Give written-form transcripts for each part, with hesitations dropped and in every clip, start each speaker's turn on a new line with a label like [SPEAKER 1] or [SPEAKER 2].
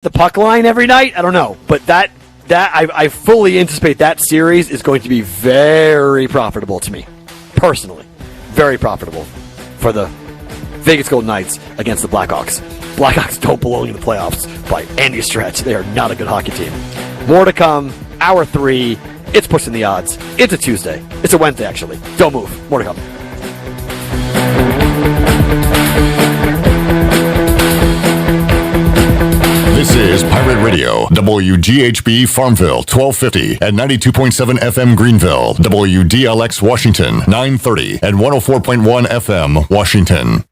[SPEAKER 1] the puck line every night. I don't know, but that I fully anticipate that series is going to be very profitable to me, personally. Very profitable for the Vegas Golden Knights against the Blackhawks. Blackhawks don't belong in the playoffs by any stretch. They are not a good hockey team. More to come. Hour 3. It's pushing the odds. It's a Tuesday. It's a Wednesday, actually. Don't move. More to come.
[SPEAKER 2] This is Pirate Radio, WGHB Farmville, 1250 and 92.7 FM Greenville, WDLX Washington, 930 and 104.1 FM Washington.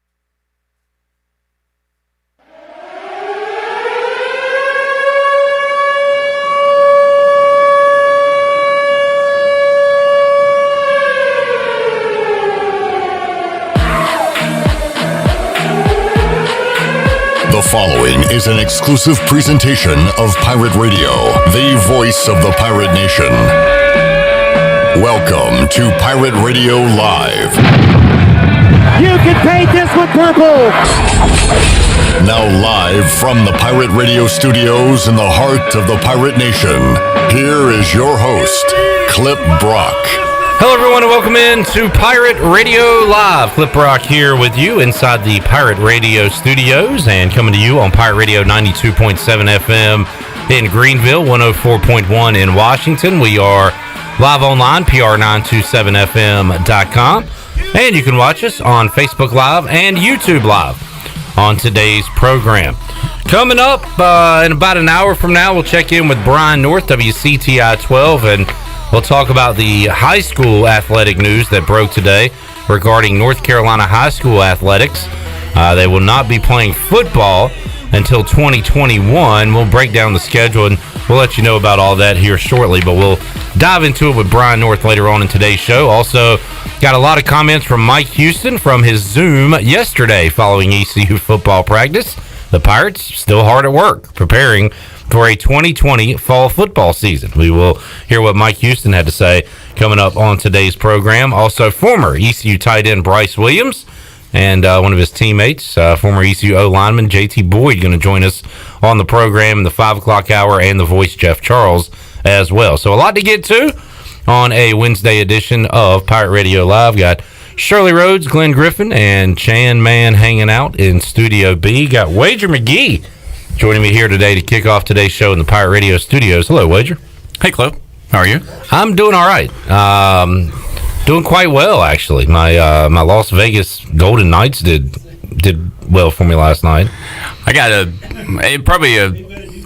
[SPEAKER 2] The following is an exclusive presentation of Pirate Radio, the voice of the Pirate Nation. Welcome to Pirate Radio Live.
[SPEAKER 3] You can paint this with purple.
[SPEAKER 2] Now live from the Pirate Radio studios in the heart of the Pirate Nation, here is your host, Clip Brock.
[SPEAKER 4] Hello, everyone, and welcome in to Pirate Radio Live. Clip Rock here with you inside the Pirate Radio studios and coming to you on Pirate Radio 92.7 FM in Greenville, 104.1 in Washington. We are live online, pr927fm.com, and you can watch us on Facebook Live and YouTube Live on today's program. Coming up in about an hour from now, we'll check in with Brian North, WCTI 12, and we'll talk about the high school athletic news that broke today regarding North Carolina high school athletics. They will not be playing football until 2021. We'll break down the schedule, and we'll let you know about all that here shortly, but we'll dive into it with Brian North later on in today's show. Also, got a lot of comments from Mike Houston from his Zoom yesterday following ECU football practice. The Pirates still hard at work preparing for a 2020 fall football season. We will hear what Mike Houston had to say coming up on today's program. Also, former ECU tight end Bryce Williams and one of his teammates, former ECU O-lineman JT Boyd, going to join us on the program in the 5 o'clock hour, and the voice Jeff Charles as well. So a lot to get to on a Wednesday edition of Pirate Radio Live. Got Shirley Rhodes, Glenn Griffin, and Chan Man hanging out in Studio B. Got Wager McGhee joining me here today to kick off today's show in the Pirate Radio studios. Hello, Wager.
[SPEAKER 5] Hey, Chloe. How are you?
[SPEAKER 4] I'm doing all right. Doing quite well, actually. My Las Vegas Golden Knights did well for me last night.
[SPEAKER 5] I got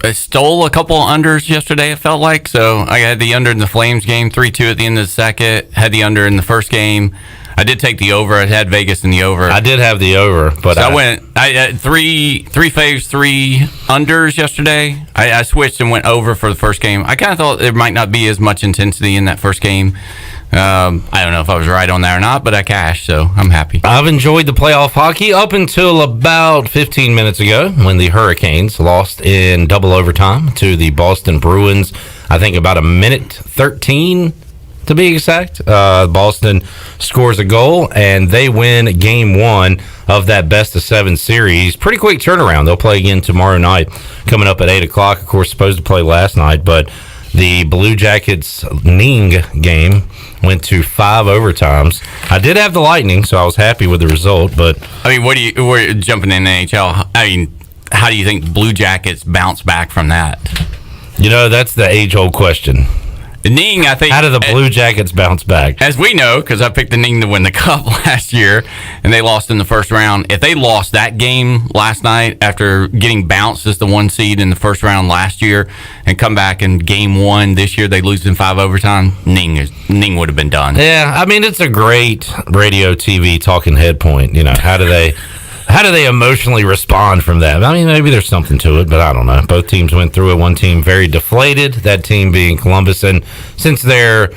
[SPEAKER 5] I stole a couple unders yesterday, it felt like. So I had the under in the Flames game, 3-2 at the end of the second. Had the under in the first game. I did take the over. I had Vegas in the over.
[SPEAKER 4] I did have the over, but
[SPEAKER 5] so I had three faves, 3 unders yesterday. I switched and went over for the first game. I kind of thought there might not be as much intensity in that first game. I don't know if I was right on that or not, but I cashed, so I'm happy.
[SPEAKER 4] I've enjoyed the playoff hockey up until about 15 minutes ago when the Hurricanes lost in double overtime to the Boston Bruins. I think about a minute 13 to be exact. Boston scores a goal, and they win game 1 of that best-of-7 series. Pretty quick turnaround. They'll play again tomorrow night, coming up at 8 o'clock. Of course, supposed to play last night, but the Blue Jackets Ning game went to 5 overtimes. I did have the Lightning, so I was happy with the result, but
[SPEAKER 5] I mean, we're jumping in the NHL. I mean, how do you think Blue Jackets bounce back from that?
[SPEAKER 4] You know, that's the age-old question.
[SPEAKER 5] The Ning, I think.
[SPEAKER 4] How do the Blue Jackets bounce back?
[SPEAKER 5] As we know, because I picked the Ning to win the Cup last year, and they lost in the first round. If they lost that game last night after getting bounced as the 1 seed in the first round last year and come back in game 1 this year, they lose in 5 overtime, Ning would have been done.
[SPEAKER 4] Yeah, I mean, it's a great radio, TV, talking head point. You know, how do they emotionally respond from that? I mean, maybe there's something to it, but I don't know. Both teams went through it. One team very deflated, that team being Columbus. And since they're,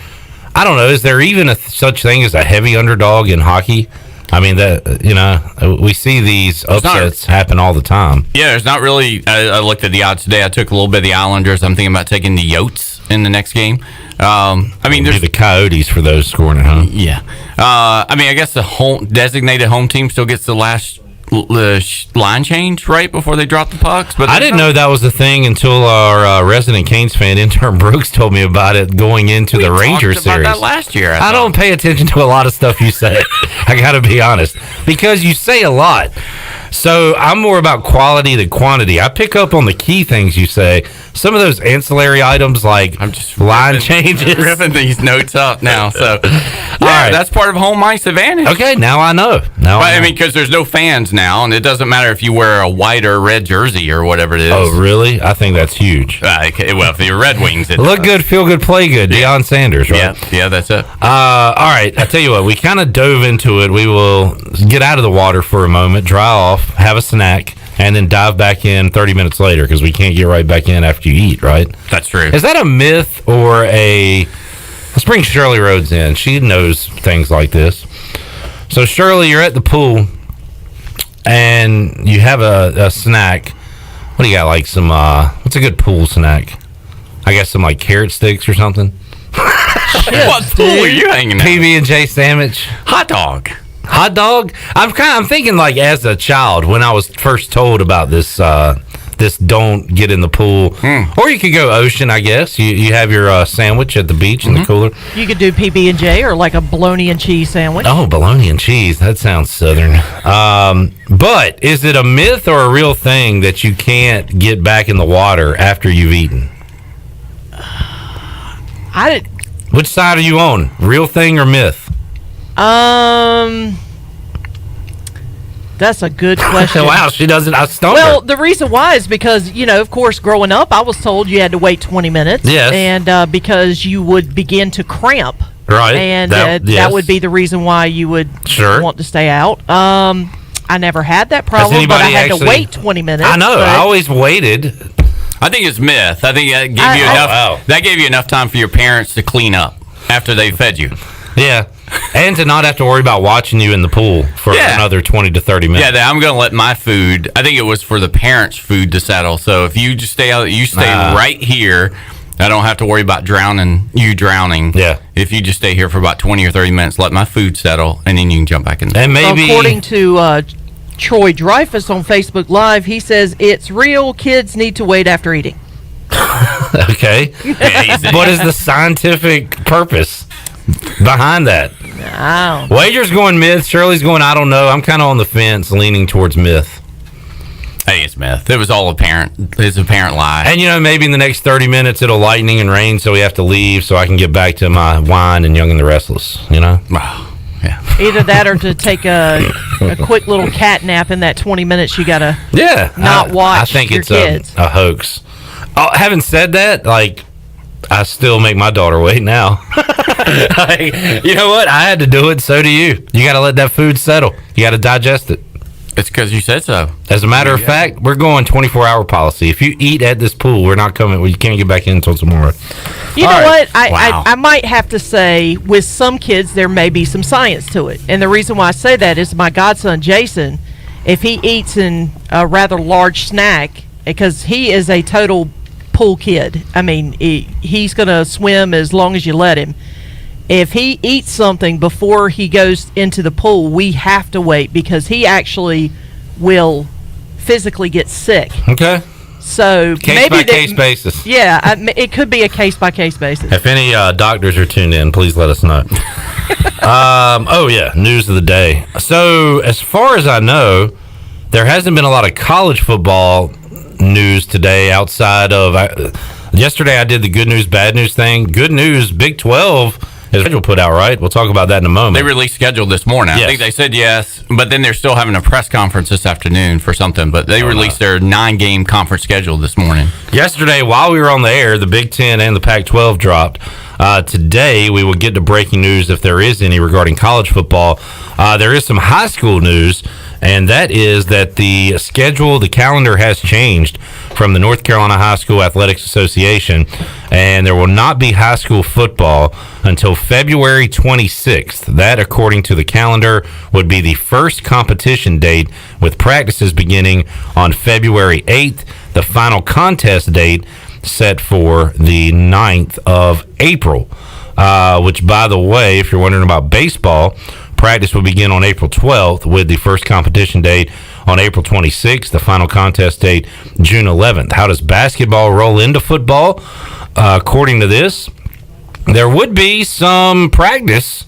[SPEAKER 4] I don't know, is there even such thing as a heavy underdog in hockey? I mean, that, you know, we see these upsets happen all the time.
[SPEAKER 5] Yeah, there's not really. I looked at the odds today. I took a little bit of the Islanders. I'm thinking about taking the Yotes in the next game. I mean, there's
[SPEAKER 4] the Coyotes for those scoring at home.
[SPEAKER 5] Yeah. I mean, I guess the designated home team still gets the last line change right before they drop the pucks. But
[SPEAKER 4] I didn't know that was the thing until our resident Canes fan, intern Brooks, told me about it going into the Rangers
[SPEAKER 5] talked about
[SPEAKER 4] series.
[SPEAKER 5] that last year.
[SPEAKER 4] I don't pay attention to a lot of stuff you say. I got to be honest, because you say a lot. So I'm more about quality than quantity. I pick up on the key things you say. Some of those ancillary items, like
[SPEAKER 5] I'm just
[SPEAKER 4] line changes,
[SPEAKER 5] ripping these notes up now. So, yeah,
[SPEAKER 4] right.
[SPEAKER 5] that's part of home ice advantage.
[SPEAKER 4] Okay, now I know.
[SPEAKER 5] I mean, because there's no fans now, and it doesn't matter if you wear a white or red jersey or whatever it is.
[SPEAKER 4] Oh, really? I think that's huge.
[SPEAKER 5] Well, if you're Red Wings, it
[SPEAKER 4] Look good, feel good, play good. Deion Sanders, right?
[SPEAKER 5] Yeah, that's it.
[SPEAKER 4] All right, I tell you what, we kind of dove into it. We will get out of the water for a moment, dry off, have a snack, and then dive back in 30 minutes later because we can't get right back in after you eat, right?
[SPEAKER 5] That's true.
[SPEAKER 4] Is that a myth or a... Let's bring Shirley Rhodes in. She knows things like this. So, Shirley, you're at the pool, and you have a snack. What do you got, like some... what's a good pool snack? I guess some, like, carrot sticks or something?
[SPEAKER 5] What pool are you hanging out?
[SPEAKER 4] PB&J sandwich.
[SPEAKER 5] Hot dog.
[SPEAKER 4] Hot dog? I'm thinking like as a child when I was first told about this this don't get in the pool. Or you could go ocean, I guess. You have your sandwich at the beach in the cooler.
[SPEAKER 6] You could do PB&J or like a bologna and cheese sandwich.
[SPEAKER 4] Oh, bologna and cheese. That sounds southern. But is it a myth or a real thing that you can't get back in the water after you've eaten? Which side are you on? Real thing or myth?
[SPEAKER 6] That's a good question.
[SPEAKER 4] Wow, she doesn't. I stumped
[SPEAKER 6] Well,
[SPEAKER 4] her.
[SPEAKER 6] the reason why is because, of course, growing up, I was told you had to wait 20 minutes.
[SPEAKER 4] Yes.
[SPEAKER 6] And because you would begin to cramp.
[SPEAKER 4] Right.
[SPEAKER 6] And
[SPEAKER 4] Yes.
[SPEAKER 6] that would be the reason why you would want to stay out. I never had that problem, but I had to wait 20 minutes.
[SPEAKER 4] I know. I always waited.
[SPEAKER 5] I think it's myth. I think that gave you enough.
[SPEAKER 4] Wow.
[SPEAKER 5] That gave you enough time for your parents to clean up after they fed you.
[SPEAKER 4] Yeah. And to not have to worry about watching you in the pool for another 20 to 30 minutes.
[SPEAKER 5] Yeah, I'm going to let my food, I think it was for the parents' food to settle. So if you just stay out, you stay right here. I don't have to worry about drowning. Yeah. If you just stay here for about 20 or 30 minutes, let my food settle, and then you can jump back in.
[SPEAKER 4] And maybe...
[SPEAKER 6] According to Troy Dreyfus on Facebook Live, he says, it's real. Kids need to wait after eating.
[SPEAKER 4] Okay. What is the scientific purpose behind that? Wager's going myth. Shirley's going I don't know. I'm kind of on the fence, leaning towards myth.
[SPEAKER 5] I think it's myth. It was all apparent. It's an apparent lie.
[SPEAKER 4] And maybe in the next 30 minutes it'll lightning and rain, so we have to leave so I can get back to my wine and Young and the Restless.
[SPEAKER 5] Wow. Yeah.
[SPEAKER 6] Either that or to take a quick little cat nap in that 20 minutes you gotta not watch.
[SPEAKER 4] I think
[SPEAKER 6] your
[SPEAKER 4] it's
[SPEAKER 6] kids.
[SPEAKER 4] a hoax. Oh, having said that, I still make my daughter wait now. You know what? I had to do it. So do you. You got to let that food settle. You got to digest it.
[SPEAKER 5] It's because you said so.
[SPEAKER 4] As a matter of fact, we're going 24-hour policy. If you eat at this pool, we're not coming. You can't get back in until tomorrow.
[SPEAKER 6] You know what? I might have to say, with some kids, there may be some science to it. And the reason why I say that is my godson, Jason, if he eats in a rather large snack, because he is a total pool kid. I mean, he's going to swim as long as you let him. If he eats something before he goes into the pool, we have to wait because he actually will physically get sick.
[SPEAKER 4] Okay.
[SPEAKER 6] So
[SPEAKER 4] case basis.
[SPEAKER 6] Yeah, it could be a case by case basis.
[SPEAKER 4] If any doctors are tuned in, please let us know. News of the day. So as far as I know, there hasn't been a lot of college football news today outside of yesterday. I did the good news, bad news thing. Good news, Big 12 is schedule put out, right? We'll talk about that in a moment.
[SPEAKER 5] They released schedule this morning.
[SPEAKER 4] Yes.
[SPEAKER 5] I think they said yes, but then they're still having a press conference this afternoon for something. But they released their 9-game conference schedule this morning.
[SPEAKER 4] Yesterday, while we were on the air, the Big 10 and the Pac-12 dropped. Today, we will get to breaking news if there is any regarding college football. There is some high school news, and that is that the schedule, the calendar has changed from the North Carolina High School Athletics Association, and there will not be high school football until February 26th. That, according to the calendar, would be the first competition date, with practices beginning on February 8th. The final contest date set for the 9th of April, which, by the way, if you're wondering about baseball, practice will begin on April 12th with the first competition date on April 26th. The final contest date, June 11th. How does basketball roll into football? According to this, there would be some practice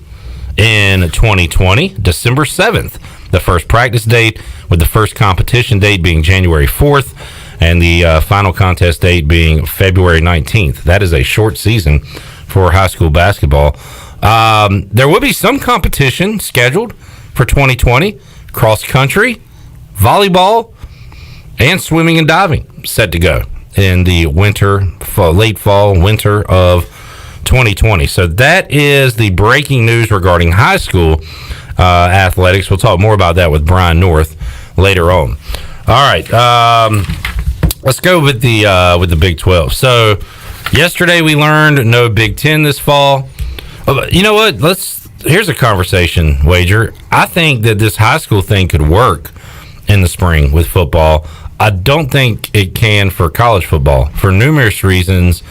[SPEAKER 4] in 2020, December 7th. The first practice date, with the first competition date being January 4th, and the final contest date being February 19th. That is a short season for high school basketball. There will be some competition scheduled for 2020. Cross country, volleyball, and swimming and diving set to go in the late fall, winter of 2020. So that is the breaking news regarding high school athletics. We'll talk more about that with Brian North later on. All right, let's go with the Big 12. So yesterday we learned no Big 10 this fall. You know what? Here's a conversation wager. I think that this high school thing could work in the spring with football. I don't think it can for college football for numerous reasons.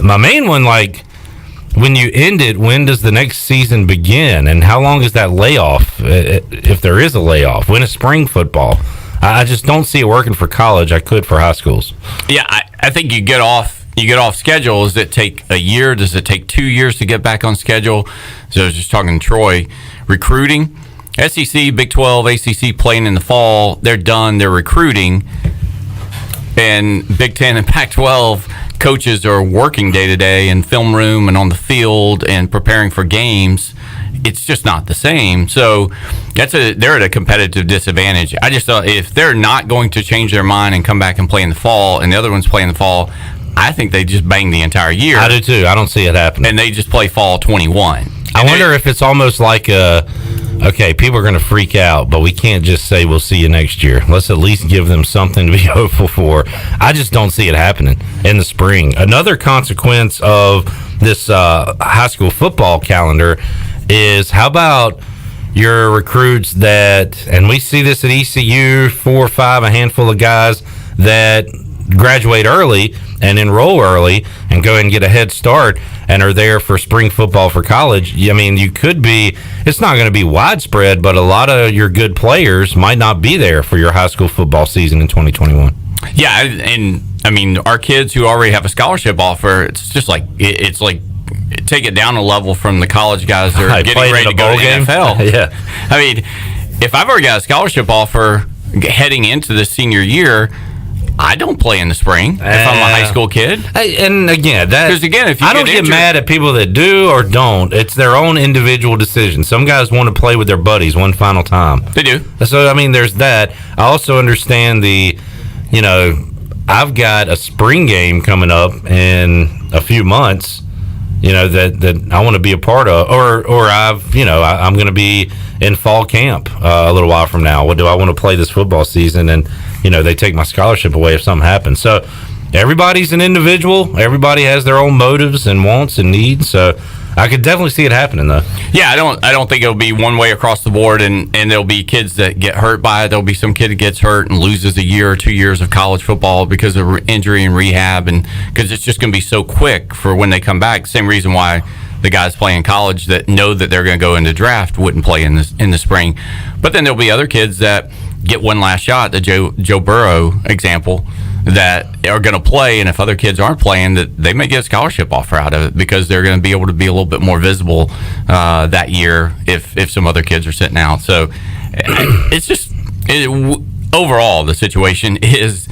[SPEAKER 4] My main one, when you end it, when does the next season begin, and how long is that layoff, if there is a layoff? When is spring football? I just don't see it working for college. I could for high schools.
[SPEAKER 5] Yeah, I think you get off schedule. Does it take a year? Does it take 2 years to get back on schedule? So I was just talking to Troy. Recruiting, SEC, Big 12, ACC playing in the fall. They're done. They're recruiting. And Big 10 and Pac-12 coaches are working day to day in film room and on the field and preparing for games. It's just not the same. So they're at a competitive disadvantage. I just thought if they're not going to change their mind and come back and play in the fall, and the other ones play in the fall, I think they just bang the entire year.
[SPEAKER 4] I do too. I don't see it happening.
[SPEAKER 5] And they just play fall 21.
[SPEAKER 4] I wonder if it's almost like okay, people are going to freak out, but we can't just say we'll see you next year. Let's at least give them something to be hopeful for. I just don't see it happening in the spring. Another consequence of this high school football calendar is, how about your recruits that, and we see this at ECU, 4 or 5, a handful of guys that graduate early and enroll early and go ahead and get a head start and are there for spring football for college. I mean, it's not going to be widespread, but a lot of your good players might not be there for your high school football season in 2021.
[SPEAKER 5] Yeah, and I mean, our kids who already have a scholarship offer, it's just like, it's like, take it down a level from the college guys that are getting ready to go to the NFL.
[SPEAKER 4] Yeah.
[SPEAKER 5] I mean, if I've already got a scholarship offer heading into the senior year, I don't play in the spring if I'm a high school kid.
[SPEAKER 4] And again,
[SPEAKER 5] if
[SPEAKER 4] I don't get mad at people that do or don't. It's their own individual decision. Some guys want to play with their buddies one final time.
[SPEAKER 5] They do.
[SPEAKER 4] So, I mean, there's that. I also understand I've got a spring game coming up in a few months, that I want to be a part of, or I'm going to be in fall camp a little while from now. What do I want to play this football season? And they take my scholarship away if something happens. So everybody's an individual. Everybody has their own motives and wants and needs. So I could definitely see it happening, though.
[SPEAKER 5] Yeah, I don't think it'll be one way across the board, and there'll be kids that get hurt by it. There'll be some kid that gets hurt and loses a year or 2 years of college football because of injury and rehab, and because it's just going to be so quick for when they come back. Same reason why the guys playing college that know that they're going to go into draft wouldn't play in the spring. But then there'll be other kids that get one last shot, the Joe Burrow example, that are going to play, and if other kids aren't playing, that they may get a scholarship offer out of it because they're going to be able to be a little bit more visible that year if some other kids are sitting out. So it's just overall the situation is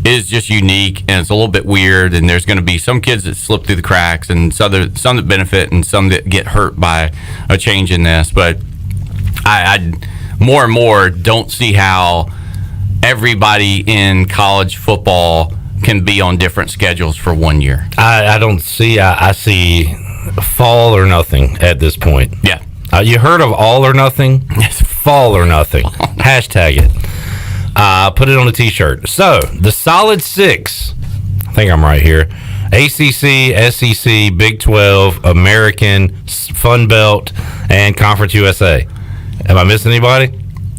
[SPEAKER 5] just unique, and it's a little bit weird, and there's going to be some kids that slip through the cracks and some that benefit and some that get hurt by a change in this. But I more and more don't see how everybody in college football can be on different schedules for 1 year.
[SPEAKER 4] I don't see. I see fall or nothing at this point.
[SPEAKER 5] Yeah.
[SPEAKER 4] You heard of all or nothing?
[SPEAKER 5] Yes.
[SPEAKER 4] Fall or nothing. Hashtag it. Put it on a t-shirt. So, the solid 6, I think I'm right here, ACC, SEC, Big 12, American, Fun Belt, and Conference USA. Am I missing anybody?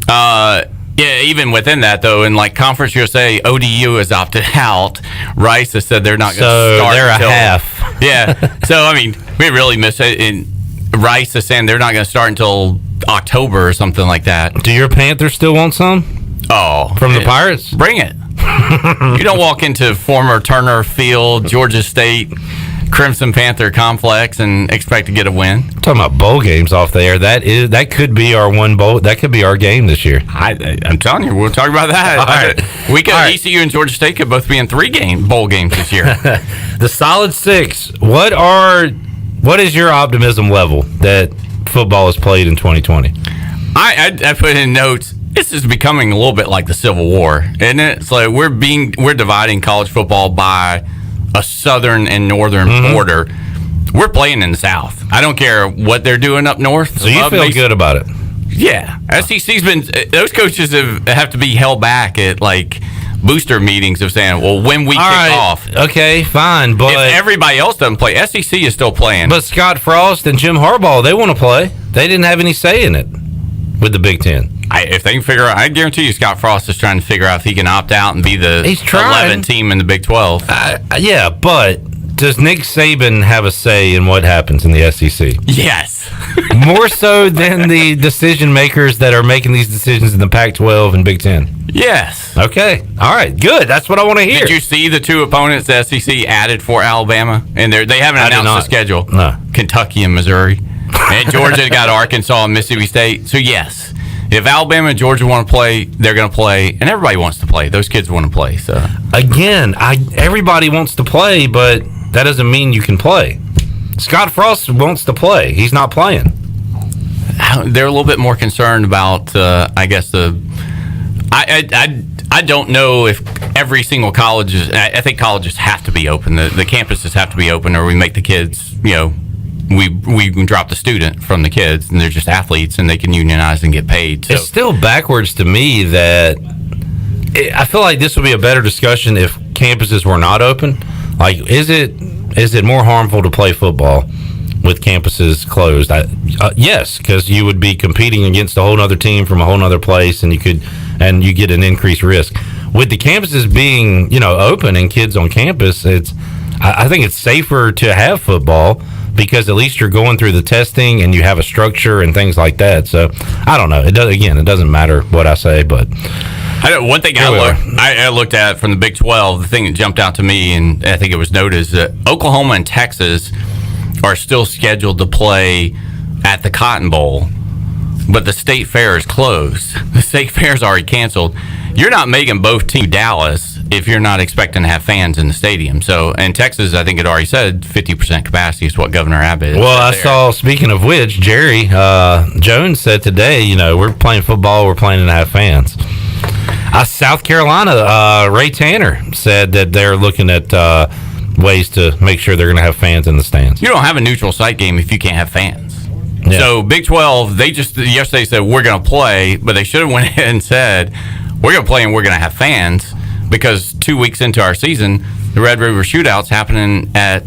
[SPEAKER 5] Yeah, even within that, though, in like Conference USA, ODU has opted out. Rice has said they're not going to start.
[SPEAKER 4] So they're a half.
[SPEAKER 5] Yeah. So, I mean, we really miss it. And Rice is saying they're not going to start until October or something like that.
[SPEAKER 4] Do your Panthers still want some?
[SPEAKER 5] Oh,
[SPEAKER 4] from the Pirates?
[SPEAKER 5] Bring it. You don't walk into former Turner Field, Georgia State, Crimson Panther complex and expect to get a win.
[SPEAKER 4] I'm talking about bowl games off there. That could be our one bowl. That could be our game this year.
[SPEAKER 5] I'm telling you, we'll talk about that.
[SPEAKER 4] All right.
[SPEAKER 5] ECU and Georgia State could both be in 3 bowl games this year.
[SPEAKER 4] The solid 6. What is your optimism level that football is played in 2020?
[SPEAKER 5] I put in notes. This is becoming a little bit like the Civil War, isn't it? It's like we're dividing college football by a southern and northern border. We're playing in the South. I don't care what they're doing up north.
[SPEAKER 4] So you feel good about it?
[SPEAKER 5] Yeah. SEC's been, those coaches have to be held back at like booster meetings of saying, well, when we kick off.
[SPEAKER 4] Okay, fine. But
[SPEAKER 5] if everybody else doesn't play, SEC is still playing.
[SPEAKER 4] But Scott Frost and Jim Harbaugh, they want to play. They didn't have any say in it with the Big Ten.
[SPEAKER 5] If they can figure out, I guarantee you Scott Frost is trying to figure out if he can opt out and be the 11 team in the Big 12.
[SPEAKER 4] Yeah, but does Nick Saban have a say in what happens in the SEC?
[SPEAKER 5] Yes.
[SPEAKER 4] More so than the decision makers that are making these decisions in the Pac-12 and Big 10?
[SPEAKER 5] Yes.
[SPEAKER 4] Okay. All right. Good. That's what I want to hear.
[SPEAKER 5] Did you see the 2 opponents the SEC added for Alabama? And they haven't announced the schedule.
[SPEAKER 4] No.
[SPEAKER 5] Kentucky and Missouri. And Georgia got Arkansas and Mississippi State. So, yes. If Alabama and Georgia want to play, they're going to play, and everybody wants to play. Those kids want to play. So
[SPEAKER 4] again, everybody wants to play, but that doesn't mean you can play. Scott Frost wants to play. He's not playing.
[SPEAKER 5] They're a little bit more concerned about, I guess I don't know if every single college is. I think colleges have to be open. The campuses have to be open, or we make the kids, we can drop the student from the kids, and they're just athletes, and they can unionize and get paid. So.
[SPEAKER 4] It's still backwards to me that I feel like this would be a better discussion if campuses were not open. Like, is it more harmful to play football with campuses closed? Yes, because you would be competing against a whole other team from a whole other place, and you get an increased risk. With the campuses being open and kids on campus, I think it's safer to have football, because at least you're going through the testing and you have a structure and things like that. So I don't know. It doesn't matter what I say, but
[SPEAKER 5] one thing I looked at from the Big 12, the thing that jumped out to me, and I think it was noted, is that Oklahoma and Texas are still scheduled to play at the Cotton Bowl, but the state fair is closed. The state fair is already canceled. You're not making both teams Dallas if you're not expecting to have fans in the stadium. So, in Texas, I think it already said 50% capacity is what Governor Abbott said.
[SPEAKER 4] Well, I saw, speaking of which, Jerry Jones said today, we're playing football, we're planning to have fans. South Carolina, Ray Tanner said that they're looking at ways to make sure they're going to have fans in the stands.
[SPEAKER 5] You don't have a neutral site game if you can't have fans. Yeah. So, Big 12, they just yesterday said we're going to play, but they should have went ahead and said we're going to play and we're going to have fans, because 2 weeks into our season, the Red River Shootout's happening at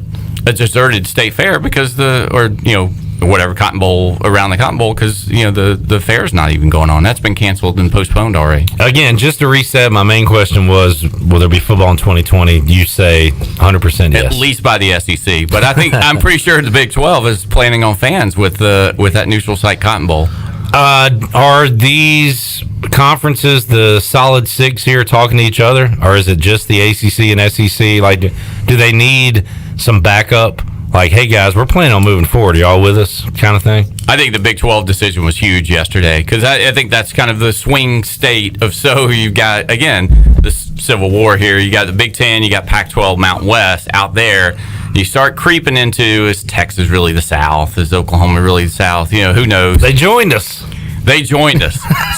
[SPEAKER 5] a deserted state fair because whatever Cotton Bowl, around the Cotton Bowl, because the fair's not even going on. That's been canceled and postponed already.
[SPEAKER 4] Again, just to reset, my main question was, will there be football in 2020? You say 100% yes.
[SPEAKER 5] At least by the SEC, but I think I'm pretty sure the Big 12 is planning on fans with that neutral site Cotton Bowl.
[SPEAKER 4] Are these conferences, the solid 6 here, talking to each other, or is it just the ACC and SEC? Like, do they need some backup? Like, hey guys, we're planning on moving forward. Are y'all with us, kind of thing?
[SPEAKER 5] I think the Big 12 decision was huge yesterday, because I think that's kind of the swing state of. So you've got, again, this Civil War here. You got the Big 10, you got Pac-12, Mountain West out there. You start creeping into, is Texas really the South? Is Oklahoma really the South? Who knows?
[SPEAKER 4] They joined us.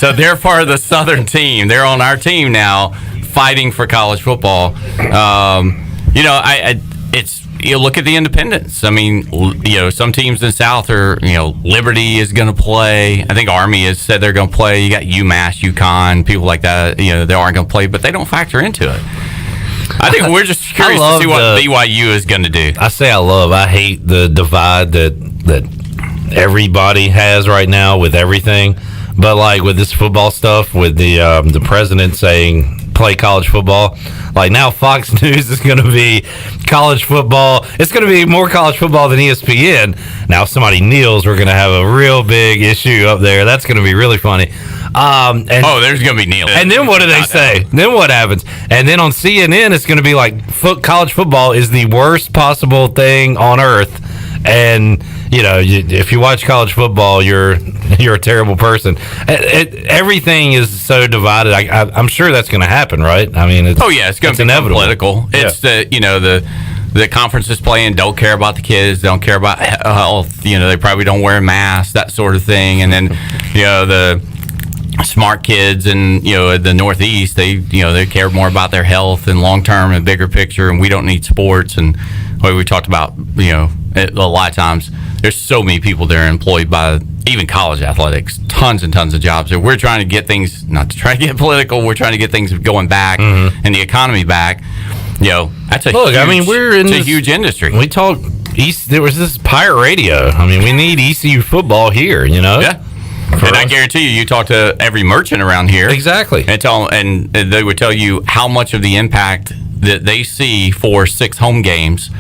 [SPEAKER 5] So they're part of the Southern team. They're on our team now, fighting for college football. You look at the independents. I mean, some teams in the South are, Liberty is going to play. I think Army has said they're going to play. You got UMass, UConn, people like that. They aren't going to play, but they don't factor into it. I think we're just curious to see what BYU is going to do.
[SPEAKER 4] I hate the divide that everybody has right now with everything. But like with this football stuff, with the president saying play college football, like now Fox News is going to be college football. It's going to be more college football than ESPN. Now if somebody kneels, we're going to have a real big issue up there. That's going to be really funny.
[SPEAKER 5] There's going to be kneeling.
[SPEAKER 4] And then what do they say? Then what happens? And then on CNN, it's going to be like college football is the worst possible thing on earth. And if you watch college football, you're a terrible person. Everything is so divided. I'm sure that's going to happen, right? I mean,
[SPEAKER 5] it's going to be inevitable. Political. It's the conferences playing don't care about the kids, don't care about health. They probably don't wear masks, that sort of thing. And then the smart kids in the Northeast, they care more about their health and long term and bigger picture. And we don't need sports. And what we talked about, a lot of times, there's so many people that are employed by even college athletics, tons and tons of jobs. So we're trying to get things, not to try to get political, we're trying to get things going back and the economy back. That's we're in a huge industry.
[SPEAKER 4] We talk there was this pirate radio. I mean, we need ECU football here, Yeah.
[SPEAKER 5] And I guarantee you talk to every merchant around here.
[SPEAKER 4] Exactly.
[SPEAKER 5] And they would tell you how much of the impact that they see for 6 home games.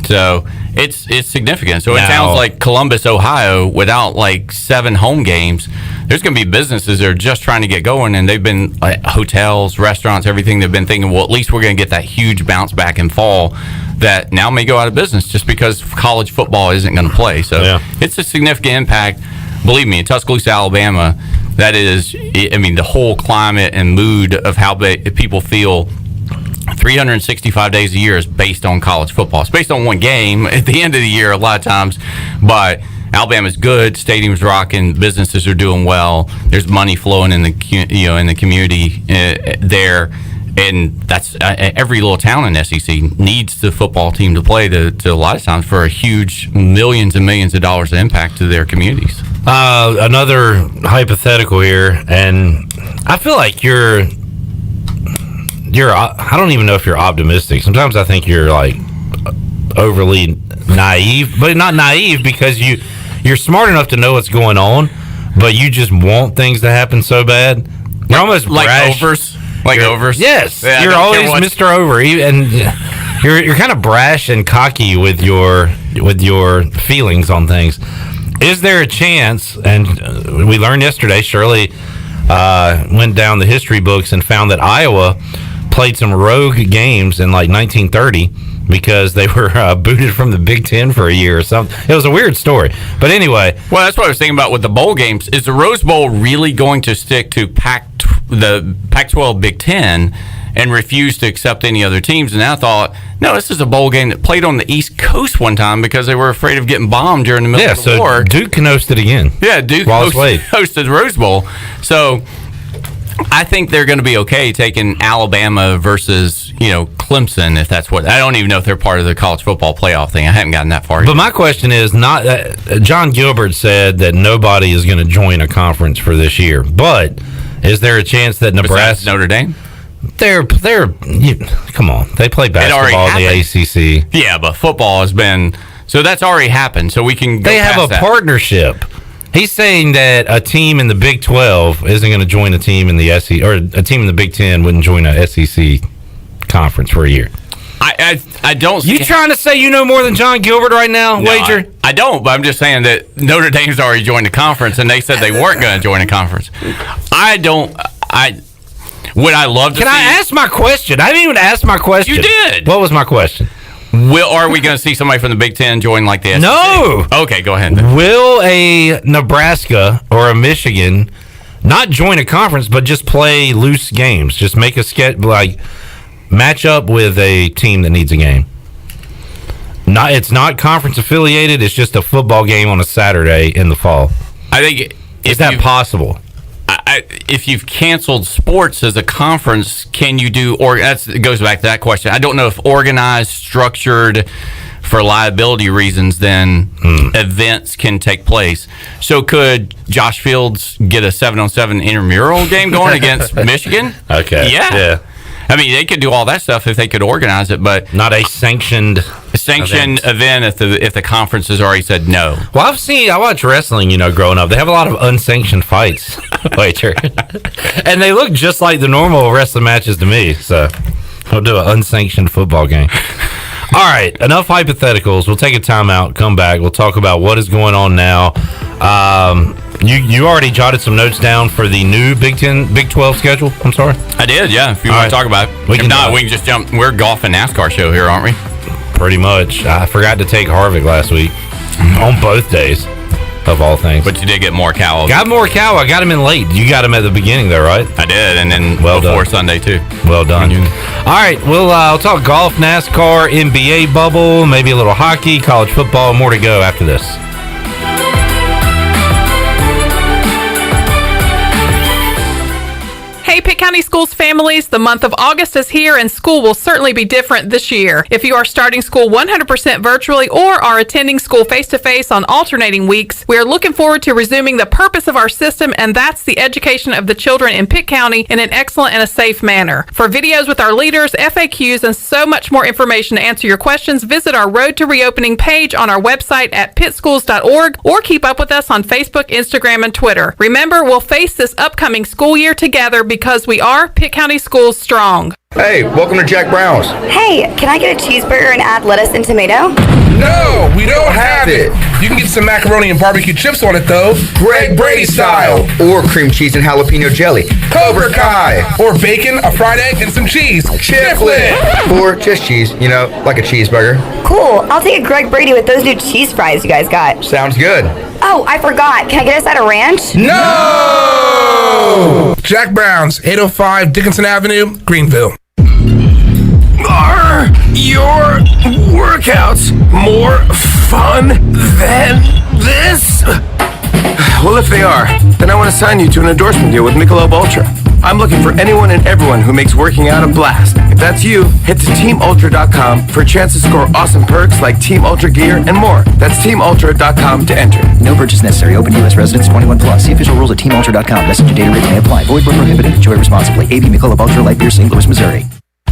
[SPEAKER 5] So it's significant. So it sounds like Columbus, Ohio, without 7 home games, there's going to be businesses that are just trying to get going, and they've been hotels, restaurants, everything. They've been thinking, well, at least we're going to get that huge bounce back in fall that now may go out of business just because college football isn't going to play. So it's a significant impact. Believe me, in Tuscaloosa, Alabama, that is, the whole climate and mood of how people feel 365 days a year is based on college football. It's based on one game at the end of the year a lot of times, but Alabama's good, stadium's rocking, businesses are doing well, there's money flowing in the community there, and that's every little town in SEC needs the football team to play to a lot of times for a huge millions and millions of dollars of impact to their communities.
[SPEAKER 4] Another hypothetical here, and I feel like you're I don't even know if you're optimistic. Sometimes I think you're overly naive, but not naive because you're smart enough to know what's going on, but you just want things to happen so bad. You're almost brash.
[SPEAKER 5] Overs.
[SPEAKER 4] Yes, yeah, you're always Mr. Over, and you're kind of brash and cocky with your feelings on things. Is there a chance? And we learned yesterday, Shirley went down the history books and found that Iowa played some rogue games in 1930 because they were booted from the Big Ten for a year or something. It was a weird story. But anyway.
[SPEAKER 5] Well, that's what I was thinking about with the bowl games. Is the Rose Bowl really going to stick to the Pac-12 Big Ten and refuse to accept any other teams? And I thought, no, this is a bowl game that played on the East Coast one time because they were afraid of getting bombed during the middle of the war.
[SPEAKER 4] Duke can host it again.
[SPEAKER 5] Yeah, Duke hosted the Rose Bowl. So I think they're going to be okay taking Alabama versus, Clemson, if that's what. I don't even know if they're part of the college football playoff thing. I haven't gotten that far yet.
[SPEAKER 4] But my question is not John Gilbert said that nobody is going to join a conference for this year. But is there a chance that Nebraska,
[SPEAKER 5] Notre Dame?
[SPEAKER 4] They're come on. They play basketball in the ACC.
[SPEAKER 5] Yeah, but football has been, so that's already happened. So we can go
[SPEAKER 4] They have a partnership. He's saying that a team in the Big 12 isn't going to join a team in the SEC, or a team in the Big 10 wouldn't join a SEC conference for a year.
[SPEAKER 5] I don't.
[SPEAKER 4] You trying to say you know more than John Gilbert right now,
[SPEAKER 5] no,
[SPEAKER 4] Wager?
[SPEAKER 5] I don't, but I'm just saying that Notre Dame's already joined the conference, and they said they weren't going to join a conference. I don't. Would I love to?
[SPEAKER 4] Can I ask my question? I didn't even ask my question.
[SPEAKER 5] You did.
[SPEAKER 4] What was my question?
[SPEAKER 5] Are we going to see somebody from the Big Ten join the SEC?
[SPEAKER 4] No.
[SPEAKER 5] Okay, go ahead then.
[SPEAKER 4] Will a Nebraska or a Michigan not join a conference, but just play loose games? Just make a match up with a team that needs a game. It's not conference affiliated. It's just a football game on a Saturday in the fall.
[SPEAKER 5] I think
[SPEAKER 4] is that possible?
[SPEAKER 5] If you've canceled sports as a conference, can you do? Or it goes back to that question. I don't know if organized, structured for liability reasons, then events can take place. So could Josh Fields get a 7-on-7 intramural game going against Michigan?
[SPEAKER 4] Okay.
[SPEAKER 5] Yeah. I mean, they could do all that stuff if they could organize it, but
[SPEAKER 4] not a sanctioned
[SPEAKER 5] event if the conference has already said no.
[SPEAKER 4] Well, I watch wrestling, growing up. They have a lot of unsanctioned fights, Wager. And they look just like the normal wrestling matches to me. So we'll do an unsanctioned football game. All right, enough hypotheticals. We'll take a timeout, come back. We'll talk about what is going on now. You already jotted some notes down for the new Big 12 schedule? I'm sorry.
[SPEAKER 5] I did, yeah. If you want to talk about it.
[SPEAKER 4] We can
[SPEAKER 5] just jump. We're a golf and NASCAR show here, aren't we?
[SPEAKER 4] Pretty much. I forgot to take Harvick last week on both days, of all things.
[SPEAKER 5] But you did get Morikawa.
[SPEAKER 4] Got Morikawa. I got him in late. You got him at the beginning, though, right?
[SPEAKER 5] I did, and then
[SPEAKER 4] before
[SPEAKER 5] done. Sunday, too.
[SPEAKER 4] Well done. All right, we'll talk golf, NASCAR, NBA bubble, maybe a little hockey, college football, more to go after this.
[SPEAKER 7] Hey, Pitt County Schools families, the month of August is here and school will certainly be different this year. If you are starting school 100% virtually or are attending school face-to-face on alternating weeks, we are looking forward to resuming the purpose of our system, and that's the education of the children in Pitt County in an excellent and a safe manner. For videos with our leaders, FAQs, and so much more information to answer your questions, visit our Road to Reopening page on our website at pittschools.org or keep up with us on Facebook, Instagram, and Twitter. Remember, we'll face this upcoming school year together because we are Pitt County Schools strong.
[SPEAKER 8] Hey, welcome to Jack Brown's.
[SPEAKER 9] Hey, can I get a cheeseburger and add lettuce and tomato?
[SPEAKER 10] No, we don't have it. You can get some macaroni and barbecue chips on it, though. Greg Brady style.
[SPEAKER 8] Or cream cheese and jalapeno jelly.
[SPEAKER 10] Cobra Kai. Or bacon, a fried egg, and some cheese. Chiplet.
[SPEAKER 8] Or just cheese, like a cheeseburger.
[SPEAKER 9] Cool. I'll take a Greg Brady with those new cheese fries you guys got.
[SPEAKER 8] Sounds good.
[SPEAKER 9] Oh, I forgot. Can I get us out of ranch?
[SPEAKER 10] No! Jack Brown's, 805 Dickinson Avenue, Greenville.
[SPEAKER 11] Are your workouts more fun than this? Well, if they are, then I want to sign you to an endorsement deal with Michelob Ultra. I'm looking for anyone and everyone who makes working out a blast. If that's you, head to TeamUltra.com for a chance to score awesome perks like Team Ultra gear and more. That's TeamUltra.com to enter.
[SPEAKER 12] No purchase necessary. Open U.S. residents 21 plus. See official rules at TeamUltra.com. Message and data rate may apply. Void where prohibited. Enjoy responsibly. AB Michelob Ultra Light Beer, St. Louis, Missouri.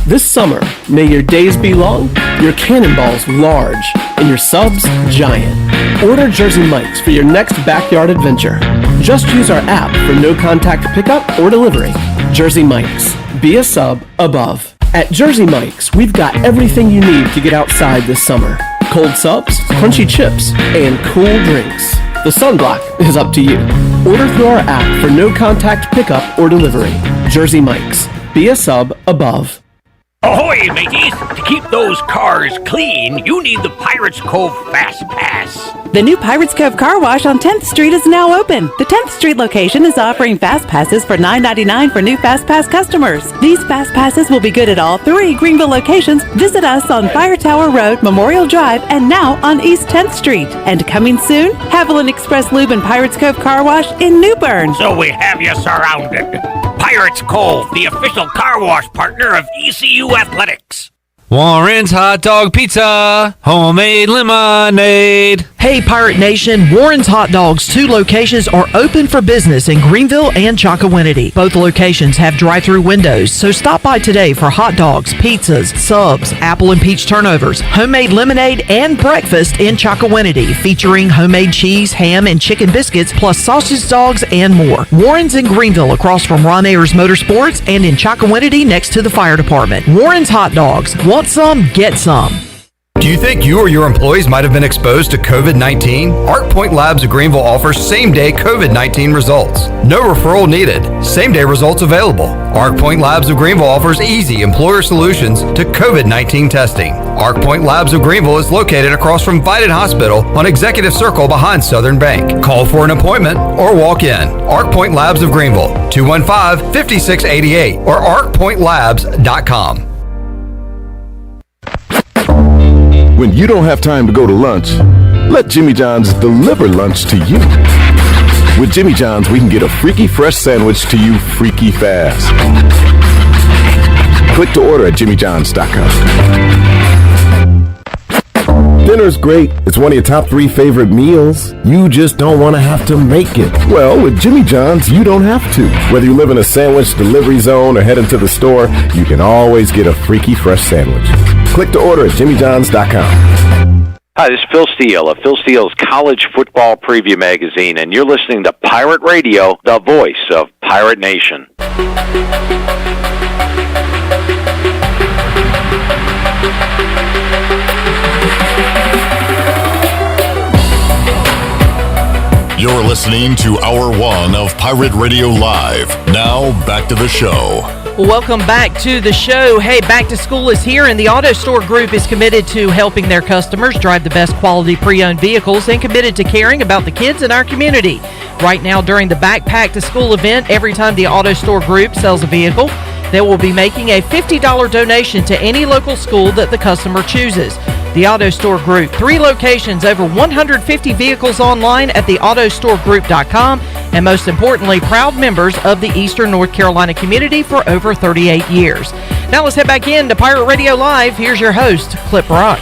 [SPEAKER 13] This summer, may your days be long, your cannonballs large, and your subs giant. Order Jersey Mike's for your next backyard adventure. Just use our app for no-contact pickup or delivery. Jersey Mike's. Be a sub above. At Jersey Mike's, we've got everything you need to get outside this summer. Cold subs, crunchy chips, and cool drinks. The sunblock is up to you. Order through our app for no-contact pickup or delivery. Jersey Mike's. Be a sub above.
[SPEAKER 14] Ahoy, mateys! To keep those cars clean, you need the Pirates Cove Fast Pass.
[SPEAKER 15] The new Pirates Cove Car Wash on 10th Street is now open. The 10th Street location is offering Fast Passes for $9.99 for new Fast Pass customers. These Fast Passes will be good at all 3 Greenville locations. Visit us on Fire Tower Road, Memorial Drive, and now on East 10th Street. And coming soon, Haviland Express Lube and Pirates Cove Car Wash in New Bern.
[SPEAKER 14] So we have you surrounded. Pirates Cove, the official car wash partner of ECU Athletics.
[SPEAKER 4] Warren's Hot Dog Pizza, homemade lemonade.
[SPEAKER 6] Hey, Pirate Nation, Warren's Hot Dogs 2 locations are open for business in Greenville and Chocowinity. Both locations have drive-through windows, so stop by today for hot dogs, pizzas, subs, apple and peach turnovers, homemade lemonade, and breakfast in Chocowinity, featuring homemade cheese, ham, and chicken biscuits, plus sausage dogs and more. Warren's in Greenville, across from Ron Ayers Motorsports, and in Chocowinity, next to the fire department. Warren's Hot Dogs. Want some? Get some.
[SPEAKER 16] Do you think you or your employees might have been exposed to COVID-19? ArcPoint Labs of Greenville offers same-day COVID-19 results. No referral needed. Same-day results available. ArcPoint Labs of Greenville offers easy employer solutions to COVID-19 testing. ArcPoint Labs of Greenville is located across from Vidant Hospital on Executive Circle behind Southern Bank. Call for an appointment or walk in. ArcPoint Labs of Greenville, 215-5688 or arcpointlabs.com.
[SPEAKER 17] When you don't have time to go to lunch, let Jimmy John's deliver lunch to you. With Jimmy John's, we can get a freaky fresh sandwich to you freaky fast. Click to order at jimmyjohns.com. Dinner's great. It's one of your top 3 favorite meals. You just don't want to have to make it. Well, with Jimmy John's, you don't have to. Whether you live in a sandwich delivery zone or head into the store, you can always get a freaky fresh sandwich. Click to order at jimmyjohns.com.
[SPEAKER 18] Hi, this is Phil Steele of Phil Steele's College Football Preview Magazine, and you're listening to Pirate Radio, the voice of Pirate Nation.
[SPEAKER 2] You're listening to Hour 1 of Pirate Radio Live. Now, back to the show.
[SPEAKER 6] Welcome back to the show. Hey, back to school is here, and the Auto Store Group is committed to helping their customers drive the best quality pre-owned vehicles and committed to caring about the kids in our community. Right now, during the Backpack to School event, every time the Auto Store Group sells a vehicle, they will be making a $50 donation to any local school that the customer chooses. The Auto Store Group, 3 locations, over 150 vehicles online at theautostoregroup.com, and most importantly, proud members of the Eastern North Carolina community for over 38 years. Now let's head back in to Pirate Radio Live. Here's your host, Clip Rock.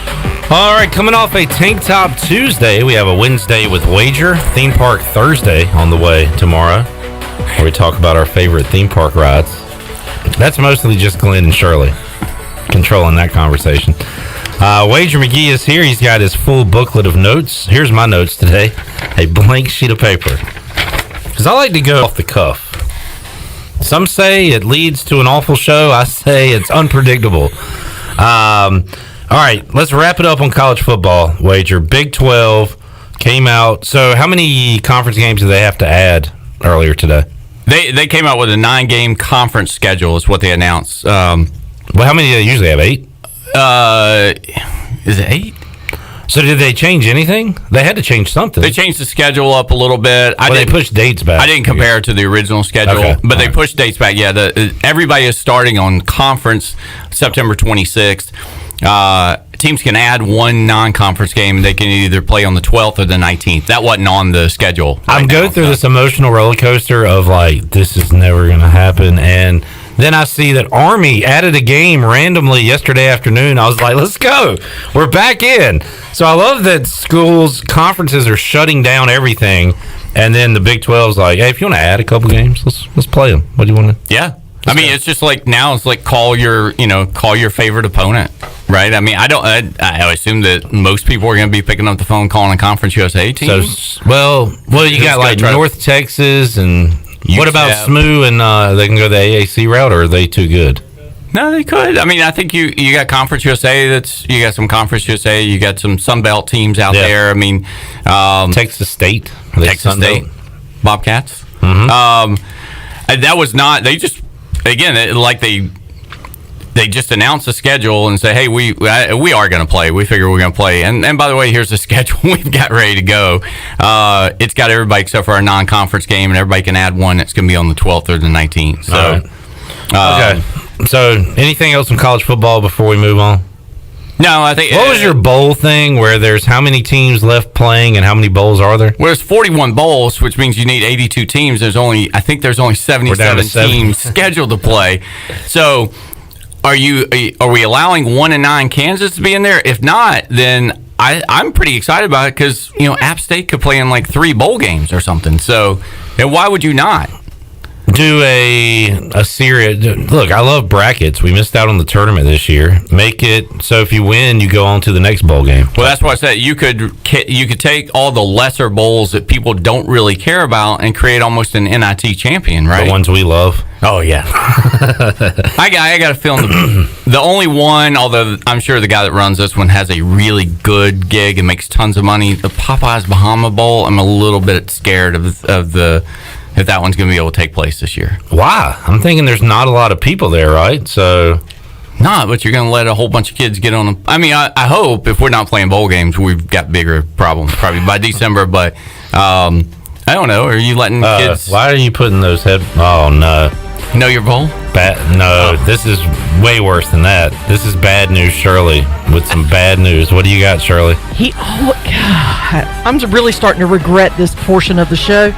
[SPEAKER 4] All right, coming off a Tank Top Tuesday, we have a Wednesday with Wager, Theme Park Thursday on the way tomorrow, where we talk about our favorite theme park rides. That's mostly just Glenn and Shirley controlling that conversation. Wager McGhee is here. He's got his full booklet of notes. Here's my notes today. A blank sheet of paper. Because I like to go off the cuff. Some say it leads to an awful show. I say it's unpredictable. All right, let's wrap it up on college football. Wager, Big 12 came out. So how many conference games do they have to add earlier today?
[SPEAKER 5] They came out with a 9-game conference schedule is what they announced.
[SPEAKER 4] Well, how many do they usually have? 8?
[SPEAKER 5] Is it 8?
[SPEAKER 4] So did they change anything? They had to change something.
[SPEAKER 5] They changed the schedule up a little bit.
[SPEAKER 4] They pushed dates back.
[SPEAKER 5] I didn't compare it to the original schedule,
[SPEAKER 4] okay.
[SPEAKER 5] But they pushed dates back. Yeah, everybody is starting on conference September 26th. Teams can add one non-conference game. They can either play on the 12th or the 19th. That wasn't on the schedule.
[SPEAKER 4] I'm going through this emotional roller coaster of like, this is never going to happen. And then I see that Army added a game randomly yesterday afternoon. I was like, let's go. We're back in. So I love that schools, conferences are shutting down everything. And then the Big 12's like, hey, if you want to add a couple games, let's play them. What do you want to?
[SPEAKER 5] Yeah. I mean, it's just like now it's like call your favorite opponent, right? I mean, I assume that most people are going to be picking up the phone calling a Conference USA team.
[SPEAKER 4] So, well, you got like North Texas and what about SMU and they can go the AAC route, or are they too good?
[SPEAKER 5] No, they could. I mean, I think you got Conference USA. You got some Conference USA. You got some Sun Belt teams out there. I mean,
[SPEAKER 4] Texas State,
[SPEAKER 5] Bobcats.
[SPEAKER 4] Mm-hmm.
[SPEAKER 5] That was not. They just. Again, they just announced the schedule and say, hey, we are going to play. We figure we're going to play. And by the way, here's the schedule we've got ready to go. It's got everybody except for our non-conference game, and everybody can add one that's going to be on the 12th or the 19th. So,
[SPEAKER 4] okay. So anything else in college football before we move on?
[SPEAKER 5] No, I think...
[SPEAKER 4] What was your bowl thing where there's how many teams left playing and how many bowls are there?
[SPEAKER 5] Well, there's 41 bowls, which means you need 82 teams. I think there's only 77 teams scheduled to play. So are we allowing 1 and 9 Kansas to be in there? If not, then I'm pretty excited about it because, App State could play in like 3 bowl games or something. So why would you not?
[SPEAKER 4] Do a series. Look, I love brackets. We missed out on the tournament this year. Make it so if you win, you go on to the next bowl game.
[SPEAKER 5] Well, that's what I said. You could take all the lesser bowls that people don't really care about and create almost an NIT champion, right?
[SPEAKER 4] The ones we love.
[SPEAKER 5] Oh yeah. I got a feeling the only one, although I'm sure the guy that runs this one has a really good gig and makes tons of money. The Popeyes Bahama Bowl. I'm a little bit scared of if that one's going to be able to take place this year.
[SPEAKER 4] Why? I'm thinking there's not a lot of people there, right? So,
[SPEAKER 5] but you're going to let a whole bunch of kids get on them. I mean, I hope if we're not playing bowl games, we've got bigger problems probably by December. But I don't know. Are you letting kids?
[SPEAKER 4] Why are you putting those Oh no!
[SPEAKER 5] Know your bowl?
[SPEAKER 4] This is way worse than that. This is bad news, Shirley, with some bad news. What do you got, Shirley?
[SPEAKER 6] God, I'm really starting to regret this portion of the show.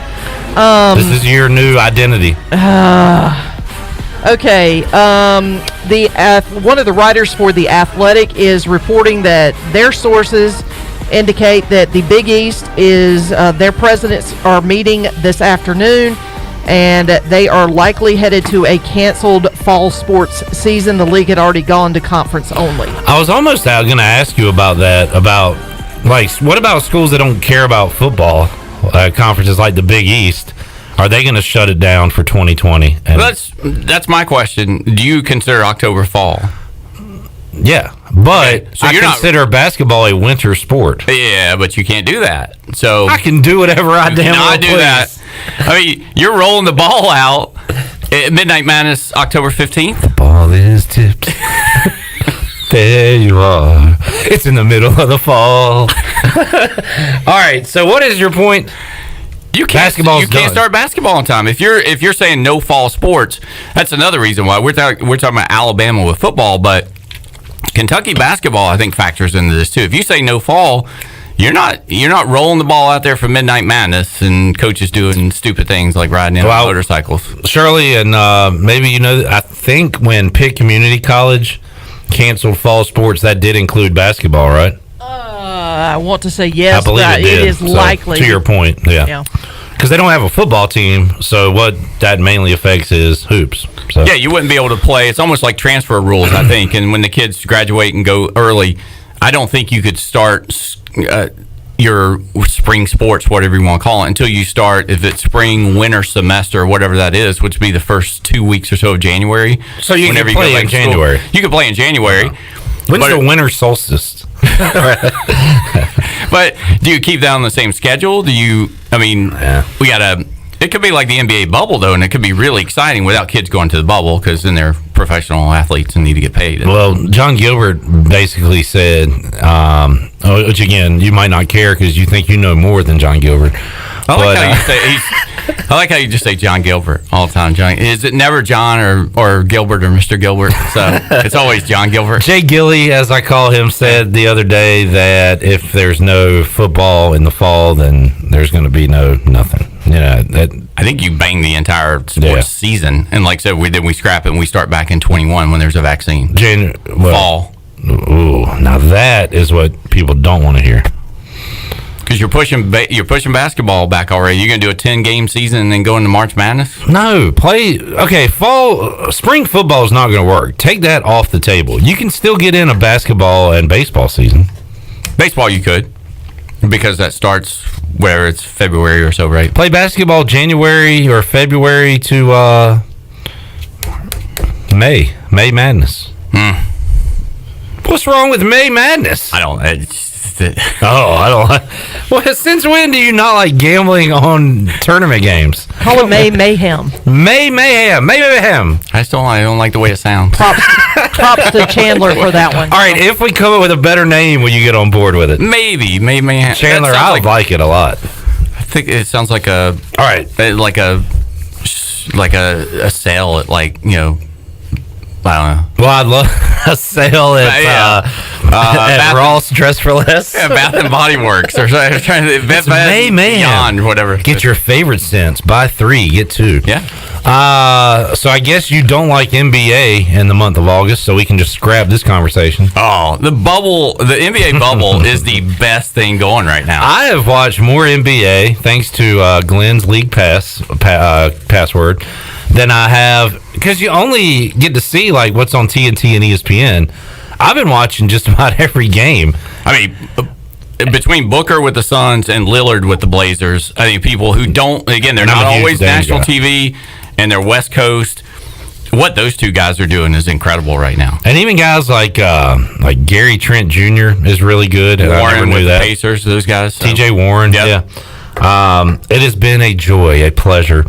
[SPEAKER 4] This is your new identity.
[SPEAKER 6] Okay. One of the writers for The Athletic is reporting that their sources indicate that the Big East is their presidents are meeting this afternoon, and they are likely headed to a canceled fall sports season. The league had already gone to conference only.
[SPEAKER 4] I was almost going to ask you about that. What about schools that don't care about football? Conferences like the Big East, are they going to shut it down for 2020?
[SPEAKER 5] That's my question. Do you consider October fall?
[SPEAKER 4] Yeah, But
[SPEAKER 5] So
[SPEAKER 4] I
[SPEAKER 5] you're not-
[SPEAKER 4] consider basketball a winter sport.
[SPEAKER 5] Yeah, but you can't do that. So
[SPEAKER 4] I can do whatever I
[SPEAKER 5] you
[SPEAKER 4] damn well
[SPEAKER 5] cannot do
[SPEAKER 4] please.
[SPEAKER 5] that. I mean, you're rolling the ball out at Midnight Madness, October 15th.
[SPEAKER 4] Ball is tipped. There you are. It's in the middle of the fall. All right. So, what is your point?
[SPEAKER 5] You can't start basketball on time. If you're saying no fall sports, that's another reason why we're talking about Alabama with football, but Kentucky basketball I think factors into this too. If you say no fall, you're not rolling the ball out there for Midnight Madness and coaches doing stupid things like riding in on motorcycles.
[SPEAKER 4] Shirley, and maybe I think when Pitt Community College canceled fall sports, that did include basketball, right?
[SPEAKER 6] I want to say yes,
[SPEAKER 4] I believe
[SPEAKER 6] but
[SPEAKER 4] it did.
[SPEAKER 6] it is
[SPEAKER 4] So,
[SPEAKER 6] likely.
[SPEAKER 4] to your point, yeah. Because they don't have a football team, so what that mainly affects is hoops. So.
[SPEAKER 5] Yeah, you wouldn't be able to play. It's almost like transfer rules, I think. And when the kids graduate and go early, I don't think you could start your spring sports, whatever you want to call it, until you start, if it's spring, winter semester, or whatever that is, which would be the first 2 weeks or so of January.
[SPEAKER 4] So you can play in January.
[SPEAKER 5] You can play in January.
[SPEAKER 4] When's the winter solstice?
[SPEAKER 5] But do you keep that on the same schedule? We got it could be like the NBA bubble, though, and it could be really exciting without kids going to the bubble because then they're professional athletes and need to get paid.
[SPEAKER 4] Well, John Gilbert basically said, which again, you might not care because you think you know more than John Gilbert.
[SPEAKER 5] I like how you just say John Gilbert all the time. John, is it never John or Gilbert or Mr. Gilbert? So it's always John Gilbert.
[SPEAKER 4] Jay Gilly, as I call him, said the other day that if there's no football in the fall, then there's going to be nothing.
[SPEAKER 5] I think you bang the entire sports season, and like I said, we scrap it and we start back in 21 when there's a vaccine. Fall.
[SPEAKER 4] Ooh, now that is what people don't want to hear.
[SPEAKER 5] Because you're pushing basketball back already. You're going to do a 10-game season and then go into March Madness?
[SPEAKER 4] No, spring football is not going to work. Take that off the table. You can still get in a basketball and baseball season.
[SPEAKER 5] Baseball you could, because that starts where it's February or so, right?
[SPEAKER 4] Play basketball January or February to May Madness. What's wrong with May Madness?
[SPEAKER 5] I don't.
[SPEAKER 4] Well, since when do you not like gambling on tournament games?
[SPEAKER 6] Call it May Mayhem.
[SPEAKER 4] May Mayhem.
[SPEAKER 5] I don't like the way it sounds.
[SPEAKER 6] Props to Chandler for that one.
[SPEAKER 4] All right, if we come up with a better name, will you get on board with it?
[SPEAKER 5] Maybe.
[SPEAKER 4] Chandler, I like it a lot.
[SPEAKER 5] I think it sounds like a.
[SPEAKER 4] All right.
[SPEAKER 5] Like a sale at I don't know.
[SPEAKER 4] Well, I'd love a sale at Ross Dress for Less.
[SPEAKER 5] Yeah, Bath and Body Works. They're trying to
[SPEAKER 4] It's May
[SPEAKER 5] Beyond, whatever.
[SPEAKER 4] Get your favorite scents. Buy 3, get 2.
[SPEAKER 5] Yeah.
[SPEAKER 4] So I guess you don't like NBA in the month of August, so we can just scrap this conversation.
[SPEAKER 5] Oh, the NBA bubble is the best thing going right now.
[SPEAKER 4] I have watched more NBA thanks to Glenn's league password than I have, because you only get to see like what's on TNT and ESPN. I've been watching just about every game.
[SPEAKER 5] I mean, between Booker with the Suns and Lillard with the Blazers, I think people who don't, again, they're not always national TV and they're West Coast. What those two guys are doing is incredible right now.
[SPEAKER 4] And even guys like Gary Trent Jr. is really good.
[SPEAKER 5] Warren
[SPEAKER 4] I never knew
[SPEAKER 5] with
[SPEAKER 4] that.
[SPEAKER 5] the Pacers, those guys. So.
[SPEAKER 4] TJ Warren, yeah. It has been a joy, a pleasure.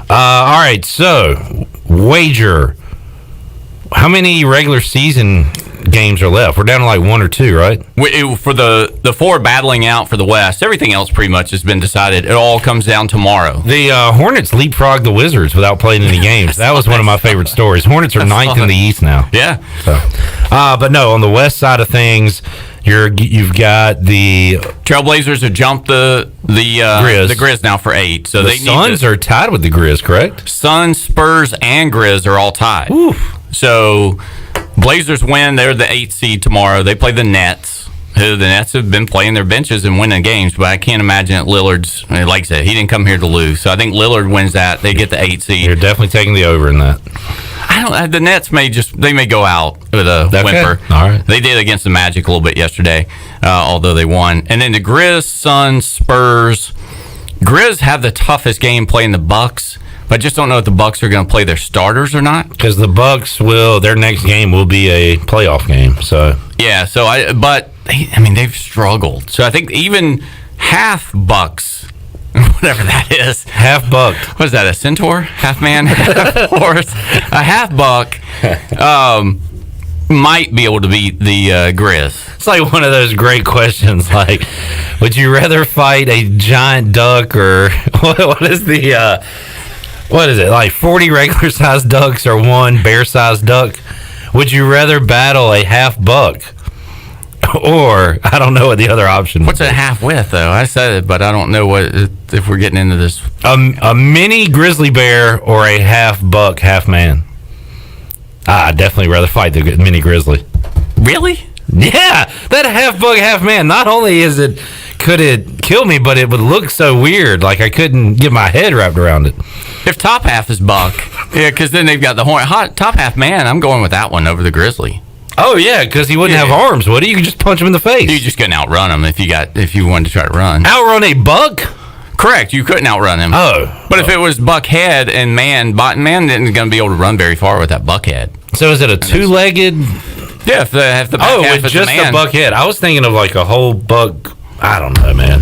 [SPEAKER 4] All right, so wager. How many regular season games are left? We're down to like 1 or 2, right?
[SPEAKER 5] For the 4 battling out for the West, everything else pretty much has been decided. It all comes down tomorrow.
[SPEAKER 4] The Hornets leapfrogged the Wizards without playing any games. That was one of my favorite stories. Hornets are 9th in the East now.
[SPEAKER 5] Yeah.
[SPEAKER 4] So, but no, on the West side of things, you've got the
[SPEAKER 5] Trailblazers have jumped the Grizz now for 8. So
[SPEAKER 4] the
[SPEAKER 5] they
[SPEAKER 4] Suns are tied with the Grizz, correct?
[SPEAKER 5] Suns, Spurs, and Grizz are all tied.
[SPEAKER 4] Oof. So
[SPEAKER 5] Blazers win. They're the 8th seed tomorrow. They play the Nets. The Nets have been playing their benches and winning games, but I can't imagine that Lillard's, like I said, he didn't come here to lose. So I think Lillard wins that. They get the 8th seed.
[SPEAKER 4] You're definitely taking the over in that.
[SPEAKER 5] The Nets may go out with a whimper.
[SPEAKER 4] All right.
[SPEAKER 5] They did against the Magic a little bit yesterday, although they won. And then the Grizz, Suns, Spurs. Grizz have the toughest game playing the Bucks, but I just don't know if the Bucks are going to play their starters or not.
[SPEAKER 4] Because the Bucks their next game will be a playoff game. So
[SPEAKER 5] yeah, but they've struggled. So I think even half Bucks, whatever that is,
[SPEAKER 4] half buck.
[SPEAKER 5] What is that? A centaur? Half man, half horse. A half buck might be able to beat the Grizz.
[SPEAKER 4] It's like one of those great questions. Like, would you rather fight a giant duck or what is the? What is it, like 40 regular-sized ducks or one bear-sized duck? Would you rather battle a half buck? Or, I don't know what the other option
[SPEAKER 5] What's a half with, though? I said it, but I don't know if we're getting into this.
[SPEAKER 4] A mini grizzly bear or a half buck, half man? I'd definitely rather fight the mini grizzly.
[SPEAKER 5] Really?
[SPEAKER 4] Yeah, that half buck, half man. Not only could it kill me, but it would look so weird. Like I couldn't get my head wrapped around it.
[SPEAKER 5] If top half is buck, yeah, because then they've got the horn. Top half man, I'm going with that one over the grizzly.
[SPEAKER 4] Oh yeah, because he wouldn't have arms, would he? You could just punch him in the face.
[SPEAKER 5] You just couldn't outrun him if you wanted to try to run.
[SPEAKER 4] Outrun a buck?
[SPEAKER 5] Correct. You couldn't outrun him.
[SPEAKER 4] Oh,
[SPEAKER 5] but if it was buck head and man isn't going to be able to run very far with that buck head.
[SPEAKER 4] So is it a two-legged?
[SPEAKER 5] Yeah, if the back half
[SPEAKER 4] with
[SPEAKER 5] is
[SPEAKER 4] just
[SPEAKER 5] the man.
[SPEAKER 4] a buck head. I was thinking of like a whole buck. I don't know, man.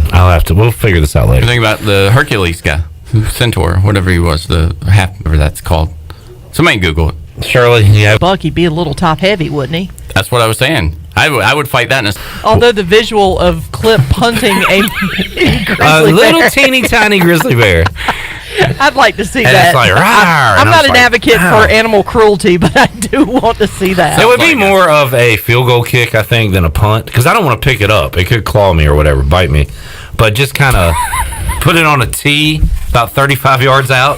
[SPEAKER 4] We'll figure this out later.
[SPEAKER 5] You're thinking about the Hercules guy, centaur, whatever he was, the half, whatever that's called. Somebody Google it.
[SPEAKER 4] Shirley, yeah.
[SPEAKER 6] Buck, he'd be a little top heavy, wouldn't he?
[SPEAKER 5] That's what I was saying. I would fight that.
[SPEAKER 6] Although the visual of Clip punting a grizzly
[SPEAKER 4] little
[SPEAKER 6] bear.
[SPEAKER 4] teeny tiny grizzly bear.
[SPEAKER 6] I'd like to see
[SPEAKER 4] And
[SPEAKER 6] that.
[SPEAKER 4] it's like, rawr,
[SPEAKER 6] I'm
[SPEAKER 4] and
[SPEAKER 6] not
[SPEAKER 4] I'm
[SPEAKER 6] an
[SPEAKER 4] like,
[SPEAKER 6] advocate
[SPEAKER 4] ow.
[SPEAKER 6] for animal cruelty, but I do want to see that.
[SPEAKER 4] It would be more of a field goal kick, I think, than a punt. Because I don't want to pick it up. It could claw me or whatever, bite me. But just kind of put it on a tee about 35 yards out,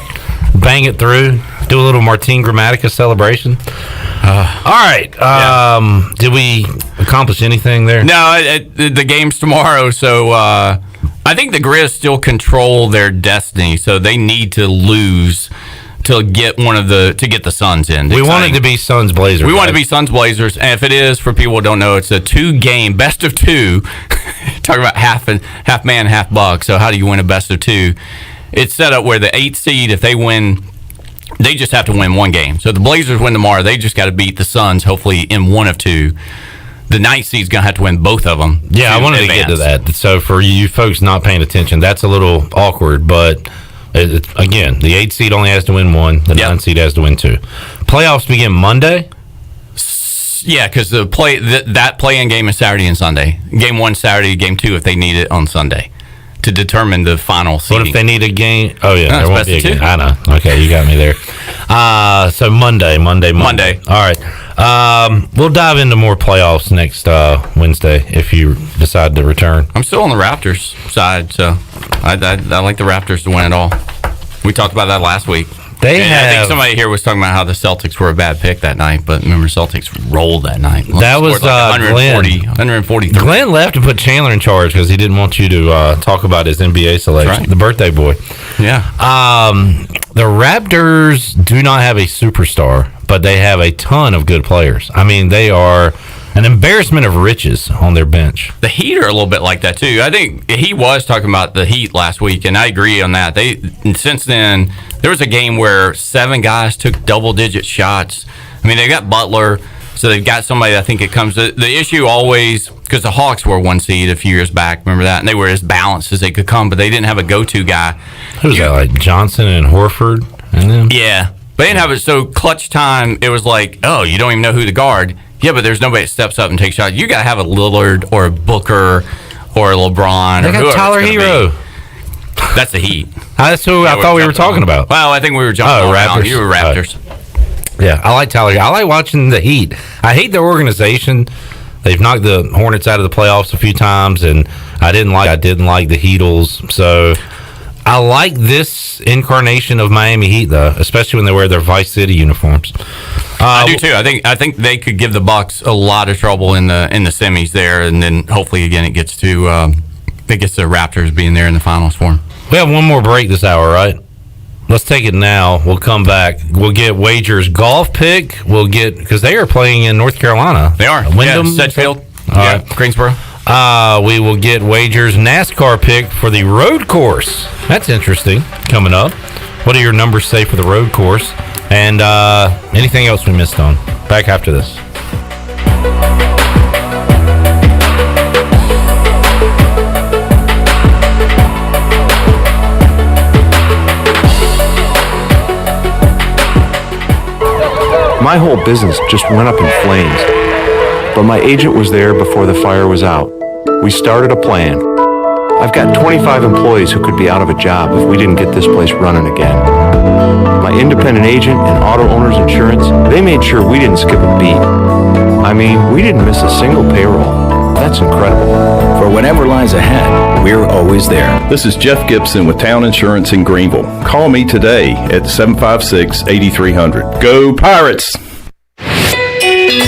[SPEAKER 4] bang it through, do a little Martin Grammatica celebration. All right. Did we accomplish anything there?
[SPEAKER 5] No, the game's tomorrow, so I think the Grizz still control their destiny, so they need to lose to get the Suns in.
[SPEAKER 4] We want it to be Suns Blazers.
[SPEAKER 5] We want it to be Suns Blazers, and if it is, for people who don't know, it's a 2-game best of 2. Talking about half man, half buck. So how do you win a best of 2? It's set up where the 8th seed, if they win, they just have to win one game. So if the Blazers win tomorrow, they just got to beat the Suns, hopefully in one of 2. The 9th seed's going to have to win both of them.
[SPEAKER 4] Yeah, I wanted to get to that. So for you folks not paying attention, that's a little awkward, but again, the 8th seed only has to win 1. The 9th seed has to win 2. Playoffs begin Monday?
[SPEAKER 5] Yeah, because that play-in game is Saturday and Sunday. Game 1 Saturday, Game 2 if they need it on Sunday to determine the final seeding.
[SPEAKER 4] What if they need a game? Oh, yeah,
[SPEAKER 5] No,
[SPEAKER 4] there won't
[SPEAKER 5] it's
[SPEAKER 4] be a
[SPEAKER 5] best of
[SPEAKER 4] game.
[SPEAKER 5] 2.
[SPEAKER 4] I know. Okay, you got me there. So Monday. All right. We'll dive into more playoffs next Wednesday if you decide to return.
[SPEAKER 5] I'm still on the Raptors side, so I like the Raptors to win it all. We talked about that last week. I think somebody here was talking about how the Celtics were a bad pick that night, but remember, Celtics rolled that night.
[SPEAKER 4] That was
[SPEAKER 5] like
[SPEAKER 4] Glenn.
[SPEAKER 5] 143.
[SPEAKER 4] Glenn left to put Chandler in charge because he didn't want you to talk about his NBA selection,
[SPEAKER 5] right.
[SPEAKER 4] the birthday boy.
[SPEAKER 5] Yeah.
[SPEAKER 4] The Raptors do not have a superstar, but they have a ton of good players. I mean, they are an embarrassment of riches on their bench.
[SPEAKER 5] The Heat are a little bit like that, too. I think he was talking about the Heat last week, and I agree on that. Since then, there was a game where 7 guys took double-digit shots. I mean, they've got Butler, so they've got somebody. I think it comes to the issue always, because the Hawks were 1 seed a few years back, remember that? And they were as balanced as they could come, but they didn't have a go-to guy.
[SPEAKER 4] Who's that, like Johnson and Horford and them?
[SPEAKER 5] Yeah. But they didn't have it. So clutch time, it was like, oh, you don't even know who to guard. Yeah, but there's nobody that steps up and takes shots. You got to have a Lillard or a Booker or a LeBron.
[SPEAKER 4] They
[SPEAKER 5] or
[SPEAKER 4] got Tyler
[SPEAKER 5] Hero.
[SPEAKER 4] Hero.
[SPEAKER 5] That's the Heat.
[SPEAKER 4] That's who I thought we were talking about.
[SPEAKER 5] Well, I think we were jumping around.
[SPEAKER 4] Raptors.
[SPEAKER 5] You were Raptors.
[SPEAKER 4] Yeah, I like Tyler. I like watching the Heat. I hate their organization. They've knocked the Hornets out of the playoffs a few times, and I didn't like the Heatles. So I like this incarnation of Miami Heat, though, especially when they wear their Vice City uniforms.
[SPEAKER 5] I do too. I think they could give the Bucks a lot of trouble in the semis there, and then hopefully again it gets to the Raptors being there in the finals for them.
[SPEAKER 4] We have one more break this hour, right? Let's take it now. We'll come back. We'll get Wager's golf pick. We'll get, because they are playing in North Carolina.
[SPEAKER 5] They are.
[SPEAKER 4] Wyndham,
[SPEAKER 5] Sedgefield.
[SPEAKER 4] Right.
[SPEAKER 5] Greensboro.
[SPEAKER 4] We will get Wager's NASCAR pick for the road course. That's interesting. Coming up. What do your numbers say for the road course? And anything else we missed on? Back after this.
[SPEAKER 19] My whole business just went up in flames, but my agent was there before the fire was out. We started a plan. I've got 25 employees who could be out of a job if we didn't get this place running again. My independent agent and auto owner's insurance, they made sure we didn't skip a beat. I mean, we didn't miss a single payroll. That's incredible.
[SPEAKER 20] For whatever lies ahead, we're always there. This is Jeff Gibson with Town Insurance in Greenville. Call me today at 756-8300. Go Pirates!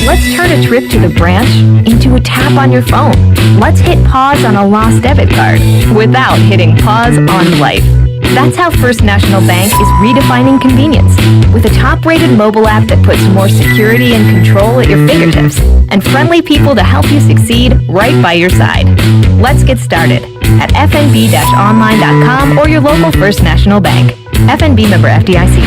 [SPEAKER 21] Let's turn a trip to the branch into a tap on your phone. Let's hit pause on a lost debit card without hitting pause on life. That's how First National Bank is redefining convenience with a top-rated mobile app that puts more security and control at your fingertips and friendly people to help you succeed right by your side. Let's get started at fnb-online.com or your local First National Bank. FNB member FDIC.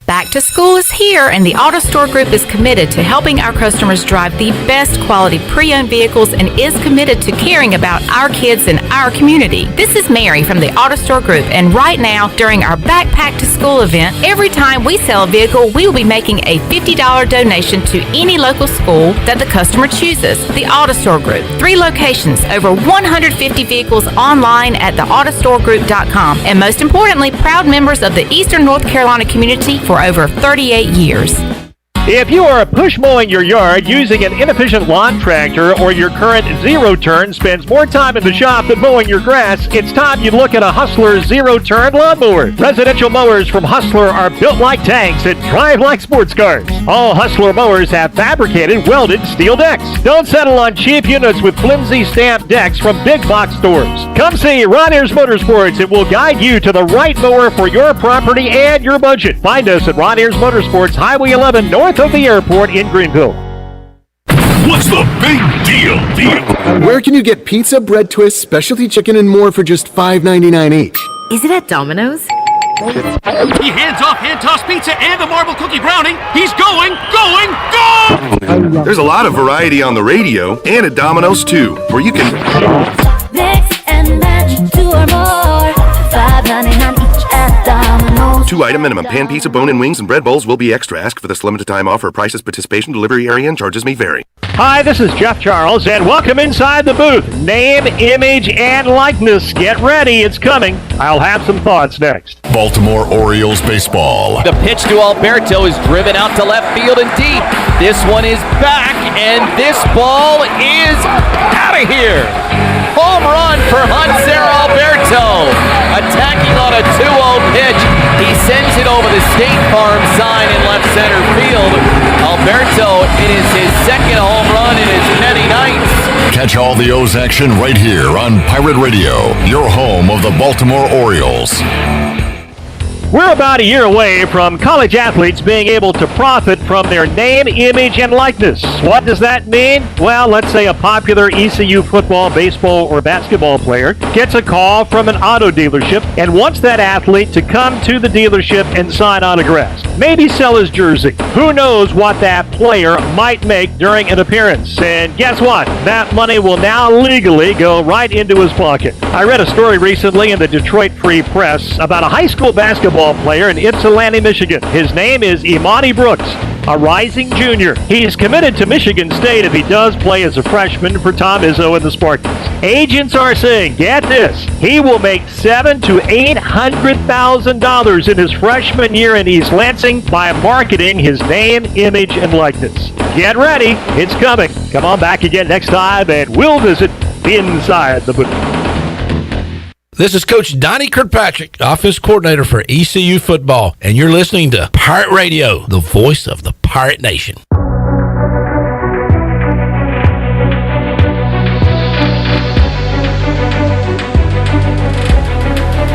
[SPEAKER 22] Back to school is here, and the Auto Store Group is committed to helping our customers drive the best quality pre-owned vehicles and is committed to caring about our kids and our community. This is Mary from the Auto Store Group, and right now, during our Backpack to School event, every time we sell a vehicle, we will be making a $50 donation to any local school that the customer chooses. The Auto Store Group, 3 locations, over 150 vehicles online at theautostoregroup.com, and most importantly, proud members of the Eastern North Carolina community for over 38 years.
[SPEAKER 3] If you are push mowing your yard using an inefficient lawn tractor or your current zero-turn spends more time in the shop than mowing your grass, it's time you look at a Hustler zero-turn lawnmower. Residential mowers from Hustler are built like tanks and drive like sports cars. All Hustler mowers have fabricated, welded steel decks. Don't settle on cheap units with flimsy stamped decks from big box stores. Come see Ron Ayers Motorsports. It will guide you to the right mower for your property and your budget. Find us at Ron Ayers Motorsports, Highway 11 north of the airport in Greenville.
[SPEAKER 2] What's the big deal?
[SPEAKER 23] Where can you get pizza, bread twists, specialty chicken, and more for just $5.99 each?
[SPEAKER 24] Is it at Domino's?
[SPEAKER 14] He hands off hand toss pizza and the marble cookie brownie. He's going!
[SPEAKER 11] There's a lot of variety on the radio and at Domino's too, where you can
[SPEAKER 25] mix and match 2 or more. $5.99 each at Domino's.
[SPEAKER 11] 2-item minimum. Pan pizza, bone-in wings, and bread bowls will be extra. Ask for this limited time offer. Prices, participation, delivery area, and charges may vary.
[SPEAKER 3] Hi, this is Jeff Charles, and welcome inside the booth. Name, image, and likeness. Get ready, it's coming. I'll have some thoughts next.
[SPEAKER 2] Baltimore Orioles baseball.
[SPEAKER 26] The pitch to Alberto is driven out to left field and deep. This one is back, and this ball is out of here. Home run for Hanser Alberto. Attacking on a 2-0 pitch. He sends it over the State Farm sign in left center field. Alberto, it is his second home run in as many nights.
[SPEAKER 2] Catch all the O's action right here on Pirate Radio, your home of the Baltimore Orioles.
[SPEAKER 3] We're about a year away from college athletes being able to profit from their name, image, and likeness. What does that mean? Well, let's say a popular ECU football, baseball, or basketball player gets a call from an auto dealership and wants that athlete to come to the dealership and sign autographs. Maybe sell his jersey. Who knows what that player might make during an appearance? And guess what? That money will now legally go right into his pocket. I read a story recently in the Detroit Free Press about a high school basketball player in Ypsilanti, Michigan. His name is Imani Brooks, a rising junior. He's committed to Michigan State if he does play as a freshman for Tom Izzo and the Spartans. Agents are saying, get this, he will make $700,000 to $800,000 in his freshman year in East Lansing by marketing his name, image, and likeness. Get ready, it's coming. Come on back again next time and we'll visit inside the booth.
[SPEAKER 27] This is Coach Donnie Kirkpatrick, offense coordinator for ECU football, and you're listening to Pirate Radio, the voice of the Pirate Nation.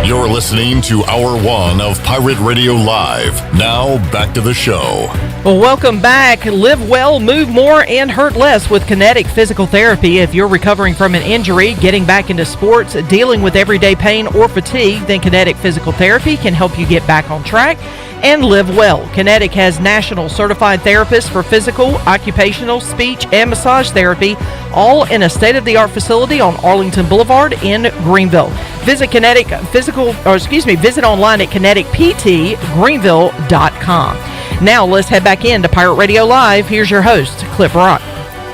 [SPEAKER 2] You're listening to Hour 1 of Pirate Radio Live. Now, back to the show.
[SPEAKER 6] Well, welcome back. Live well, move more, and hurt less with Kinetic Physical Therapy. If you're recovering from an injury, getting back into sports, dealing with everyday pain or fatigue, then Kinetic Physical Therapy can help you get back on track and live well. Kinetic has national certified therapists for physical, occupational, speech, and massage therapy, all in a state-of-the-art facility on Arlington Boulevard in Greenville. Visit visit online at kineticptgreenville.com. Now let's head back into Pirate Radio Live. Here's your host, Cliff Rock.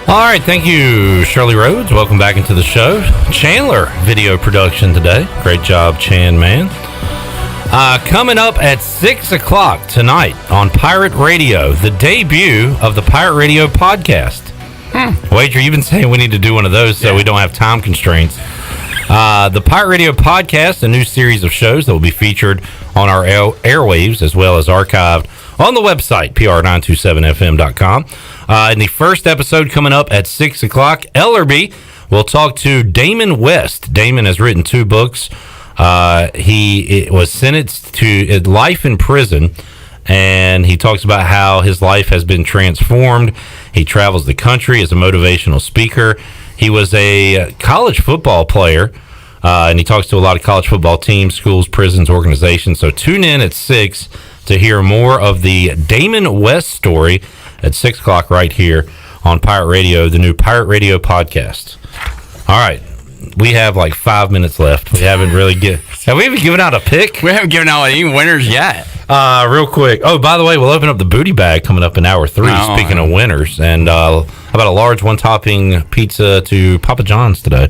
[SPEAKER 4] All right, thank you, Shirley Rhodes. Welcome back into the show. Chandler video production today. Great job, Chan, man. Coming up at 6 o'clock tonight on Pirate Radio, the debut of the Pirate Radio podcast. Wager, you've been saying we need to do one of those so we don't have time constraints. The Pirate Radio podcast, a new series of shows that will be featured on our airwaves as well as archived on the website, pr927fm.com. In the first episode coming up at 6 o'clock, Ellerby will talk to Damon West. Damon has written 2 books. He was sentenced to life in prison, and he talks about how his life has been transformed. He travels the country as a motivational speaker. He was a college football player, and he talks to a lot of college football teams, schools, prisons, organizations. So tune in at 6 to hear more of the Damon West story at 6 o'clock right here on Pirate Radio, the new Pirate Radio podcast. All right. We have like 5 minutes left. We haven't really have we even given out a pick?
[SPEAKER 5] We haven't given out any winners yet.
[SPEAKER 4] Real quick. Oh, by the way, we'll open up the booty bag coming up in hour 3. Speaking of winners, and how about a large one-topping pizza to Papa John's today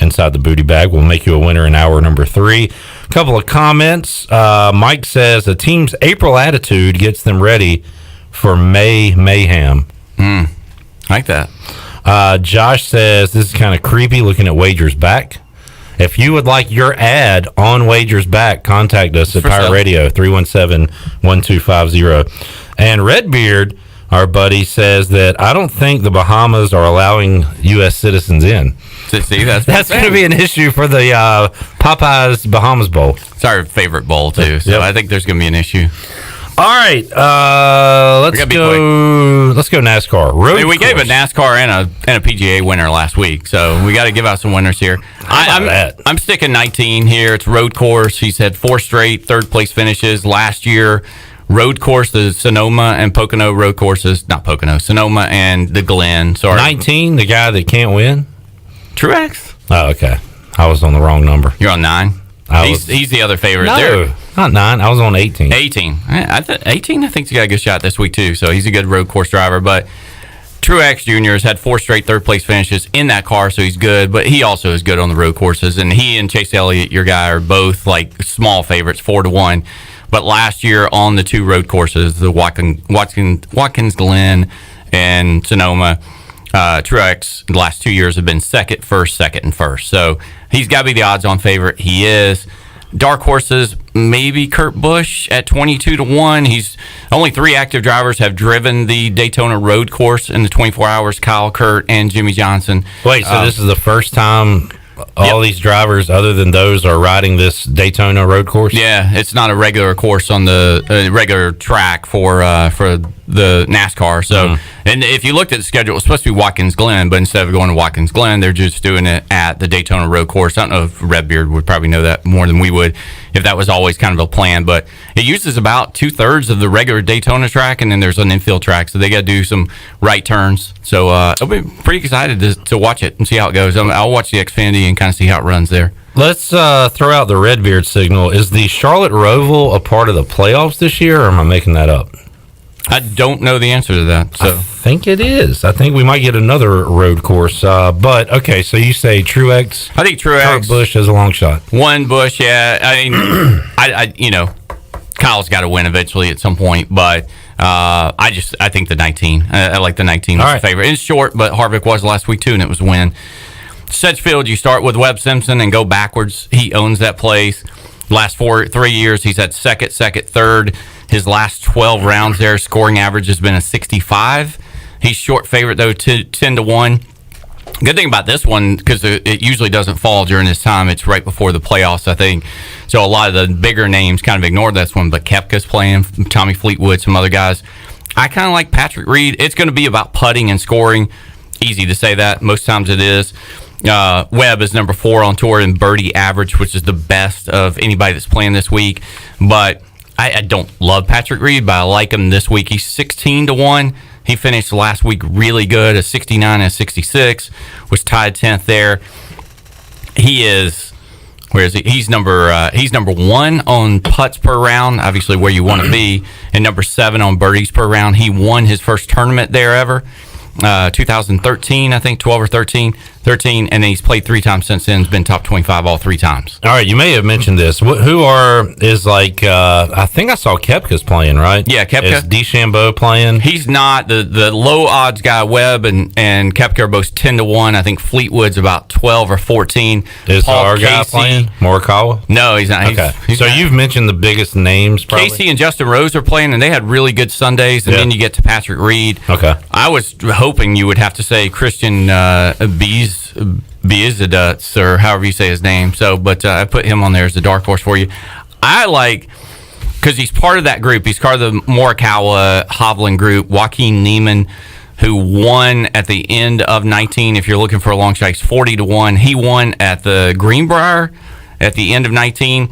[SPEAKER 4] inside the booty bag? We'll make you a winner in hour number 3. A couple of comments. Mike says a team's April attitude gets them ready for May mayhem.
[SPEAKER 5] Like that.
[SPEAKER 4] Josh says this is kind of creepy looking at Wager's Back. If you would like your ad on Wager's Back, contact us at Pirate Radio 317-1250. And Redbeard, our buddy, says that I don't think the Bahamas are allowing U.S. citizens in.
[SPEAKER 5] See, that's
[SPEAKER 4] going to be an issue for the Popeyes Bahamas Bowl.
[SPEAKER 5] It's our favorite bowl too, so I think there's going to be an issue.
[SPEAKER 4] All right, let's go NASCAR.
[SPEAKER 5] We gave a NASCAR and a PGA winner last week, so we got to give out some winners here. I'm sticking 19 here. It's road course. He's had 4 straight third-place finishes last year. Road course, the Sonoma and Pocono road courses. Not Pocono, Sonoma and the Glen. Sorry.
[SPEAKER 4] 19, the guy that can't win?
[SPEAKER 5] Truex.
[SPEAKER 4] Oh, okay. I was on the wrong number.
[SPEAKER 5] You're on 9? He's the other favorite.
[SPEAKER 4] No, not 9. I was on 18.
[SPEAKER 5] 18. 18, I think he's got a good shot this week, too. So he's a good road course driver. But Truex Jr. has had 4 straight third-place finishes in that car, so he's good. But he also is good on the road courses. And he and Chase Elliott, your guy, are both like small favorites, 4-1. But last year on the 2 road courses, the Watkins Glen and Sonoma, Truex the last 2 years have been second, and first. So he's got to be the odds-on favorite. He is. Dark horses, maybe Kurt Busch at 22-1. He's only 3 active drivers have driven the Daytona road course in the 24 hours. Kyle, Kurt, and Jimmy Johnson.
[SPEAKER 4] Wait, so this is the first time all these drivers, other than those, are riding this Daytona road course?
[SPEAKER 5] Yeah, it's not a regular course on the regular track for the NASCAR. So, and if you looked at the schedule, it was supposed to be Watkins Glen, but instead of going to Watkins Glen, they're just doing it at the Daytona road course. I don't know if Redbeard would probably know that more than we would, if that was always kind of a plan, but it uses about 2/3 of the regular Daytona track, and then there's an infield track, so they got to do some right turns. So I'll be pretty excited to watch it and see how it goes. I'll watch the Xfinity and kind of see how it runs there.
[SPEAKER 4] Let's throw out the Redbeard signal. Is the Charlotte Roval a part of the playoffs this year, or am I making that up?
[SPEAKER 5] I don't know the answer to that. So
[SPEAKER 4] I think it is. I think we might get another road course. But okay, so you say Truex?
[SPEAKER 5] I think Truex.
[SPEAKER 4] Kurt Busch has a long shot.
[SPEAKER 5] One Busch, yeah. I mean, I Kyle's got to win eventually at some point. But I think the 19. I like the 19 as a favorite. It's short, but Harvick was last week too, and it was a win. Sedgefield, you start with Webb Simpson and go backwards. He owns that place. Last 3 years, he's had second, third. His last 12 rounds there, scoring average has been a 65. He's short favorite, though, 10-1. Good thing about this one, because it usually doesn't fall during this time. It's right before the playoffs, I think. So a lot of the bigger names kind of ignore this one, but Koepka's playing, Tommy Fleetwood, some other guys. I kind of like Patrick Reed. It's going to be about putting and scoring. Easy to say that. Most times it is. Webb is number 4 on tour in birdie average, which is the best of anybody that's playing this week. But I don't love Patrick Reed, but I like him this week. He's 16-1. He finished last week really good, a 69 and a 66, was tied 10th there. He is, where is he? He's number 1 on putts per round, obviously where you want to be, and number 7 on birdies per round. He won his first tournament there ever. 2013, I think, 12 or 13, and then he's played 3 times since then. Has been top 25 all 3 times.
[SPEAKER 4] All right, you may have mentioned this. I think I saw Koepka's playing, right?
[SPEAKER 5] Yeah, Koepka.
[SPEAKER 4] Is DeChambeau playing?
[SPEAKER 5] He's not. The low odds guy, Webb and Koepka are both 10-1. I think Fleetwood's about 12 or 14.
[SPEAKER 4] Is
[SPEAKER 5] Paul
[SPEAKER 4] our guy playing? Morikawa?
[SPEAKER 5] No, he's not.
[SPEAKER 4] Okay.
[SPEAKER 5] He's
[SPEAKER 4] so
[SPEAKER 5] not.
[SPEAKER 4] You've mentioned the biggest names, probably.
[SPEAKER 5] Casey and Justin Rose are playing, and they had really good Sundays, and then you get to Patrick Reed.
[SPEAKER 4] Okay.
[SPEAKER 5] I was hoping you would have to say Christian Biezadutz, or however you say his name. So, but I put him on there as a dark horse for you. I like, because he's part of that group. He's part of the Morikawa Hovland group. Joaquin Niemann, who won at the end of 19. If you're looking for a long shot, he's 40-1. He won at the Greenbrier at the end of 19.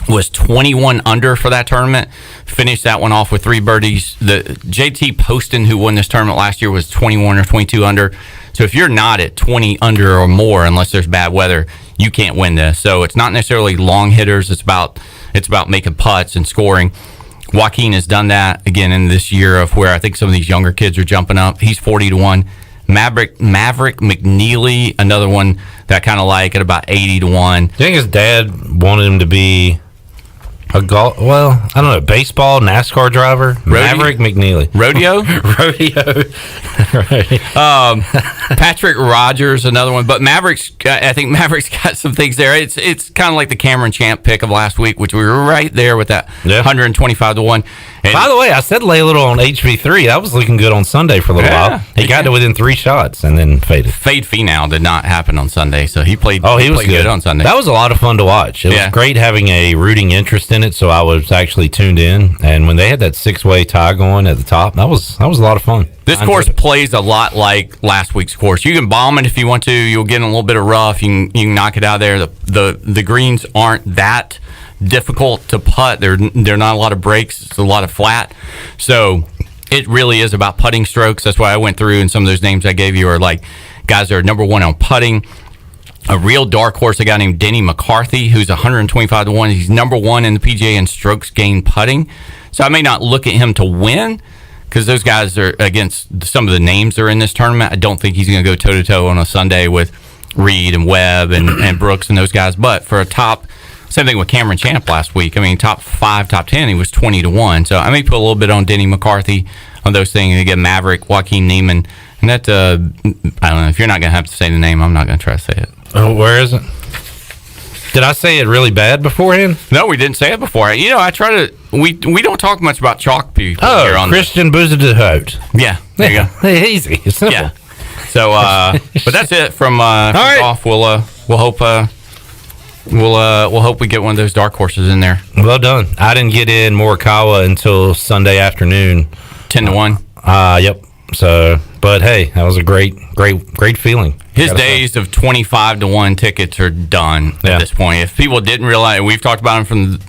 [SPEAKER 5] Was 21 under for that tournament. Finished that one off with 3 birdies. The JT Poston, who won this tournament last year, was 21 or 22 under. So if you're not at 20 under or more, unless there's bad weather, you can't win this. So it's not necessarily long hitters. It's about making putts and scoring. Joaquin has done that again in this year of where I think some of these younger kids are jumping up. He's 40-1. Maverick McNeely, another one that I kind of like, at about 80-1.
[SPEAKER 4] I think his dad wanted him to be I don't know, baseball, NASCAR driver, Maverick McNeely.
[SPEAKER 5] Rodeo?
[SPEAKER 4] Right.
[SPEAKER 5] Patrick Rogers, another one. But I think Maverick's got some things there. It's kind of like the Cameron Champ pick of last week, which we were right there with that 125-1. And
[SPEAKER 4] by the way, I said lay a little on HV3. That was looking good on Sunday for a little while. He got to within 3 shots and then faded.
[SPEAKER 5] Fade Finau did not happen on Sunday, so he played.
[SPEAKER 4] Oh, he was
[SPEAKER 5] played good on Sunday.
[SPEAKER 4] That was a lot of fun to watch. It was great having a rooting interest in it, so I was actually tuned in. And when they had that 6-way tie going at the top, that was a lot of fun.
[SPEAKER 5] This course plays a lot like last week's course. You can bomb it if you want to. You'll get in a little bit of rough. You can knock it out of there. The greens aren't that difficult to putt. They're not a lot of breaks. It's a lot of flat. So it really is about putting strokes. That's why I went through, and some of those names I gave you are like guys that are number 1 on putting. A real dark horse, a guy named Denny McCarthy, who's 125-1. He's number 1 in the PGA in strokes gained putting. So I may not look at him to win, because those guys are against some of the names that are in this tournament. I don't think he's going to go toe-to-toe on a Sunday with Reed and Webb and Brooks and those guys. But for a top, same thing with Cameron Champ last week. I mean, top 5, top 10, he was 20-1. So I may put a little bit on Denny McCarthy on those things. Again, Maverick, Joaquin Niemann. And that, I don't know, if you're not going to have to say the name, I'm not going to try to say it.
[SPEAKER 4] Oh, where is it? Did I say it really bad beforehand?
[SPEAKER 5] No, we didn't say it before. I try to. We don't talk much about chalk people here on
[SPEAKER 4] Christian Buzadehut.
[SPEAKER 5] Yeah, there you go.
[SPEAKER 4] Easy. It's simple.
[SPEAKER 5] Yeah. So, but that's it from off. We'll hope we'll hope we get one of those dark horses in there.
[SPEAKER 4] Well done. I didn't get in Morikawa until Sunday afternoon.
[SPEAKER 5] 10-1.
[SPEAKER 4] Yep. So, but hey, that was a great feeling.
[SPEAKER 5] His days of 25-1 tickets are done at this point. If people didn't realize, we've talked about him from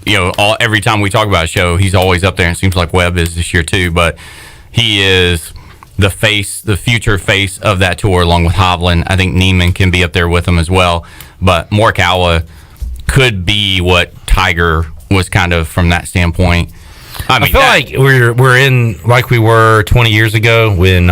[SPEAKER 5] every time we talk about a show, he's always up there. And it seems like Webb is this year too. But he is the future face of that tour, along with Hovland. I think Niemann can be up there with him as well. But Morikawa could be what Tiger was kind of from that standpoint. I
[SPEAKER 4] feel like we're in like we were 20 years ago when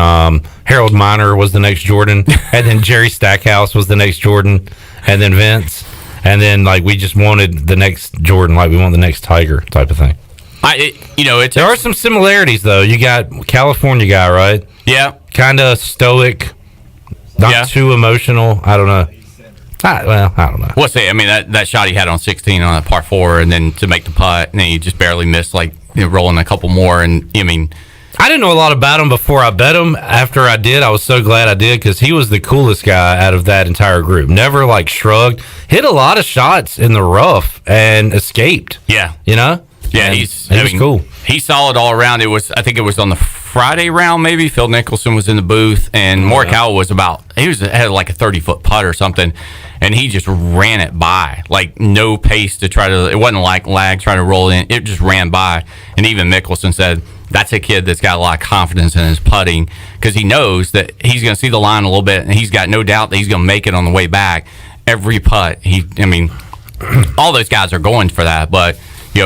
[SPEAKER 4] Harold Miner was the next Jordan, and then Jerry Stackhouse was the next Jordan, and then Vince, and then like we just wanted the next Jordan, like we want the next Tiger type of thing. There are some similarities though. You got California guy, right?
[SPEAKER 5] Yeah,
[SPEAKER 4] kind of stoic, not too emotional. I don't know. I don't know.
[SPEAKER 5] What's it? I mean, that shot he had on 16 on that par 4, and then to make the putt, and then he just barely missed, like rolling a couple more. And I mean,
[SPEAKER 4] I didn't know a lot about him before I bet him. After I did, I was so glad I did, because he was the coolest guy out of that entire group. Never like shrugged, hit a lot of shots in the rough and escaped.
[SPEAKER 5] Yeah,
[SPEAKER 4] Yeah,
[SPEAKER 5] he was cool. He saw it all around. I think it was on the Friday round, maybe. Phil Nicholson was in the booth, and Morikawa had like a 30-foot putt or something, and he just ran it by, like no pace to try to. It wasn't like lag trying to roll in. It just ran by, and even Mickelson said that's a kid that's got a lot of confidence in his putting because he knows that he's going to see the line a little bit, and he's got no doubt that he's going to make it on the way back. Every putt, all those guys are going for that, but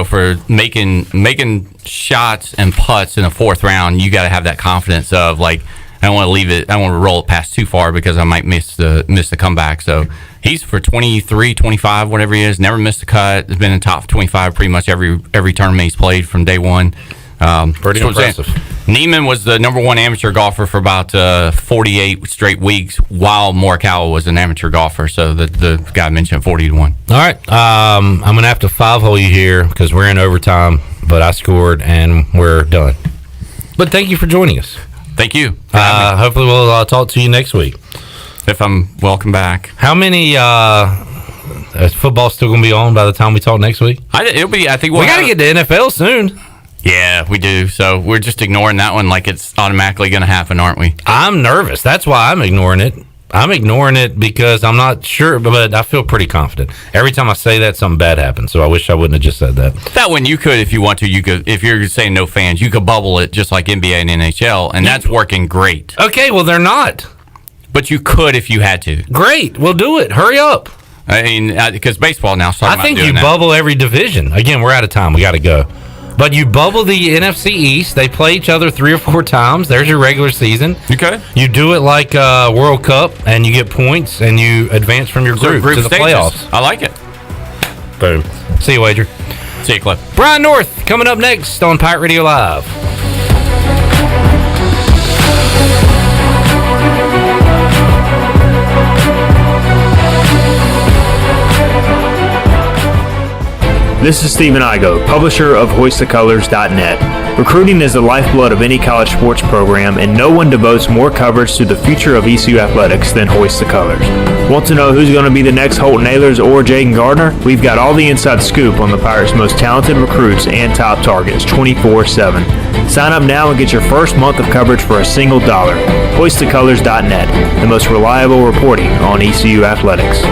[SPEAKER 5] for making shots and putts in the fourth round, you got to have that confidence of like, I don't want to leave it, I don't want to roll it past too far because I might miss the comeback. So he's for 23, 25, whatever he is, never missed a cut. Has been in top 25 pretty much every tournament he's played from day one.
[SPEAKER 4] Pretty impressive.
[SPEAKER 5] Neiman was the number one amateur golfer for about 48 straight weeks, while Morikawa was an amateur golfer. So the guy mentioned 40-1.
[SPEAKER 4] All right, I'm gonna have to 5-hole you here because we're in overtime, but I scored and we're done. But thank you for joining us.
[SPEAKER 5] Thank you.
[SPEAKER 4] Hopefully we'll talk to you next week
[SPEAKER 5] if I'm welcome back.
[SPEAKER 4] How many? Is football still gonna be on by the time we talk next week?
[SPEAKER 5] It'll be. I think
[SPEAKER 4] we gotta get to NFL soon.
[SPEAKER 5] Yeah, we do. So we're just ignoring that one like it's automatically going to happen, aren't we?
[SPEAKER 4] I'm nervous. That's why I'm ignoring it. I'm ignoring it because I'm not sure, but I feel pretty confident. Every time I say that, something bad happens. So I wish I wouldn't have just said that.
[SPEAKER 5] That one you could, if you want to. You could, if you're saying no fans, you could bubble it just like NBA and NHL, and that's working great.
[SPEAKER 4] Okay, well they're not.
[SPEAKER 5] But you could if you had to.
[SPEAKER 4] Great, we'll do it. Hurry up.
[SPEAKER 5] I mean, because baseball now.
[SPEAKER 4] I think you bubble every division. Again, we're out of time. We got to go. But you bubble the NFC East. They play each other 3 or 4 times. There's your regular season.
[SPEAKER 5] Okay.
[SPEAKER 4] You do it like World Cup, and you get points, and you advance from your group to the
[SPEAKER 5] stages.
[SPEAKER 4] playoffs.
[SPEAKER 5] I like it.
[SPEAKER 4] Boom. See you, Wager.
[SPEAKER 5] See you, Cliff.
[SPEAKER 4] Brian North coming up next on Pirate Radio Live.
[SPEAKER 1] This is Stephen Igo, publisher of HoistTheColors.net. Recruiting is the lifeblood of any college sports program, and no one devotes more coverage to the future of ECU athletics than Hoist the Colors. Want to know who's going to be the next Holton Ahlers or Jaden Gardner? We've got all the inside scoop on the Pirates' most talented recruits and top targets 24/7. Sign up now and get your first month of coverage for a single $1. HoistTheColors.net, the most reliable reporting on ECU athletics.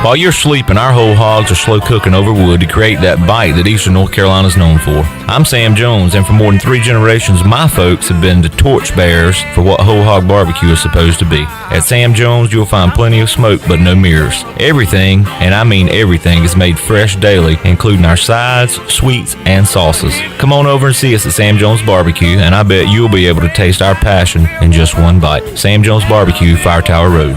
[SPEAKER 7] While you're sleeping, our whole hogs are slow cooking over wood to create that bite that Eastern North Carolina is known for. I'm Sam Jones, and for more than 3 generations, my folks have been the torchbearers for what whole hog barbecue is supposed to be. At Sam Jones, you'll find plenty of smoke, but no mirrors. Everything, and I mean everything, is made fresh daily, including our sides, sweets, and sauces. Come on over and see us at Sam Jones Barbecue, and I bet you'll be able to taste our passion in just one bite. Sam Jones Barbecue, Fire Tower Road.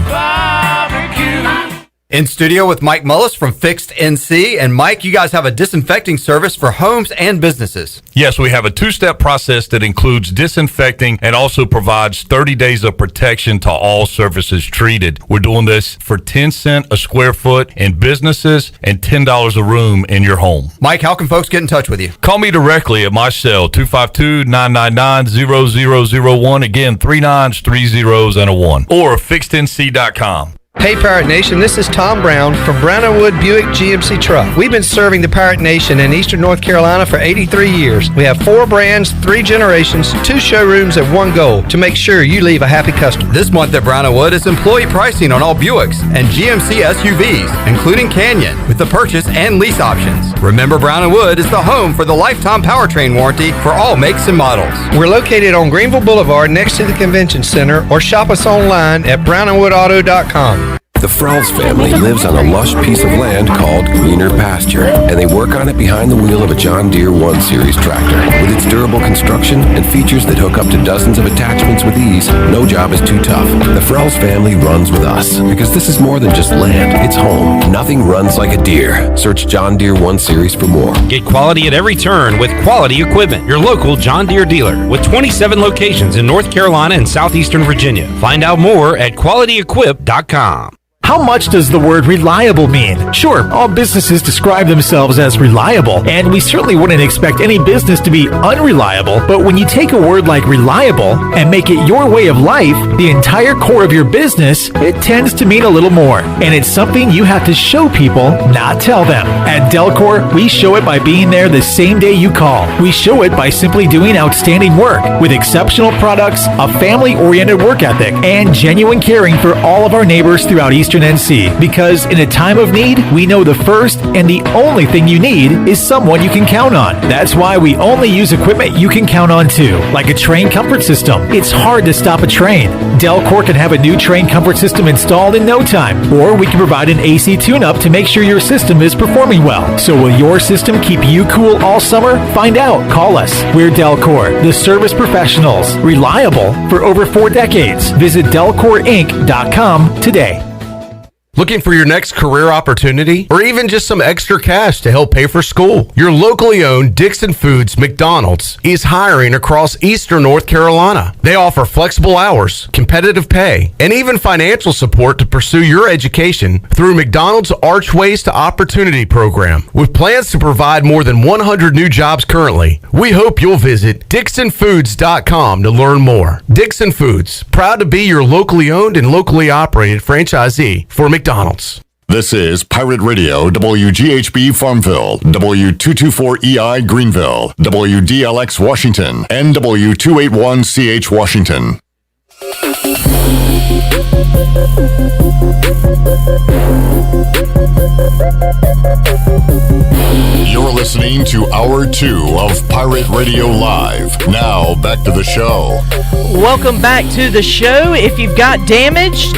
[SPEAKER 8] In studio with Mike Mullis from Fixed NC. And Mike, you guys have a disinfecting service for homes and businesses.
[SPEAKER 9] Yes, we have a 2-step process that includes disinfecting and also provides 30 days of protection to all surfaces treated. We're doing this for 10 cents a square foot in businesses and $10 a room in your home.
[SPEAKER 8] Mike, how can folks get in touch with you?
[SPEAKER 9] Call me directly at my cell, 252-999-0001. Again, 3 9s, 3 zeros, and a 1. Or fixednc.com.
[SPEAKER 10] Hey Pirate Nation, this is Tom Brown from Brown & Wood Buick GMC Truck. We've been serving the Pirate Nation in Eastern North Carolina for 83 years. We have 4 brands, 3 generations, 2 showrooms, and 1 goal: to make sure you leave a happy customer.
[SPEAKER 8] This month at Brown & Wood is employee pricing on all Buicks and GMC SUVs, including Canyon, with the purchase and lease options. Remember, Brown & Wood is the home for the lifetime powertrain warranty for all makes and models.
[SPEAKER 10] We're located on Greenville Boulevard next to the Convention Center, or shop us online at brownandwoodauto.com.
[SPEAKER 12] The Frells family lives on a lush piece of land called Greener Pasture, and they work on it behind the wheel of a John Deere 1 Series tractor. With its durable construction and features that hook up to dozens of attachments with ease, no job is too tough. The Frells family runs with us, because this is more than just land, it's home. Nothing runs like a Deere. Search John Deere 1 Series for more.
[SPEAKER 24] Get quality at every turn with Quality Equipment, your local John Deere dealer, with 27 locations in North Carolina and southeastern Virginia. Find out more at QualityEquip.com.
[SPEAKER 13] how much does the word reliable mean? Sure, all businesses describe themselves as reliable, and we certainly wouldn't expect any business to be unreliable, but when you take a word like reliable and make it your way of life, the entire core of your business, it tends to mean a little more. And it's something you have to show people, not tell them. At Delcor, we show it by being there the same day you call. We show it by simply doing outstanding work with exceptional products, a family-oriented work ethic, and genuine caring for all of our neighbors throughout Eastern NC. Because in a time of need, we know the first and the only thing you need is someone you can count on. That's why we only use equipment you can count on too, like a train comfort system. It's hard to stop a train. Delcor can have a new train comfort system installed in no time, or we can provide an AC tune-up to make sure your system is performing well. So will your system keep you cool all summer? Find out. Call us. We're Delcor, the service professionals. Reliable for over 4 decades. Visit DelcorInc.com today.
[SPEAKER 15] Looking for your next career opportunity or even just some extra cash to help pay for school? Your locally owned Dixon Foods McDonald's is hiring across Eastern North Carolina. They offer flexible hours, competitive pay, and even financial support to pursue your education through McDonald's Archways to Opportunity program. With plans to provide more than 100 new jobs currently, we hope you'll visit DixonFoods.com to learn more. Dixon Foods, proud to be your locally owned and locally operated franchisee for McDonald's.
[SPEAKER 2] This is Pirate Radio, WGHB Farmville, W224EI Greenville, WDLX Washington, and W281CH Washington. You're listening to Hour 2 of Pirate Radio Live. Now, back to the show.
[SPEAKER 6] Welcome back to the show. If you've got damage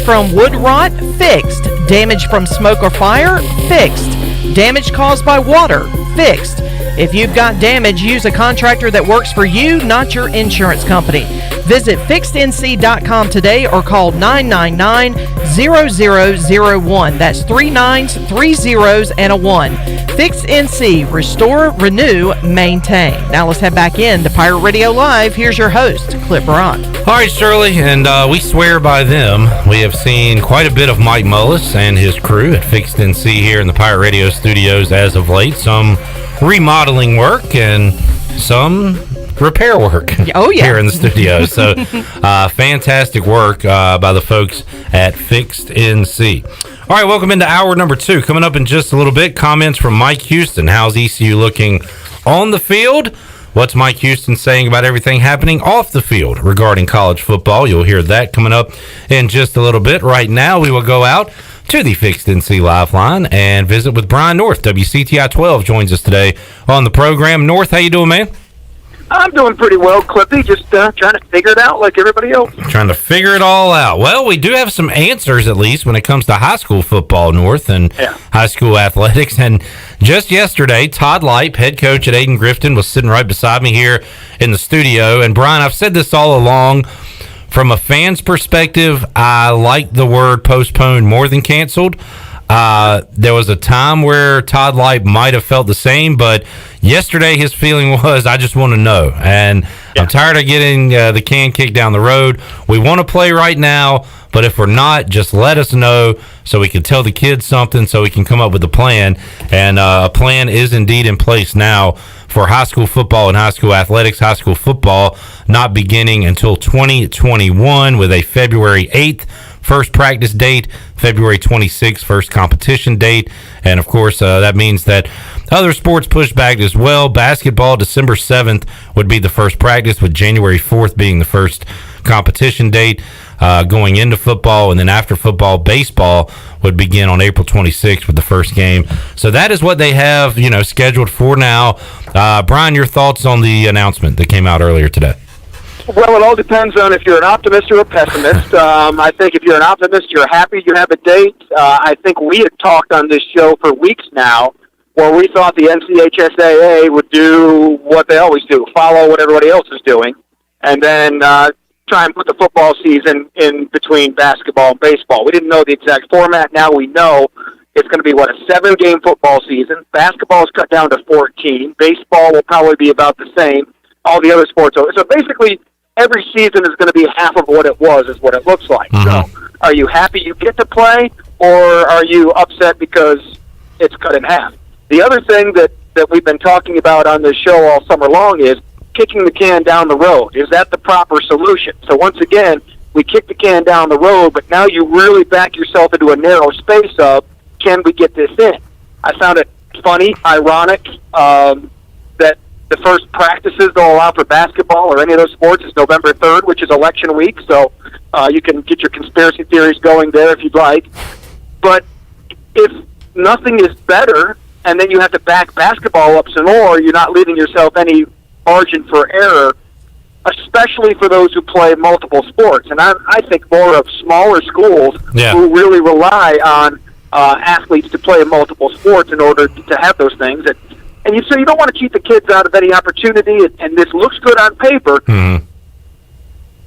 [SPEAKER 6] from wood rot, fixed. Damage from smoke or fire, fixed. Damage caused by water, fixed. If you've got damage, use a contractor that works for you, not your insurance company. Visit fixednc.com today or call 999-0001. That's 3 9s, 3 zeros, and a 1. Fixed NC. Restore, renew, maintain. Now let's head back in to Pirate Radio Live. Here's your host, Clip Brown.
[SPEAKER 4] All right, Shirley, and we swear by them. We have seen quite a bit of Mike Mullis and his crew at Fixed NC here in the Pirate Radio studios as of late. Some remodeling work and some repair work here in the studio. So fantastic work by the folks at Fixed NC. All right, welcome into hour number 2. Coming up in just a little bit, comments from Mike Houston. How's ECU looking on the field? What's Mike Houston saying about everything happening off the field regarding college football? You'll hear that coming up in just a little bit. Right now, we will go out to the Fixed NC Lifeline and visit with Brian North. WCTI 12 joins us today on the program. North, how you doing, man?
[SPEAKER 16] I'm doing pretty well, Clippy. Just trying to figure it out like everybody else.
[SPEAKER 4] Trying to figure it all out. Well, we do have some answers, at least, when it comes to high school football, North, and high school athletics. And just yesterday, Todd Lipe, head coach at Aiden Grifton, was sitting right beside me here in the studio. And, Brian, I've said this all along. From a fan's perspective, I like the word postponed more than canceled. There was a time where Todd Lipe might have felt the same, but yesterday his feeling was, I just want to know. And I'm tired of getting the can kicked down the road. We want to play right now, but if we're not, just let us know so we can tell the kids something, so we can come up with a plan. And a plan is indeed in place now for high school football and high school athletics. High school football not beginning until 2021 with a February 8th first practice date, February 26th first competition date. And, of course, that means that other sports push back as well. Basketball, December 7th would be the first practice, with January 4th being the first competition date going into football. And then after football, baseball would begin on April 26th with the first game. So that is what they have, scheduled for now. Brian, your thoughts on the announcement that came out earlier today?
[SPEAKER 16] Well, it all depends on if you're an optimist or a pessimist. I think if you're an optimist, you're happy you have a date. I think we had talked on this show for weeks now where we thought the NCHSAA would do what they always do, follow what everybody else is doing, and then try and put the football season in between basketball and baseball. We didn't know the exact format. Now we know it's going to be, a 7-game football season. Basketball is cut down to 14. Baseball will probably be about the same. All the other sports. So basically, every season is going to be half of what it was, is what it looks like. So, are you happy you get to play, or are you upset because it's cut in half? The other thing that we've been talking about on this show all summer long is kicking the can down the road. Is that the proper solution? So once again, we kick the can down the road, but now you really back yourself into a narrow space of, can we get this in? I found it funny, ironic, that the first practices they'll allow for basketball or any of those sports is November 3rd, which is election week, so you can get your conspiracy theories going there if you'd like. But if nothing is better, and then you have to back basketball up some more, you're not leaving yourself any margin for error, especially for those who play multiple sports. And I think more of smaller schools who really rely on athletes to play multiple sports in order to have those things. And so you don't want to keep the kids out of any opportunity, and this looks good on paper,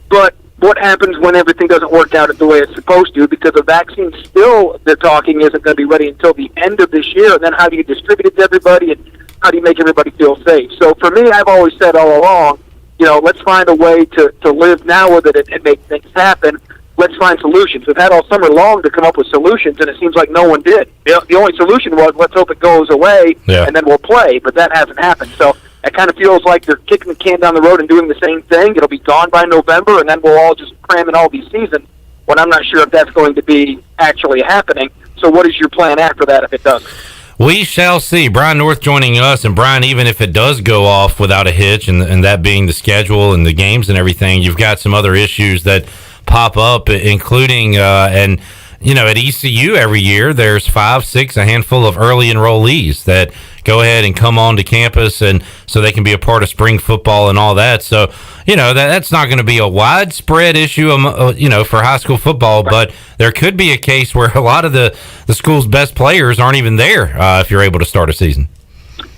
[SPEAKER 16] but what happens when everything doesn't work out the way it's supposed to? Because the vaccine still, they're talking, isn't going to be ready until the end of this year, and then how do you distribute it to everybody, and how do you make everybody feel safe? So for me, I've always said all along, let's find a way to live now with it and make things happen. Let's find solutions. We've had all summer long to come up with solutions, and it seems like no one did. The only solution was, let's hope it goes away, and then we'll play, but that hasn't happened. So it kind of feels like they're kicking the can down the road and doing the same thing. It'll be gone by November, and then we'll all just cram in all these seasons, when I'm not sure if that's going to be actually happening. So what is your plan after that if it doesn't?
[SPEAKER 4] We shall see. Brian North joining us. And Brian, even if it does go off without a hitch, and that being the schedule and the games and everything, you've got some other issues that pop up, including at ECU every year there's 5, 6, a handful of early enrollees that go ahead and come on to campus, and so they can be a part of spring football and all that. So that's not going to be a widespread issue for high school football, but there could be a case where a lot of the school's best players aren't even there if you're able to start a season.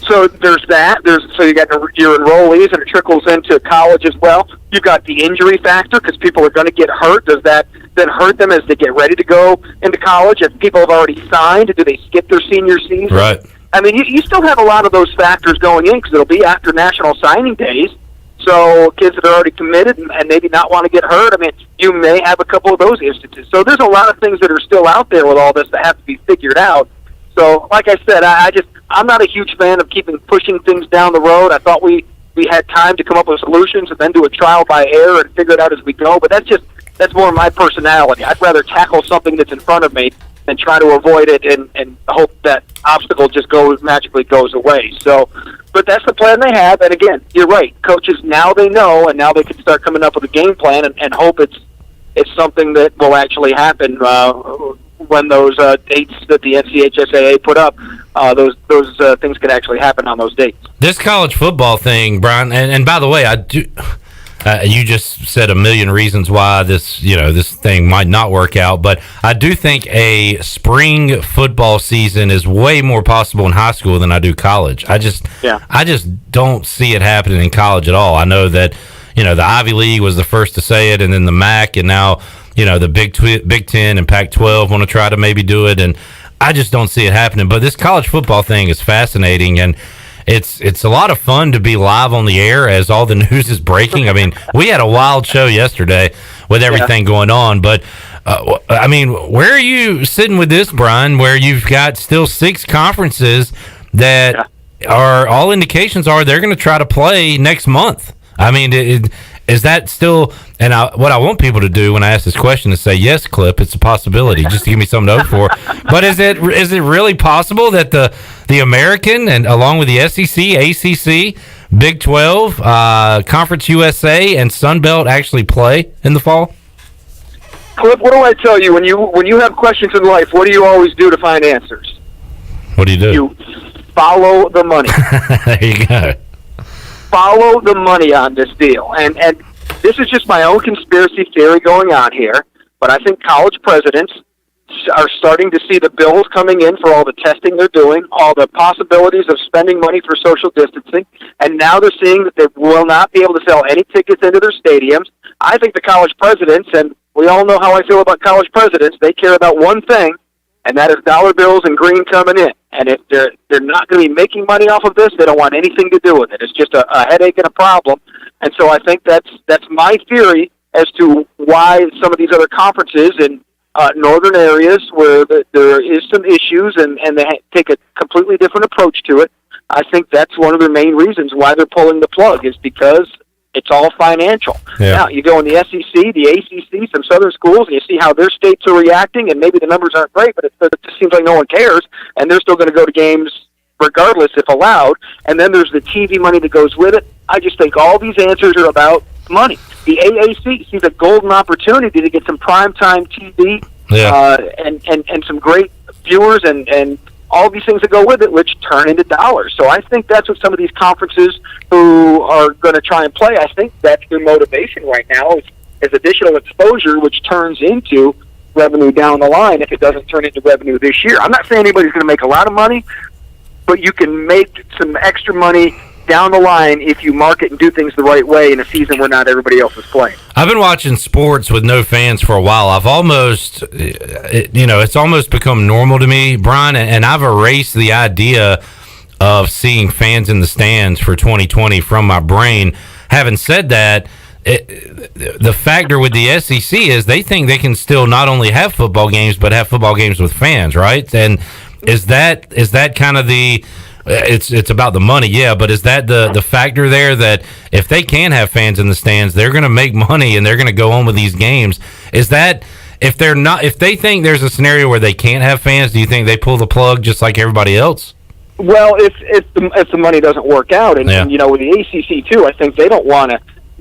[SPEAKER 16] So there's that. So you got your enrollees, and it trickles into college as well. You've got the injury factor because people are going to get hurt. Does that then hurt them as they get ready to go into college? If people have already signed, do they skip their senior season?
[SPEAKER 4] Right.
[SPEAKER 16] I mean, you still have a lot of those factors going in because it'll be after National Signing Days. So kids that are already committed and maybe not want to get hurt, I mean, you may have a couple of those instances. So there's a lot of things that are still out there with all this that have to be figured out. So, like I said, I'm not a huge fan of pushing things down the road. I thought we had time to come up with solutions and then do a trial by error and figure it out as we go. But that's more my personality. I'd rather tackle something that's in front of me than try to avoid it and hope that obstacle just magically goes away. So, but that's the plan they have. And again, you're right. Coaches, now they know, and now they can start coming up with a game plan and hope it's something that will actually happen when those dates that the NCHSAA put up, those things can actually happen on those dates.
[SPEAKER 4] This college football thing, Brian, and by the way, I do. You just said a million reasons why this thing might not work out, but I do think a spring football season is way more possible in high school than I do college. I just don't see it happening in college at all. I know that the Ivy League was the first to say it, and then the MAC, and now the Big Ten and Pac-12 want to try to maybe do it, and I just don't see it happening. But this college football thing is fascinating, and it's a lot of fun to be live on the air as all the news is breaking. I mean, we had a wild show yesterday with everything going on, but where are you sitting with this, Brian, where you've got still 6 conferences that are all indications are they're going to try to play next month? I mean, is that still, and what I want people to do when I ask this question is say, yes, Clip, it's a possibility, just to give me something to hope for. But is it really possible that the American, and along with the SEC, ACC, Big 12, Conference USA, and Sun Belt actually play in the fall?
[SPEAKER 16] Clip, what do I tell you? When you have questions in life, what do you always do to find answers?
[SPEAKER 4] What do?
[SPEAKER 16] You follow the money.
[SPEAKER 4] There you go.
[SPEAKER 16] Follow the money on this deal. And this is just my own conspiracy theory going on here, but I think college presidents are starting to see the bills coming in for all the testing they're doing, all the possibilities of spending money for social distancing, and now they're seeing that they will not be able to sell any tickets into their stadiums. I think the college presidents, and we all know how I feel about college presidents, they care about one thing, and that is dollar bills and green coming in. And if they're not going to be making money off of this, they don't want anything to do with it. It's just a headache and a problem. And so I think that's my theory as to why some of these other conferences in northern areas where there is some issues, and they take a completely different approach to it. I think that's one of the main reasons why they're pulling the plug, is because it's all financial.
[SPEAKER 4] Yeah.
[SPEAKER 16] Now, you go in the SEC, the ACC, some southern schools, and you see how their states are reacting, and maybe the numbers aren't great, but it just seems like no one cares, and they're still going to go to games regardless if allowed. And then there's the TV money that goes with it. I just think all these answers are about money. The AAC sees a golden opportunity to get some primetime TV and some great viewers and all these things that go with it, which turn into dollars. So I think that's what some of these conferences who are going to try and play, I think that's their motivation right now is additional exposure, which turns into revenue down the line if it doesn't turn into revenue this year. I'm not saying anybody's going to make a lot of money, but you can make some extra money down the line if you market and do things the right way in a season where not everybody else is playing.
[SPEAKER 4] I've been watching sports with no fans for a while. I've almost, it's almost become normal to me, Brian, and I've erased the idea of seeing fans in the stands for 2020 from my brain. Having said that, the factor with the SEC is they think they can still not only have football games, but have football games with fans, right? And is that kind of the... It's about the money, yeah, but is that the factor there that if they can have fans in the stands, they're going to make money and they're going to go on with these games? Is that if they think there's a scenario where they can't have fans, do you think they pull the plug just like everybody else?
[SPEAKER 16] Well, if the money doesn't work out, and with the ACC too, I think they don't want to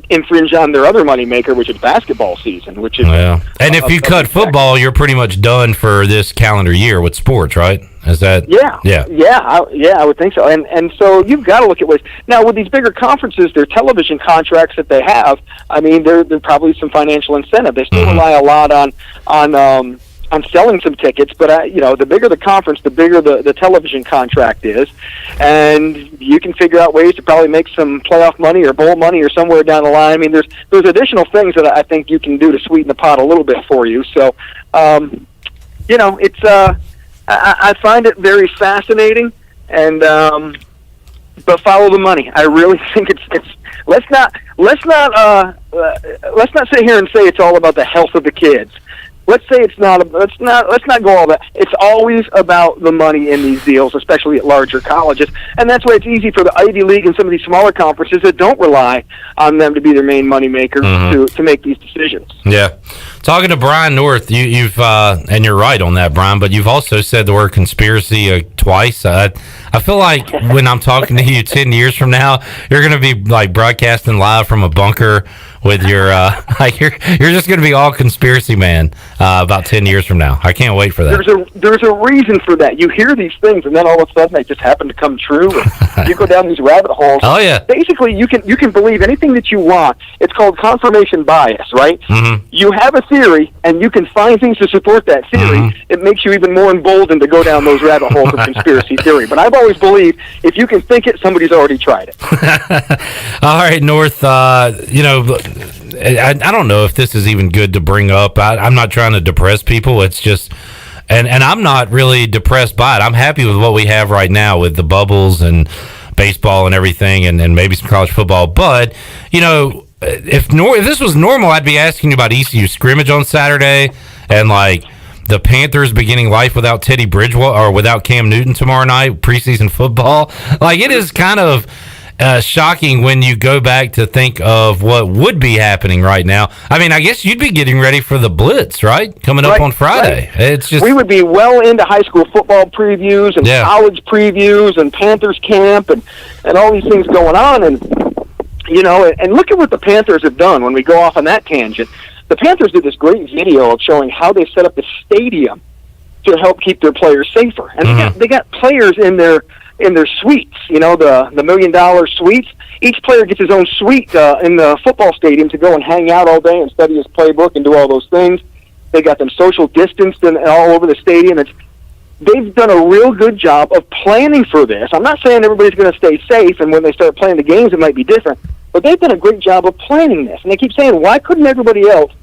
[SPEAKER 16] infringe on their other moneymaker, which is basketball season, which is
[SPEAKER 4] and if you cut football, you're pretty much done for this calendar year with sports, right? Is that
[SPEAKER 16] I would think so. And so you've got to look at ways now with these bigger conferences, their television contracts that they have. I mean, there's probably some financial incentive. They still rely a lot on selling some tickets, but the bigger the conference, the bigger the television contract is, and you can figure out ways to probably make some playoff money or bowl money or somewhere down the line. I mean, there's additional things that I think you can do to sweeten the pot a little bit for you. So, it's I find it very fascinating, and but follow the money. I really think it's let's not sit here and say it's all about the health of the kids. Let's say it's not. Let's not go all that. It's always about the money in these deals, especially at larger colleges, and that's why it's easy for the Ivy League and some of these smaller conferences that don't rely on them to be their main moneymaker to make these decisions.
[SPEAKER 4] Yeah, talking to Brian North, you've and you're right on that, Brian. But you've also said the word conspiracy twice. I feel like when I'm talking to you 10 years from now, you're going to be like broadcasting live from a bunker with your you're just going to be all conspiracy man about 10 years from now. I can't wait for that.
[SPEAKER 16] There's a reason for that. You hear these things and then all of a sudden they just happen to come true. And you go down these rabbit holes.
[SPEAKER 4] Oh yeah.
[SPEAKER 16] Basically, you can believe anything that you want. It's called confirmation bias, right? Mm-hmm. You have a theory and you can find things to support that theory. Mm-hmm. It makes you even more emboldened to go down those rabbit holes of conspiracy theory. But I've always believed if you can think it, somebody's already tried it.
[SPEAKER 4] All right, North. I don't know if this is even good to bring up. I'm not trying to depress people. It's just, and I'm not really depressed by it. I'm happy with what we have right now with the bubbles and baseball and everything, and maybe some college football. But if this was normal, I'd be asking you about ECU scrimmage on Saturday and like the Panthers beginning life without Teddy Bridgewater or without Cam Newton tomorrow night, preseason football. Like it is kind of shocking when you go back to think of what would be happening right now. I mean, I guess you'd be getting ready for the Blitz, right? Coming up on Friday. Right. It's just
[SPEAKER 16] we would be well into high school football previews and college previews and Panthers camp and all these things going on. And, and look at what the Panthers have done when we go off on that tangent. The Panthers did this great video of showing how they set up the stadium to help keep their players safer. And they got players in their suites, the $1 million suites. Each player gets his own suite in the football stadium to go and hang out all day and study his playbook and do all those things. They got them social distanced and all over the stadium. They've done a real good job of planning for this. I'm not saying everybody's going to stay safe, and when they start playing the games, it might be different. But they've done a great job of planning this. And they keep saying, why couldn't everybody else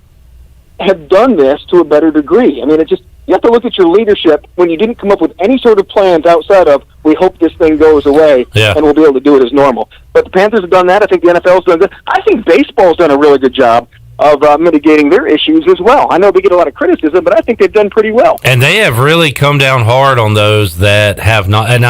[SPEAKER 16] have done this to a better degree? I mean, you have to look at your leadership when you didn't come up with any sort of plans outside of, we hope this thing goes away and we'll be able to do it as normal. But the Panthers have done that. I think the NFL's done good. I think baseball's done a really good job. of mitigating their issues as well. I know they get a lot of criticism, but I think they've done pretty well.
[SPEAKER 4] And they have really come down hard on those that have not. And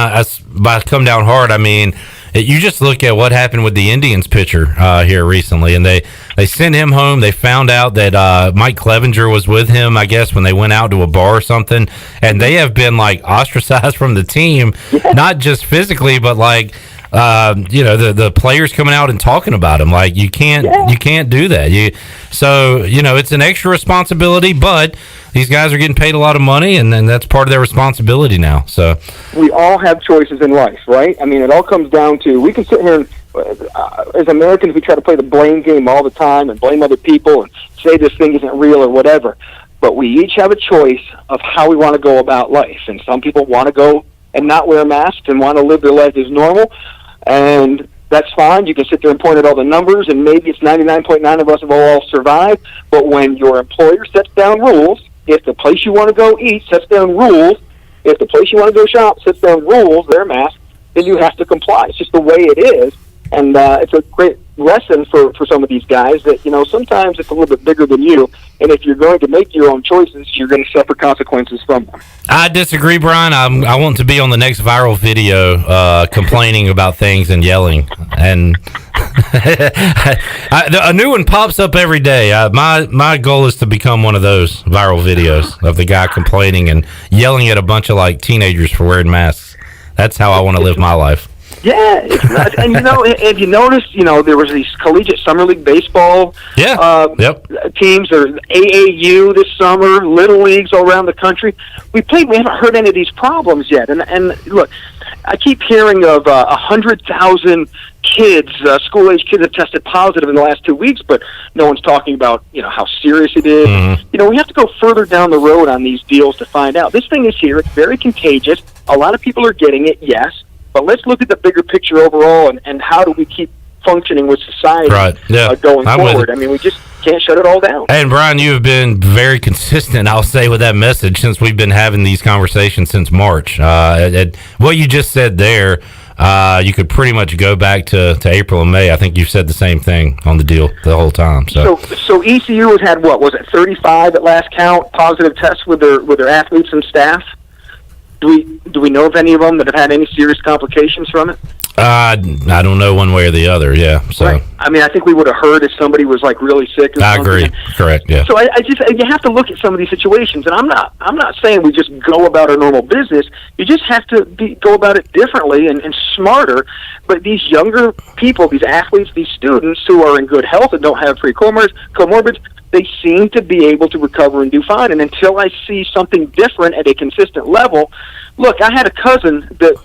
[SPEAKER 4] by come down hard, I mean you just look at what happened with the Indians pitcher here recently, and they sent him home. They found out that Mike Clevenger was with him, I guess, when they went out to a bar or something, and they have been like ostracized from the team, not just physically, but like the players coming out and talking about him. Like you can't do that. So it's an extra responsibility, but these guys are getting paid a lot of money, and then that's part of their responsibility now. So
[SPEAKER 16] we all have choices in life, right? I mean, it all comes down to, we can sit here and as Americans, we try to play the blame game all the time and blame other people and say this thing isn't real or whatever. But we each have a choice of how we want to go about life. And some people want to go and not wear masks and want to live their life as normal. And that's fine. You can sit there and point at all the numbers, and maybe it's 99.9% of us will all survive. But when your employer sets down rules, if the place you want to go eat sets down rules, if the place you want to go shop sets down rules, their mask, then you have to comply. It's just the way it is. And it's a great lesson for some of these guys that, sometimes it's a little bit bigger than you. And if you're going to make your own choices, you're going to suffer consequences from them.
[SPEAKER 4] I disagree, Brian. I want to be on the next viral video complaining about things and yelling. And a new one pops up every day. My goal is to become one of those viral videos of the guy complaining and yelling at a bunch of like teenagers for wearing masks. That's how I want to live my life.
[SPEAKER 16] Yeah, it's nuts. And if you noticed, there was these collegiate summer league baseball teams, or AAU this summer, little leagues all around the country. We haven't heard any of these problems yet. And look, I keep hearing of 100,000 kids, school-age kids, have tested positive in the last 2 weeks, but no one's talking about how serious it is. Mm-hmm. We have to go further down the road on these deals to find out. This thing is here. It's very contagious. A lot of people are getting it, yes. But let's look at the bigger picture overall, and how do we keep functioning with society going forward. I mean, we just can't shut it all down.
[SPEAKER 4] And, Brian, you have been very consistent, I'll say, with that message since we've been having these conversations since March. What you just said there, you could pretty much go back to April and May. I think you've said the same thing on the deal the whole time. So
[SPEAKER 16] ECU has had, 35 at last count, positive tests with their athletes and staff? Do we know of any of them that have had any serious complications from it?
[SPEAKER 4] I don't know one way or the other. Yeah. So
[SPEAKER 16] right. I mean, I think we would have heard if somebody was really sick. Or something.
[SPEAKER 4] Agree. Correct. Yeah.
[SPEAKER 16] So you have to look at some of these situations, and I'm not saying we just go about our normal business. You just have to go about it differently and smarter. But these younger people, these athletes, these students who are in good health and don't have comorbids, they seem to be able to recover and do fine. And until I see something different at a consistent level, look, I had a cousin that,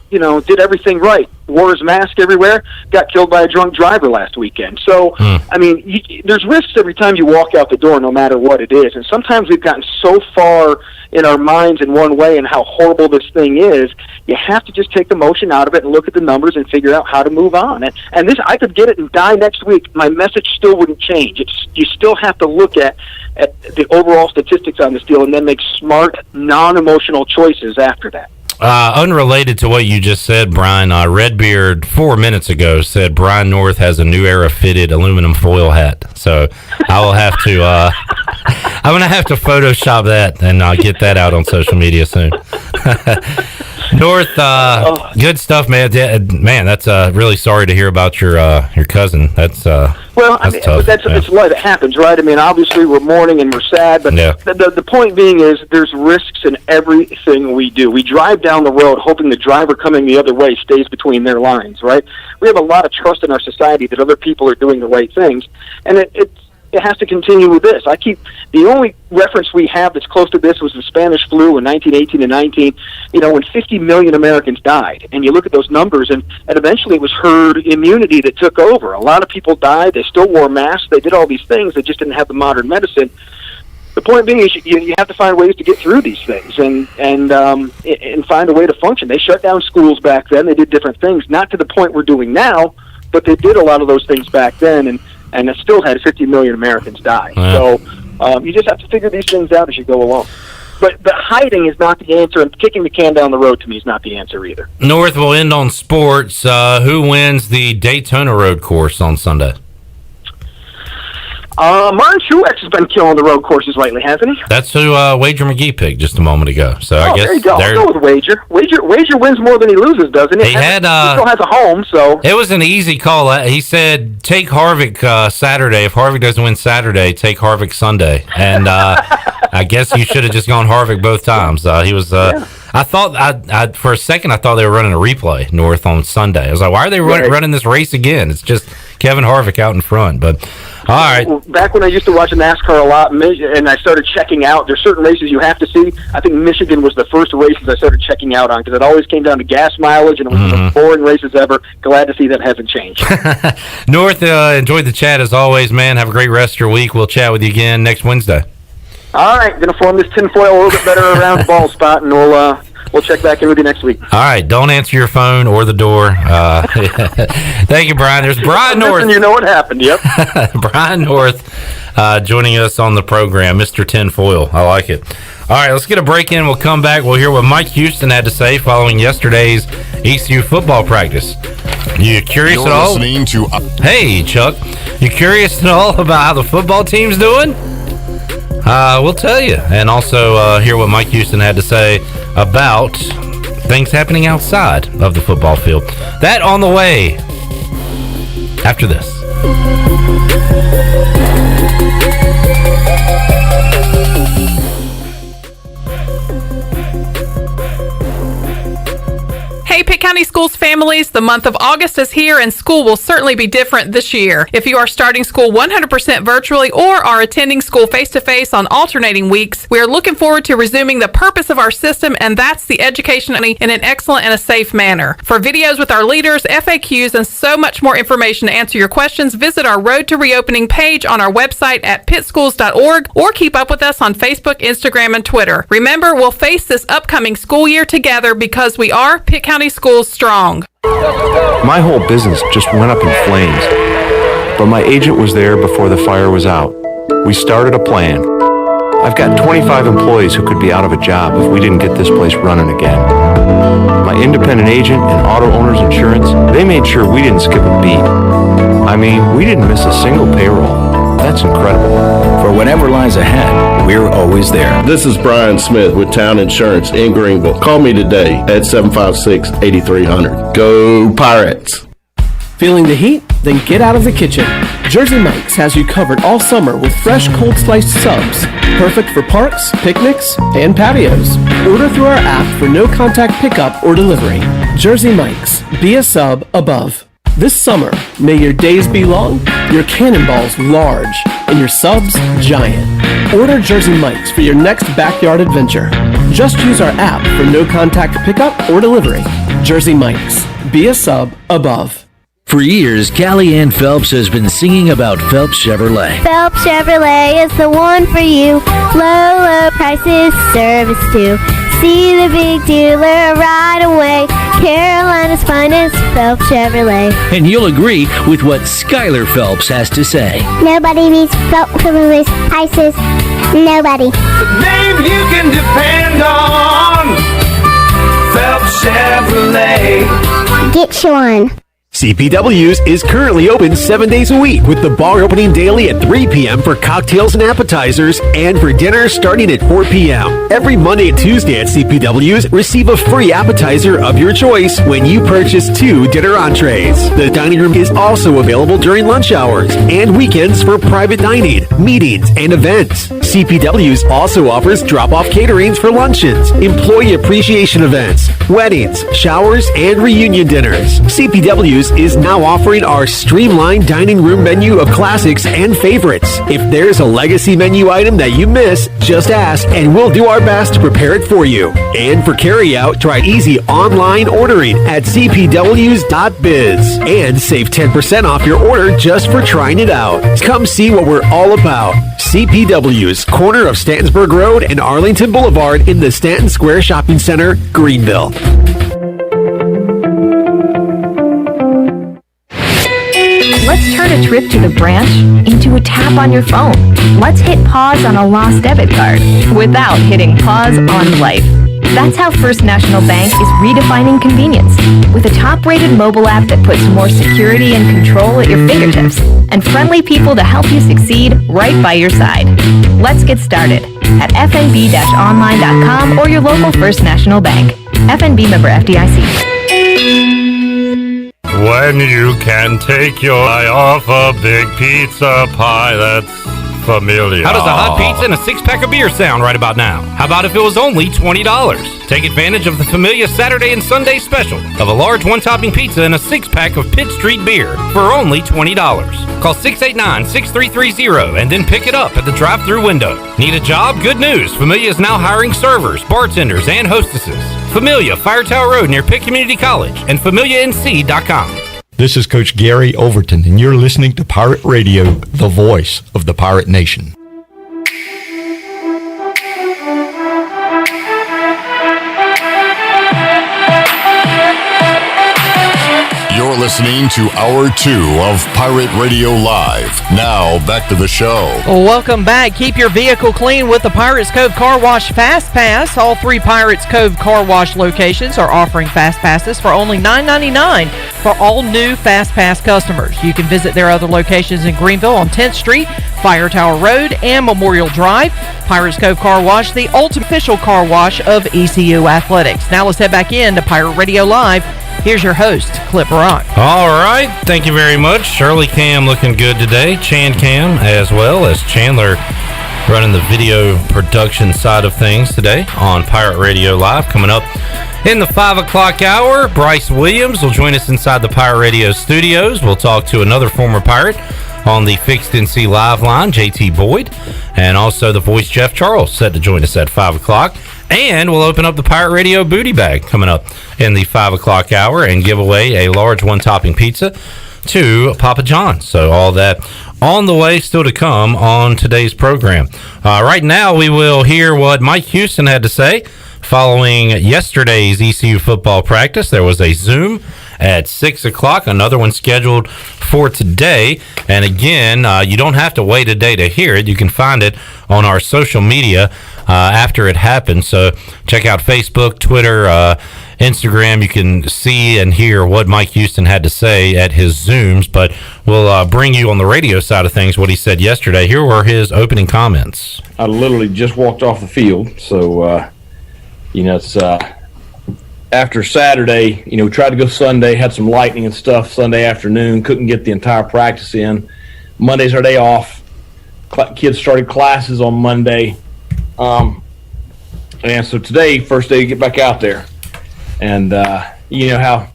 [SPEAKER 16] did everything right, wore his mask everywhere, got killed by a drunk driver last weekend. So, I mean, there's risks every time you walk out the door, no matter what it is. And sometimes we've gotten so far in our minds in one way and how horrible this thing is, you have to just take the emotion out of it and look at the numbers and figure out how to move on. And this, I could get it and die next week. My message still wouldn't change. You still have to look at the overall statistics on this deal and then make smart, non-emotional choices after that.
[SPEAKER 4] Unrelated to what you just said, Brian, Redbeard 4 minutes ago said Brian North has a New Era fitted aluminum foil hat. So I will have to, I'm going to have to Photoshop that and get that out on social media soon. North, good stuff, man. Man, that's really sorry to hear about your cousin. That's tough.
[SPEAKER 16] It's life. It happens, right? I mean, obviously we're mourning and we're sad, but the point being is there's risks in everything we do. We drive down the road hoping the driver coming the other way stays between their lines, right? We have a lot of trust in our society that other people are doing the right things, and it has to continue with this. The only reference we have that's close to this was the Spanish flu in 1918 and 19, when 50 million Americans died. And you look at those numbers, and eventually it was herd immunity that took over. A lot of people died. They still wore masks. They did all these things. They just didn't have the modern medicine. The point being is you have to find ways to get through these things and find a way to function. They shut down schools back then. They did different things, not to the point we're doing now, but they did a lot of those things back then, and it still had 50 million Americans die. So you just have to figure these things out as you go along. But hiding is not the answer, and kicking the can down the road to me is not the answer either.
[SPEAKER 4] North will end on sports. Who wins the Daytona Road Course on Sunday?
[SPEAKER 16] Martin Truex has been killing the road courses lately, hasn't he?
[SPEAKER 4] That's who Wager McGhee picked just a moment ago. So I guess
[SPEAKER 16] there you go. I'll go with Wager. Wager wins more than he loses, doesn't he?
[SPEAKER 4] He still
[SPEAKER 16] has a home, so
[SPEAKER 4] it was an easy call. He said, "Take Harvick Saturday. If Harvick doesn't win Saturday, take Harvick Sunday." And I guess you should have just gone Harvick both times. He was. I thought I for a second I thought they were running a replay north on Sunday. I was like, why are they running this race again? It's just Kevin Harvick out in front. But all right.
[SPEAKER 16] Back when I used to watch NASCAR a lot, and I started checking out, there's certain races you have to see. I think Michigan was the first races I started checking out on because it always came down to gas mileage, and it was one of the most boring races ever. Glad to see that hasn't changed.
[SPEAKER 4] North, enjoyed the chat as always, man. Have a great rest of your week. We'll chat with you again next Wednesday.
[SPEAKER 16] All right, going to form this tinfoil a little bit better around the ball spot, and we'll check back in with you next week.
[SPEAKER 4] All right, don't answer your phone or the door. Thank you, Brian. There's Brian North.
[SPEAKER 16] You know what happened, yep.
[SPEAKER 4] Brian North joining us on the program, Mr. Tinfoil. I like it. All right, let's get a break in. We'll come back. We'll hear what Mike Houston had to say following yesterday's ECU football practice. You curious
[SPEAKER 2] You're
[SPEAKER 4] at all?
[SPEAKER 2] Listening to
[SPEAKER 4] Hey, Chuck. You curious at all about how the football team's doing? We'll tell you. And also hear what Mike Houston had to say about things happening outside of the football field. That on the way after this.
[SPEAKER 17] Hey, Pitt County Schools families, the month of August is here and school will certainly be different this year. If you are starting school 100% virtually or are attending school face-to-face on alternating weeks, we are looking forward to resuming the purpose of our system, and that's the education in an excellent and a safe manner. For videos with our leaders, FAQs, and so much more information to answer your questions, visit our Road to Reopening page on our website at pittschools.org or keep up with us on Facebook, Instagram, and Twitter. Remember, we'll face this upcoming school year together because we are Pitt County Schools strong.
[SPEAKER 18] My whole business just went up in flames, but my agent was there before the fire was out. We started a plan. I've got 25 employees who could be out of a job if we didn't get this place running again. My independent agent and auto owner's insurance, they made sure we didn't skip a beat. I mean, we didn't miss a single payroll. That's incredible.
[SPEAKER 19] For whatever lies ahead, we're always there.
[SPEAKER 20] This is Brian Smith with Town Insurance in Greenville. Call me today at 756-8300. Go Pirates!
[SPEAKER 21] Feeling the heat? Then get out of the kitchen. Jersey Mike's has you covered all summer with fresh cold sliced subs. Perfect for parks, picnics, and patios. Order through our app for no contact pickup or delivery. Jersey Mike's. Be a sub above. This summer, may your days be long, your cannonballs large, and your subs giant. Order Jersey Mike's for your next backyard adventure. Just use our app for no contact pickup or delivery. Jersey Mike's. Be a sub above.
[SPEAKER 22] For years, Callie Ann Phelps has been singing about Phelps Chevrolet.
[SPEAKER 25] Phelps Chevrolet is the one for you. Low, low prices, service too. See the big dealer right away. Carolina's finest, Phelps Chevrolet.
[SPEAKER 22] And you'll agree with what Skylar Phelps has to say.
[SPEAKER 25] Nobody beats Phelps Chevrolet's prices. Nobody.
[SPEAKER 23] The name you can depend on. Phelps Chevrolet.
[SPEAKER 25] Get you one.
[SPEAKER 13] CPW's is currently open 7 days a week with the bar opening daily at 3 p.m. for cocktails and appetizers and for dinner starting at 4 p.m. Every Monday and Tuesday at CPW's, receive a free appetizer of your choice when you purchase 2 dinner entrees. The dining room is also available during lunch hours and weekends for private dining, meetings, and events. CPW's also offers drop-off caterings for luncheons, employee appreciation events, weddings, showers, and reunion dinners. CPW's is now offering our streamlined dining room menu of classics and favorites. If there's a legacy menu item that you miss, just ask and we'll do our best to prepare it for you. And for carryout, try easy online ordering at cpws.biz and save 10% off your order just for trying it out. Come see what we're all about. CPW's, corner of Stantonsburg Road and Arlington Boulevard in the Stanton Square Shopping Center, Greenville.
[SPEAKER 28] Let's turn a trip to the branch into a tap on your phone. Let's hit pause on a lost debit card without hitting pause on life. That's how First National Bank is redefining convenience. With a top-rated mobile app that puts more security and control at your fingertips, and friendly people to help you succeed right by your side. Let's get started at fnb-online.com or your local First National Bank. FNB member FDIC.
[SPEAKER 4] When you can take your eye off a big pizza pie, that's familiar. How does a hot pizza and a six-pack of beer sound right about now? How about if it was only $20? Take advantage of the Familia Saturday and Sunday special of a large one-topping pizza and a six-pack of Pitt Street beer for only $20. Call 689-6330 and then pick it up at the drive-thru window. Need a job? Good news. Familia is now hiring servers, bartenders, and hostesses. Familia, Fire Tower Road near Pitt Community College and FamiliaNC.com.
[SPEAKER 1] This is Coach Gary Overton, and you're listening to Pirate Radio, the voice of the Pirate Nation.
[SPEAKER 2] You're listening to Hour 2 of Pirate Radio Live. Now, back to the show.
[SPEAKER 6] Welcome back. Keep your vehicle clean with the Pirates Cove Car Wash Fast Pass. All 3 Pirates Cove Car Wash locations are offering Fast Passes for only $9.99 for all new Fast Pass customers. You can visit their other locations in Greenville on 10th Street, Fire Tower Road, and Memorial Drive. Pirates Cove Car Wash, the ultimate official car wash of ECU Athletics. Now let's head back in to Pirate Radio Live. Here's your host, Clip Rock.
[SPEAKER 4] All right. Thank you very much. Shirley Cam looking good today. Chan Cam as well as Chandler running the video production side of things today on Pirate Radio Live. Coming up in the 5 o'clock hour, Bryce Williams will join us inside the Pirate Radio studios. We'll talk to another former Pirate on the Fixed NC Live line, JT Boyd, and also the voice Jeff Charles set to join us at 5 o'clock. And we'll open up the Pirate Radio booty bag coming up in the 5 o'clock hour and give away a large one-topping pizza to Papa John's. So all that on the way, still to come on today's program. Right now, we will hear what Mike Houston had to say following yesterday's ECU football practice. There was a Zoom at 6 o'clock, another one scheduled for today. And again, you don't have to wait a day to hear it. You can find it on our social media after it happens. So check out Facebook, Twitter, Instagram. You can see and hear what Mike Houston had to say at his Zooms, but we'll bring you on the radio side of things what he said yesterday. Here were his opening comments.
[SPEAKER 3] I literally just walked off the field, so it's after Saturday, we tried to go Sunday, had some lightning and stuff Sunday afternoon, couldn't get the entire practice in. Monday's our day off. Kids started classes on Monday. And so today, first day to get back out there. And you know how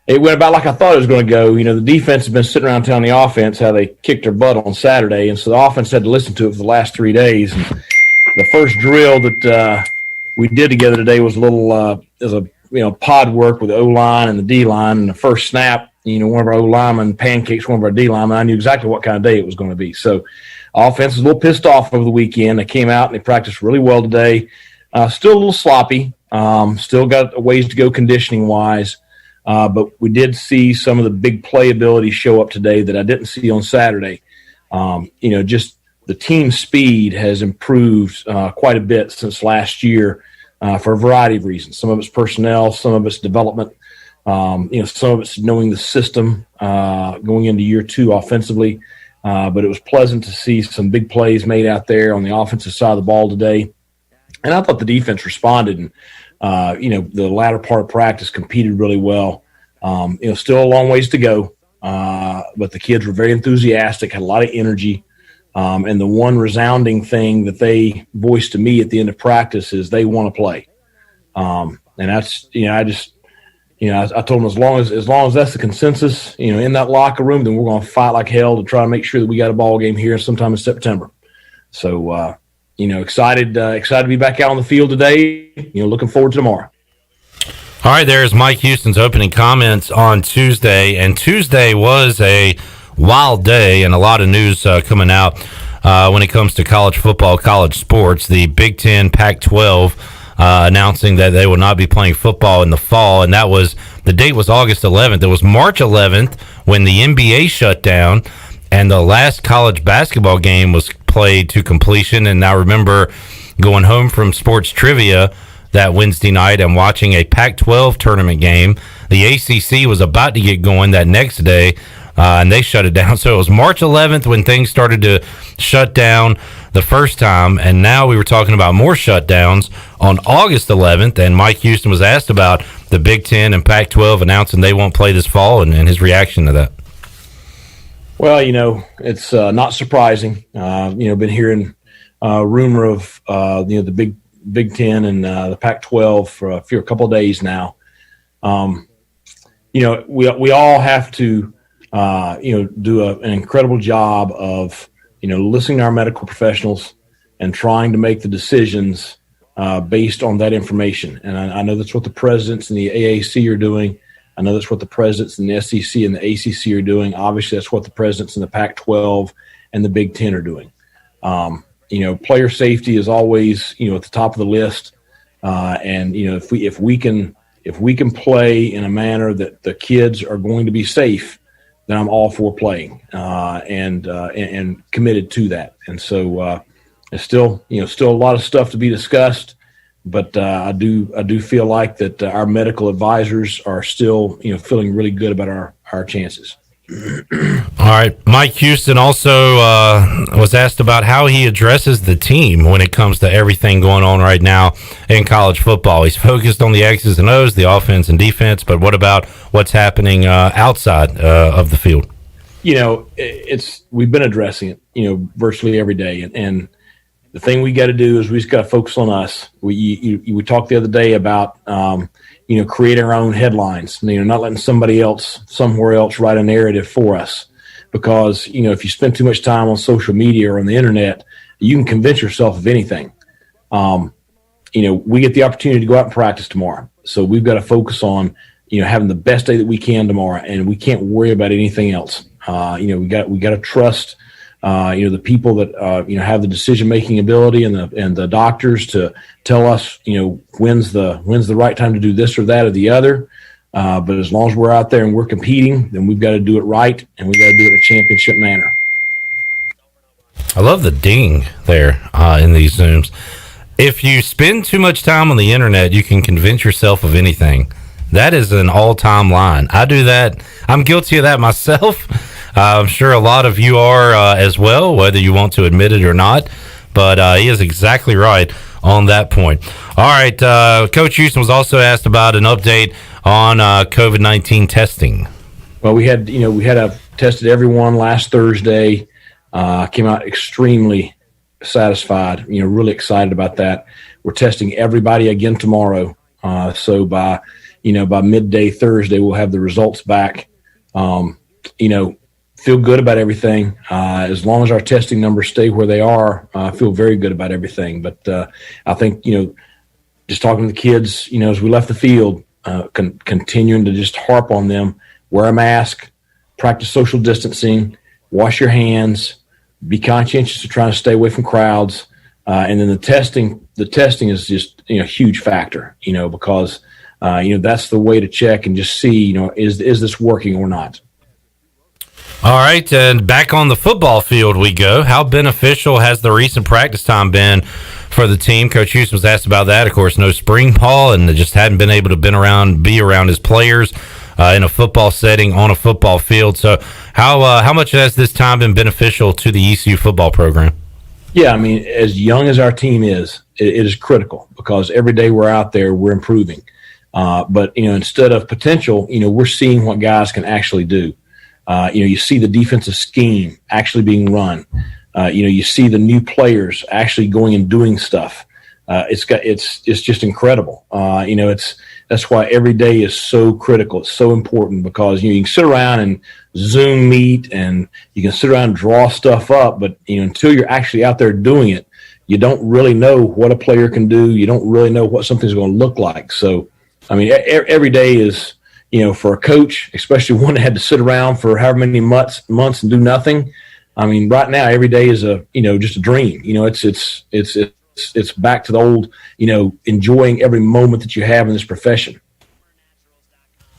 [SPEAKER 3] it went about like I thought it was going to go. The defense has been sitting around telling the offense how they kicked their butt on Saturday. And so the offense had to listen to it for the last 3 days. And the first drill that we did together today was a little pod work with the O-line and the D-line. And the first snap, one of our O-linemen pancakes one of our D-linemen. I knew exactly what kind of day it was going to be. So offense was a little pissed off over the weekend. They came out and they practiced really well today. Still a little sloppy. Still got a ways to go conditioning-wise. But we did see some of the big playability show up today that I didn't see on Saturday. Just the team speed has improved quite a bit since last year for a variety of reasons. Some of it's personnel, some of it's development, some of it's knowing the system going into year 2 offensively. But it was pleasant to see some big plays made out there on the offensive side of the ball today. And I thought the defense responded and, the latter part of practice competed really well. Still a long ways to go, but the kids were very enthusiastic, had a lot of energy. And the one resounding thing that they voiced to me at the end of practice is they want to play. And that's, I told them as long as that's the consensus, in that locker room, then we're going to fight like hell to try to make sure that we got a ball game here sometime in September. So, excited to be back out on the field today. Looking forward to tomorrow.
[SPEAKER 4] All right, there's Mike Houston's opening comments on Tuesday, and Tuesday was a wild day and a lot of news coming out when it comes to college football, college sports. The Big Ten, Pac-12 announcing that they will not be playing football in the fall, and the date was August 11th. It was March 11th when the NBA shut down, and the last college basketball game was played to completion. And I remember going home from sports trivia that Wednesday night and watching a Pac-12 tournament game. The ACC was about to get going that next day, and they shut it down. So it was March 11th when things started to shut down the first time, and now we were talking about more shutdowns on August 11th, and Mike Houston was asked about the Big Ten and Pac-12 announcing they won't play this fall, and his reaction to that.
[SPEAKER 3] Well, it's not surprising. Been hearing rumor of the Big Ten and the Pac-12 for a couple of days now. We all have to do an incredible job of listening to our medical professionals and trying to make the decisions based on that information. And I know that's what the presidents in the AAC are doing. I know that's what the presidents in the SEC and the ACC are doing. Obviously, that's what the presidents in the Pac-12 and the Big Ten are doing. Player safety is always, at the top of the list. If we can play in a manner that the kids are going to be safe, then I'm all for playing and committed to that. And so it's still a lot of stuff to be discussed. But I do feel like that our medical advisors are still, feeling really good about our chances.
[SPEAKER 4] All right. Mike Houston also was asked about how he addresses the team when it comes to everything going on right now in college football. He's focused on the X's and O's, the offense and defense, but what about what's happening outside of the field?
[SPEAKER 3] We've been addressing it, virtually every day, and the thing we got to do is we just got to focus on us. We talked the other day about creating our own headlines. Not letting somebody else somewhere else write a narrative for us, because if you spend too much time on social media or on the internet, you can convince yourself of anything. We get the opportunity to go out and practice tomorrow, so we've got to focus on having the best day that we can tomorrow, and we can't worry about anything else. We got to trust. The people that have the decision-making ability and the doctors to tell us, when's the right time to do this or that or the other. But as long as we're out there and we're competing, then we've got to do it right, and we got to do it in a championship manner.
[SPEAKER 4] I love the ding there in these Zooms. If you spend too much time on the internet, you can convince yourself of anything. That is an all-time line. I do that. I'm guilty of that myself. I'm sure a lot of you are as well, whether you want to admit it or not. But he is exactly right on that point. All right, Coach Houston was also asked about an update on COVID-19 testing.
[SPEAKER 3] Well, we had tested everyone last Thursday. Came out extremely satisfied. Really excited about that. We're testing everybody again tomorrow. So by midday Thursday, we'll have the results back. Feel good about everything. As long as our testing numbers stay where they are, I feel very good about everything. But I think, just talking to the kids, as we left the field, continuing to just harp on them, wear a mask, practice social distancing, wash your hands, be conscientious of trying to stay away from crowds. And then the testing is just, a huge factor, because, that's the way to check and just see, is this working or not?
[SPEAKER 4] All right, and back on the football field we go. How beneficial has the recent practice time been for the team? Coach Houston was asked about that. Of course, no spring ball, and just hadn't been able to be around his players in a football setting on a football field. So how much has this time been beneficial to the ECU football program?
[SPEAKER 3] Yeah, as young as our team is, it is critical, because every day we're out there, we're improving. But, instead of potential, we're seeing what guys can actually do. You see the defensive scheme actually being run. You see the new players actually going and doing stuff. It's just incredible. That's why every day is so critical. It's so important, because you can sit around and Zoom meet and you can sit around and draw stuff up, but until you're actually out there doing it, you don't really know what a player can do. You don't really know what something's going to look like. So, every day is, for a coach, especially one that had to sit around for however many months and do nothing. Right now, every day is just a dream. It's back to the old, enjoying every moment that you have in this profession.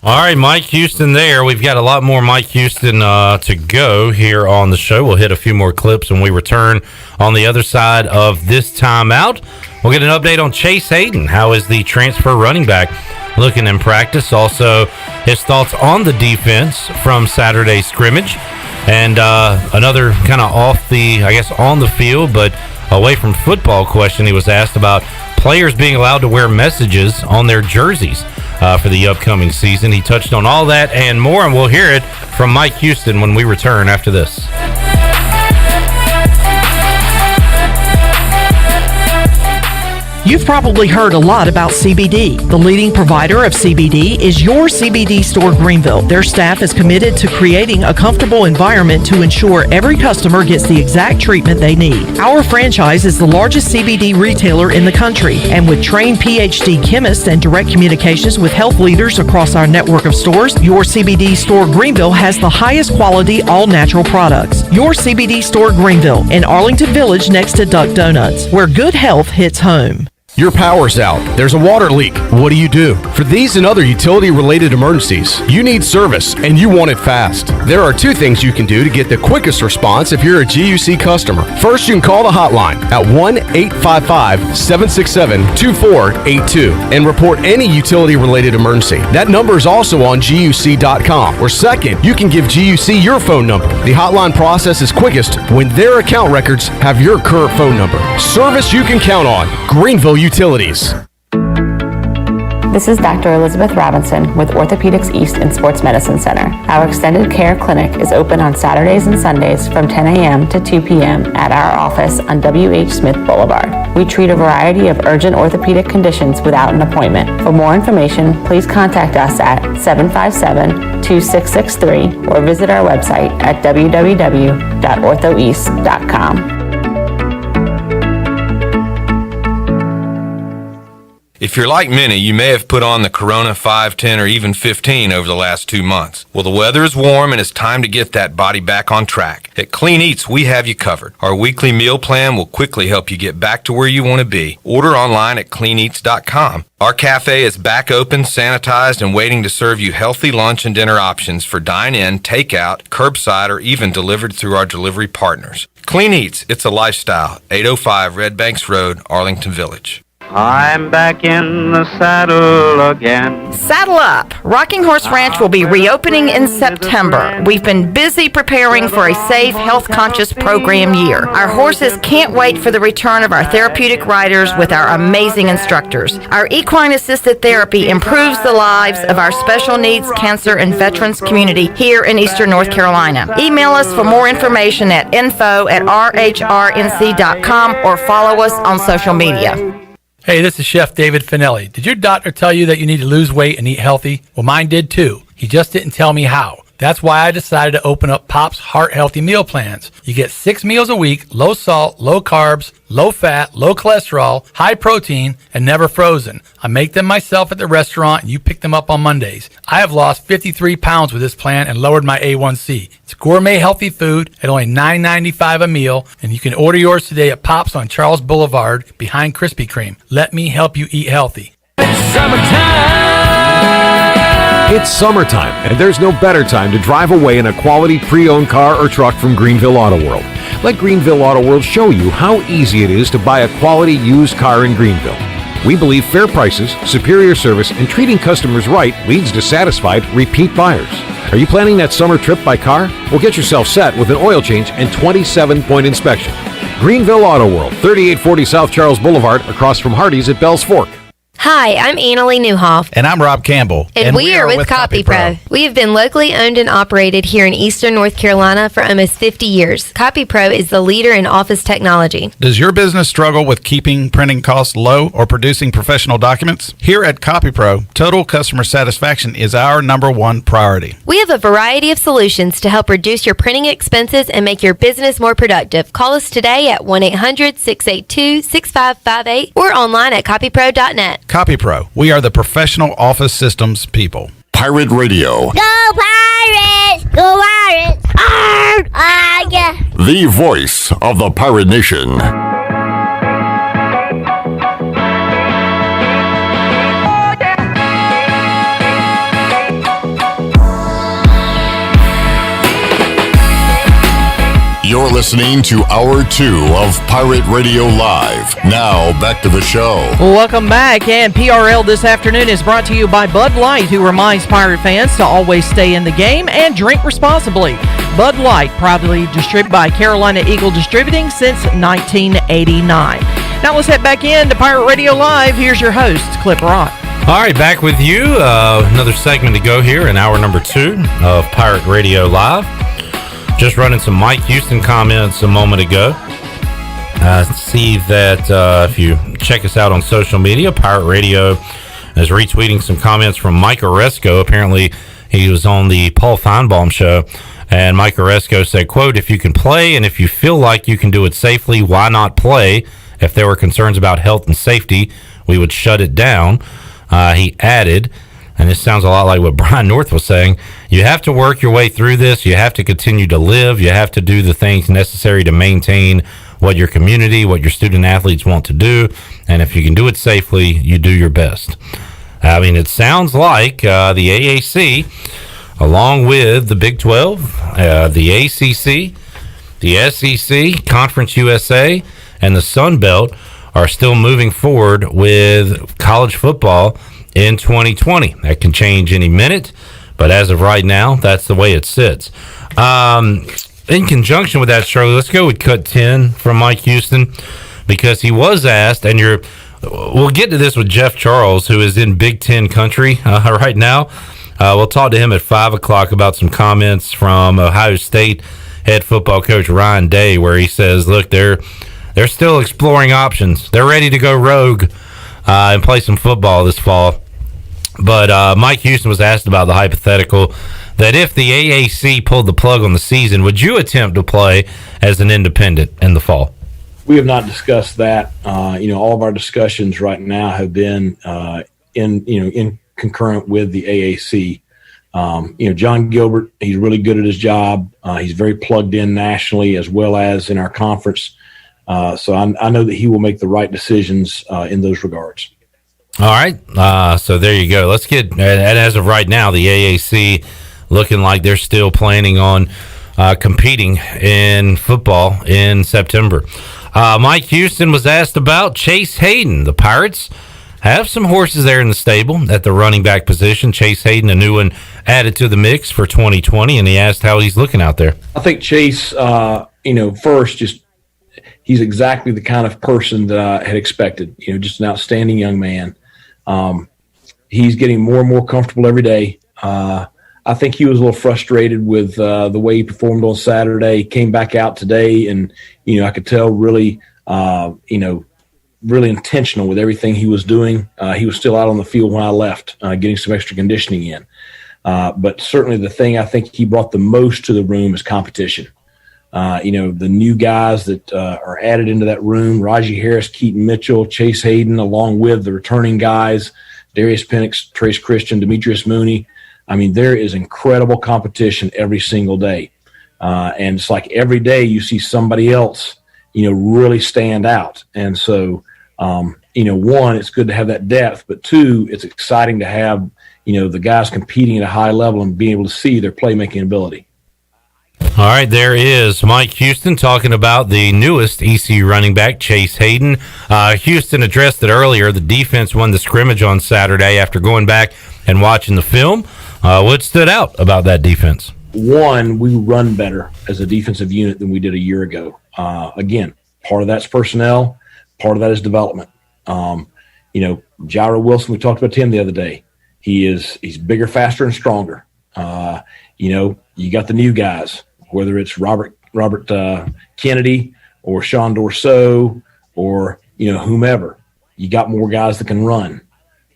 [SPEAKER 4] All right, Mike Houston there. We've got a lot more Mike Houston to go here on the show. We'll hit a few more clips when we return on the other side of this timeout. We'll get an update on Chase Hayden. How is the transfer running back looking in practice? Also, his thoughts on the defense from Saturday's scrimmage. And another kind of on the field, but away from football question he was asked about players being allowed to wear messages on their jerseys for the upcoming season. He touched on all that and more, and we'll hear it from Mike Houston when we return after this.
[SPEAKER 6] You've probably heard a lot about CBD. The leading provider of CBD is your CBD store Greenville. Their staff is committed to creating a comfortable environment to ensure every customer gets the exact treatment they need. Our franchise is the largest CBD retailer in the country, and with trained PhD chemists and direct communications with health leaders across our network of stores, your CBD store Greenville has the highest quality all-natural products. Your CBD store Greenville in Arlington Village next to Duck Donuts, where good health hits home.
[SPEAKER 15] Your power's out. There's a water leak. What do? For these and other utility-related emergencies, you need service, and you want it fast. There are two things you can do to get the quickest response if you're a GUC customer. First, you can call the hotline at 1-855-767-2482 and report any utility-related emergency. That number is also on GUC.com. Or second, you can give GUC your phone number. The hotline process is quickest when their account records have your current phone number. Service you can count on. Greenville Utilities.
[SPEAKER 5] This is Dr. Elizabeth Robinson with Orthopedics East and Sports Medicine Center. Our extended care clinic is open on Saturdays and Sundays from 10 a.m. to 2 p.m. at our office on W.H. Smith Boulevard. We treat a variety of urgent orthopedic conditions without an appointment. For more information, please contact us at 757-2663 or visit our website at www.orthoeast.com.
[SPEAKER 7] If you're like many, you may have put on the Corona 5, 10, or even 15 over the last 2 months. Well, the weather is warm and it's time to get that body back on track. At Clean Eats, we have you covered. Our weekly meal plan will quickly help you get back to where you want to be. Order online at cleaneats.com. Our cafe is back open, sanitized, and waiting to serve you healthy lunch and dinner options for dine-in, takeout, curbside, or even delivered through our delivery partners. Clean Eats, it's a lifestyle. 805 Red Banks Road, Arlington Village.
[SPEAKER 8] I'm back in the saddle again.
[SPEAKER 9] Saddle up! Rocking Horse Ranch will be reopening in September. We've been busy preparing for a safe, health-conscious program year. Our horses can't wait for the return of our therapeutic riders with our amazing instructors. Our equine-assisted therapy improves the lives of our special needs, cancer, and veterans community here in Eastern North Carolina. Email us for more information at info@rhrnc.com or follow us on social media.
[SPEAKER 11] Hey, this is Chef David Finelli. Did your doctor tell you that you need to lose weight and eat healthy? Well, mine did too. He just didn't tell me how. That's why I decided to open up Pop's Heart Healthy Meal Plans. You get 6 meals a week, low salt, low carbs, low fat, low cholesterol, high protein, and never frozen. I make them myself at the restaurant, and you pick them up on Mondays. I have lost 53 pounds with this plan and lowered my A1C. It's gourmet healthy food at only $9.95 a meal, and you can order yours today at Pop's on Charles Boulevard behind Krispy Kreme. Let me help you eat healthy.
[SPEAKER 14] It's summertime, and there's no better time to drive away in a quality pre-owned car or truck from Greenville Auto World. Let Greenville Auto World show you how easy it is to buy a quality used car in Greenville. We believe fair prices, superior service, and treating customers right leads to satisfied, repeat buyers. Are you planning that summer trip by car? Well, get yourself set with an oil change and 27-point inspection. Greenville Auto World, 3840 South Charles Boulevard, across from Hardee's at Bells Fork.
[SPEAKER 26] Hi, I'm Annalie Newhoff.
[SPEAKER 27] And I'm Rob Campbell.
[SPEAKER 26] And we are with CopyPro. We have been locally owned and operated here in Eastern North Carolina for almost 50 years. CopyPro is the leader in office technology.
[SPEAKER 27] Does your business struggle with keeping printing costs low or producing professional documents? Here at CopyPro, total customer satisfaction is our #1 priority.
[SPEAKER 26] We have a variety of solutions to help reduce your printing expenses and make your business more productive. Call us today at 1-800-682-6558 or online at copypro.net.
[SPEAKER 27] CopyPro, we are the professional office systems people.
[SPEAKER 2] Pirate Radio.
[SPEAKER 25] Go Pirates! Go Pirates! Arr! Yeah.
[SPEAKER 2] The voice of the Pirate Nation. You're listening to Hour 2 of Pirate Radio Live. Now, back to the show.
[SPEAKER 6] Welcome back, and PRL this afternoon is brought to you by Bud Light, who reminds Pirate fans to always stay in the game and drink responsibly. Bud Light, proudly distributed by Carolina Eagle Distributing since 1989. Now let's head back in to Pirate Radio Live. Here's your host, Clip Rock.
[SPEAKER 4] All right, back with you. Another segment to go here in hour number 2 of Pirate Radio Live. Just running some Mike Houston comments a moment ago. See that if you check us out on social media, Pirate Radio is retweeting some comments from Mike Oresco. Apparently, he was on the Paul Feinbaum show, and Mike Oresco said, quote, "If you can play and if you feel like you can do it safely, why not play? If there were concerns about health and safety, we would shut it down." He added, and this sounds a lot like what Brian North was saying, you have to work your way through this. You have to continue to live. You have to do the things necessary to maintain what your community, what your student athletes want to do. And if you can do it safely, you do your best. I mean, it sounds like the AAC, along with the Big 12, the ACC, the SEC, Conference USA, and the Sun Belt are still moving forward with college football in 2020. That can change any minute, but as of right now, that's the way it sits. In conjunction with that, Shirley, let's go with cut 10 from Mike Houston, because he was asked, and we'll get to this with Jeff Charles, who is in Big Ten country right now. We'll talk to him at 5 o'clock about some comments from Ohio State head football coach Ryan Day, where he says, look, they're still exploring options. They're ready to go rogue and play some football this fall. But Mike Houston was asked about the hypothetical that if the AAC pulled the plug on the season, would you attempt to play as an independent in the fall?
[SPEAKER 3] We have not discussed that. All of our discussions right now have been in concurrent with the AAC. John Gilbert, he's really good at his job. He's very plugged in nationally as well as in our conference. So I know that he will make the right decisions in those regards.
[SPEAKER 4] All right. So there you go. Let's get, and as of right now, the AAC looking like they're still planning on competing in football in September. Mike Houston was asked about Chase Hayden. The Pirates have some horses there in the stable at the running back position. Chase Hayden, a new one added to the mix for 2020, and he asked how he's looking out there.
[SPEAKER 3] I think Chase, first, he's exactly the kind of person that I had expected. Just an outstanding young man. He's getting more and more comfortable every day. I think he was a little frustrated with the way he performed on Saturday. He came back out today, and I could tell really, really intentional with everything he was doing. He was still out on the field when I left, getting some extra conditioning in. But certainly the thing I think he brought the most to the room is competition. The new guys that are added into that room, Raji Harris, Keaton Mitchell, Chase Hayden, along with the returning guys, Darius Penix, Trace Christian, Demetrius Mooney. I mean, there is incredible competition every single day. And it's like every day you see somebody else, really stand out. And so, one, it's good to have that depth, but two, it's exciting to have, the guys competing at a high level and being able to see their playmaking ability.
[SPEAKER 4] All right, there is Mike Houston talking about the newest ECU running back, Chase Hayden. Houston addressed it earlier. The defense won the scrimmage on Saturday after going back and watching the film. What stood out about that defense?
[SPEAKER 3] One, we run better as a defensive unit than we did a year ago. Again, part of that's personnel, part of that is development. Jairo Wilson, we talked about him the other day. He's bigger, faster, and stronger. You got the new guys, whether it's Robert Kennedy or Sean Dorso or whomever. You got more guys that can run.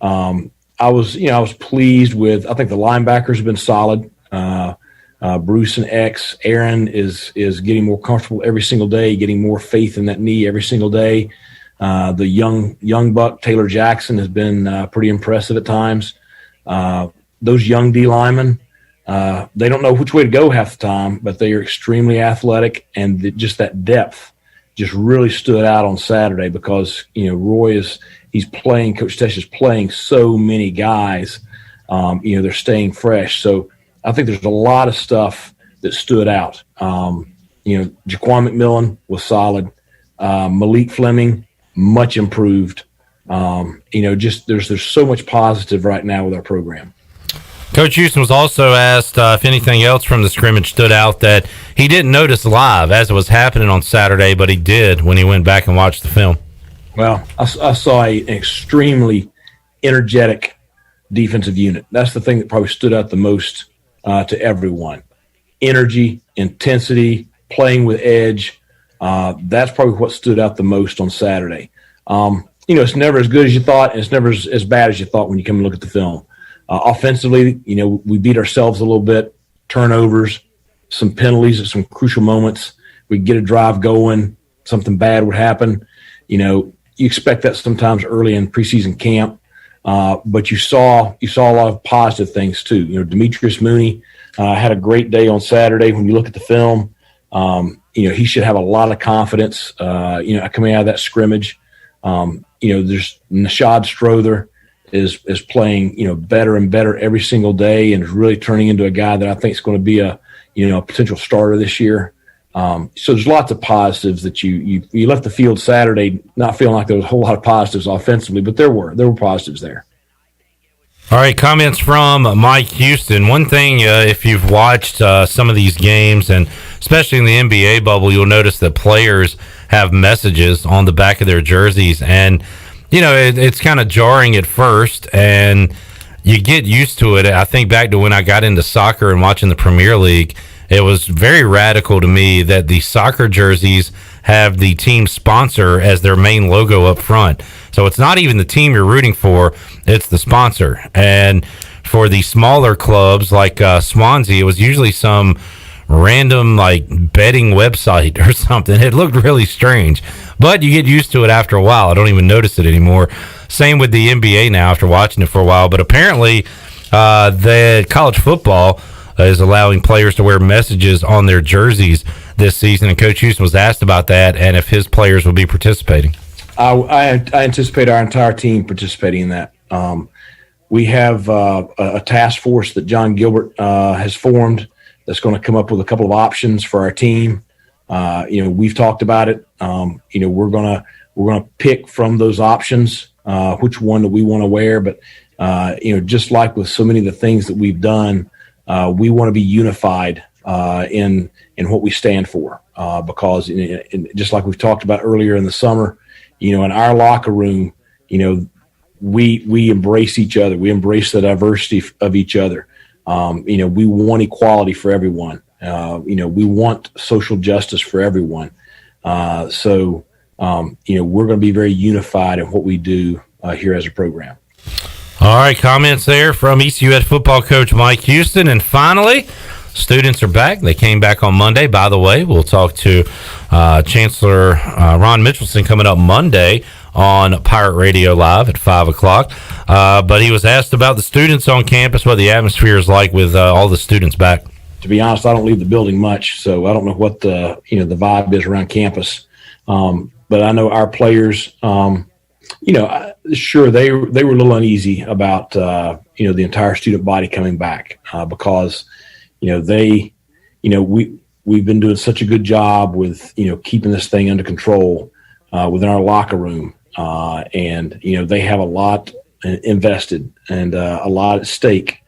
[SPEAKER 3] I was pleased with. I think the linebackers have been solid. Bruce and X, Aaron is getting more comfortable every single day, getting more faith in that knee every single day. The young buck Taylor Jackson has been pretty impressive at times. Those young D linemen. They don't know which way to go half the time, but they are extremely athletic, and just that depth just really stood out on Saturday because, Roy he's playing, Coach Tesh is playing so many guys, they're staying fresh. So I think there's a lot of stuff that stood out. Jaquan McMillan was solid. Malik Fleming, much improved. Just there's so much positive right now with our program.
[SPEAKER 4] Coach Houston was also asked if anything else from the scrimmage stood out that he didn't notice live as it was happening on Saturday, but he did when he went back and watched the film.
[SPEAKER 3] Well, I saw an extremely energetic defensive unit. That's the thing that probably stood out the most to everyone. Energy, intensity, playing with edge. That's probably what stood out the most on Saturday. It's never as good as you thought, and it's never as bad as you thought when you come and look at the film. Offensively, we beat ourselves a little bit. Turnovers, some penalties at some crucial moments. We'd get a drive going, something bad would happen. You expect that sometimes early in preseason camp, but you saw a lot of positive things too. Demetrius Mooney had a great day on Saturday. When you look at the film, he should have a lot of confidence. Coming out of that scrimmage, there's Nashad Strother is playing better and better every single day, and is really turning into a guy that I think is going to be a potential starter this year. So there's lots of positives that you left the field Saturday not feeling like there was a whole lot of positives offensively, but there were positives there.
[SPEAKER 4] All right, comments from Mike Houston. One thing, if you've watched some of these games, and especially in the NBA bubble, you'll notice that players have messages on the back of their jerseys, and it's kind of jarring at first, and you get used to it. I think back to when I got into soccer and watching the Premier League, it was very radical to me that the soccer jerseys have the team sponsor as their main logo up front. So it's not even the team you're rooting for, it's the sponsor. And for the smaller clubs like Swansea, it was usually some random betting website or something. It looked really strange, but you get used to it after a while. I don't even notice it anymore. Same with the NBA now after watching it for a while, but apparently the college football is allowing players to wear messages on their jerseys this season, and Coach Houston was asked about that and if his players will be participating.
[SPEAKER 3] I anticipate our entire team participating in that. We have a task force that John Gilbert has formed that's going to come up with a couple of options for our team. We've talked about it. We're gonna pick from those options which one that we want to wear. But just like with so many of the things that we've done, we want to be unified in what we stand for. Because just like we've talked about earlier in the summer, in our locker room, we embrace each other. We embrace the diversity of each other. We want equality for everyone. We want social justice for everyone. So we're going to be very unified in what we do here as a program.
[SPEAKER 4] All right, comments there from ECU head football coach Mike Houston. And finally, students are back. They came back on Monday. By the way, we'll talk to Chancellor Ron Mitchelson coming up Monday on Pirate Radio Live at 5 o'clock. But he was asked about the students on campus, what the atmosphere is like with all the students back.
[SPEAKER 3] To be honest, I don't leave the building much, so I don't know what the vibe is around campus. But I know our players, sure they were a little uneasy about the entire student body coming back because we've been doing such a good job with keeping this thing under control within our locker room, and they have a lot invested and a lot at stake.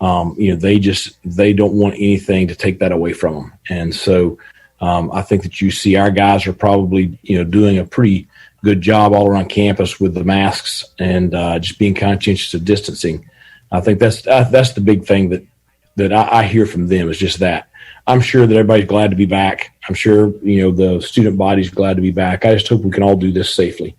[SPEAKER 3] They don't want anything to take that away from them, and so I think that you see our guys are probably doing a pretty good job all around campus with the masks and just being conscientious of distancing. I think that's the big thing that I hear from them is just that. I'm sure that everybody's glad to be back. I'm sure the student body's glad to be back. I just hope we can all do this safely.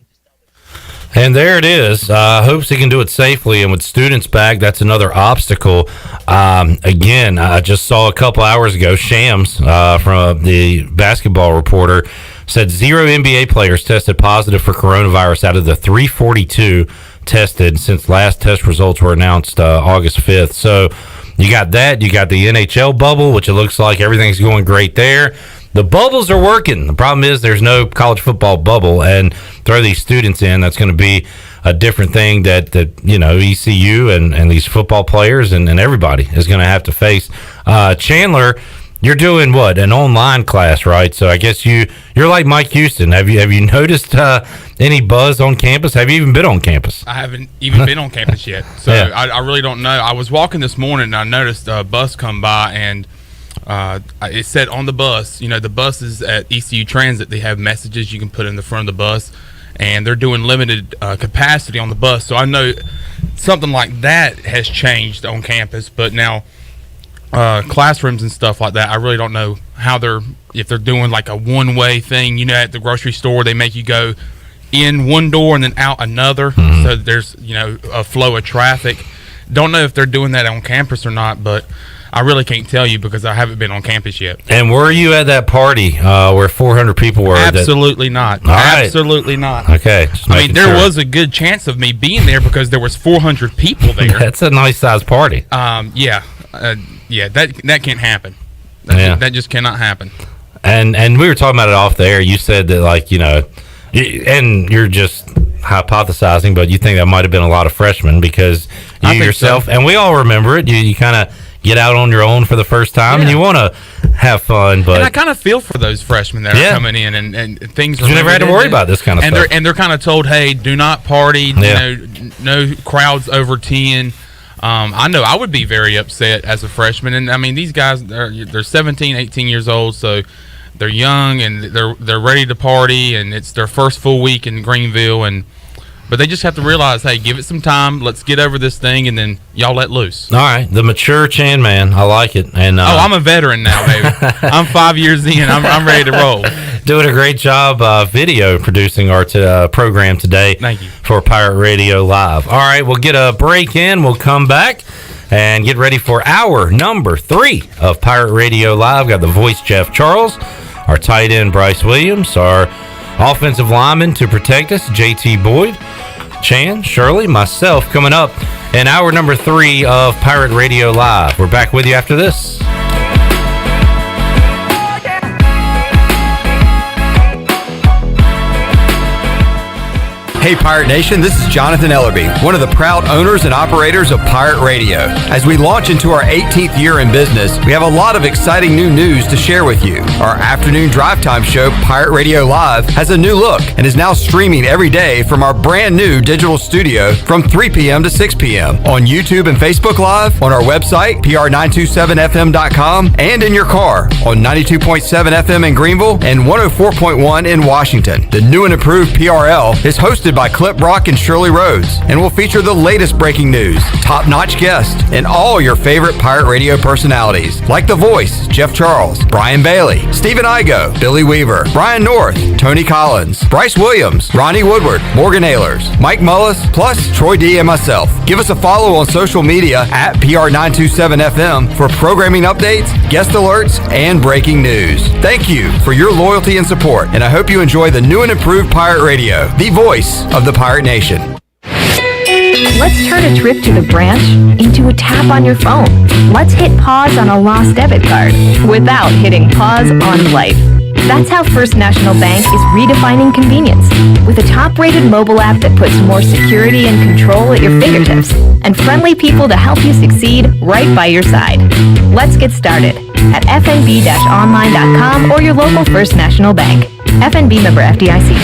[SPEAKER 4] And there it is. Hopes he can do it safely. And with students back, that's another obstacle. Again, I just saw a couple hours ago, Shams from the basketball reporter said 0 NBA players tested positive for coronavirus out of the 342 tested since last test results were announced August 5th. So you got that. You got the NHL bubble, which it looks like everything's going great there. The bubbles are working. The problem is there's no college football bubble, and throw these students in, that's going to be a different thing that ECU and these football players and everybody is going to have to face. Chandler, you're doing what, an online class, right? So I guess you're like Mike Houston. Have you noticed any buzz on campus? Have you even been on campus?
[SPEAKER 10] I haven't even been on campus yet, so
[SPEAKER 4] Yeah.
[SPEAKER 10] I really don't know. I was walking this morning and I noticed a bus come by, and it said on the bus, the buses at ECU Transit, they have messages you can put in the front of the bus, and they're doing limited capacity on the bus. So I know something like that has changed on campus, but now classrooms and stuff like that, I really don't know if they're doing like a one-way thing. At the grocery store, they make you go in one door and then out another, so there's a flow of traffic. Don't know if they're doing that on campus or not, but I really can't tell you because I haven't been on campus yet.
[SPEAKER 4] And were you at that party where 400 people were?
[SPEAKER 10] Absolutely not.
[SPEAKER 4] All right.
[SPEAKER 10] Absolutely not.
[SPEAKER 4] Okay.
[SPEAKER 10] There was a good chance of me being there because there was 400 people there.
[SPEAKER 4] That's a nice sized party.
[SPEAKER 10] Yeah, that can't happen. That just cannot happen.
[SPEAKER 4] And we were talking about it off the air. You said that and you're just hypothesizing, but you think that might have been a lot of freshmen because you yourself, and we all remember it. You kind of get out on your own for the first time, and you want to have fun. But
[SPEAKER 10] and I kind of feel for those freshmen that are coming in, and things.
[SPEAKER 4] You never had to worry about this kind of stuff.
[SPEAKER 10] They're kind of told, hey, do not party. No crowds over 10. I know I would be very upset as a freshman, and I mean these guys they're 17, 18 years old, so they're young and they're ready to party, and it's their first full week in Greenville, but they just have to realize, hey, give it some time. Let's get over this thing, and then y'all let loose.
[SPEAKER 4] All right, the mature Chan man, I like it. And
[SPEAKER 10] I'm a veteran now, baby. I'm 5 years in. I'm ready to roll.
[SPEAKER 4] Doing a great job video producing our program today.
[SPEAKER 10] Thank you.
[SPEAKER 4] For Pirate Radio Live. All right, we'll get a break in. We'll come back and get ready for hour number 3 of Pirate Radio Live. Got the voice, Jeff Charles, our tight end, Bryce Williams, our offensive lineman to protect us, JT Boyd, Chan, Shirley, myself, coming up in hour number 3 of Pirate Radio Live. We're back with you after this.
[SPEAKER 12] Hey Pirate Nation, this is Jonathan Ellerby, one of the proud owners and operators of Pirate Radio. As we launch into our 18th year in business, we have a lot of exciting new news to share with you. Our afternoon drive time show, Pirate Radio Live, has a new look and is now streaming every day from our brand new digital studio from 3 p.m. to 6 p.m. on YouTube and Facebook Live, on our website, pr927fm.com, and in your car on 92.7 FM in Greenville and 104.1 in Washington. The new and improved PRL is hosted by Clip Brock and Shirley Rhodes, and will feature the latest breaking news, top-notch guests, and all your favorite Pirate Radio personalities, like The Voice, Jeff Charles, Brian Bailey, Stephen Igo, Billy Weaver, Brian North, Tony Collins, Bryce Williams, Ronnie Woodward, Morgan Ehlers, Mike Mullis, plus Troy D and myself. Give us a follow on social media at PR927FM for programming updates, guest alerts, and breaking news. Thank you for your loyalty and support, and I hope you enjoy the new and improved Pirate Radio, the voice of the Pirate Nation.
[SPEAKER 28] Let's turn a trip to the branch into a tap on your phone. Let's hit pause on a lost debit card without hitting pause on life. That's how First National Bank is redefining convenience with a top-rated mobile app that puts more security and control at your fingertips and friendly people to help you succeed right by your side. Let's get started at fnb-online.com or your local First National Bank. FNB member FDIC.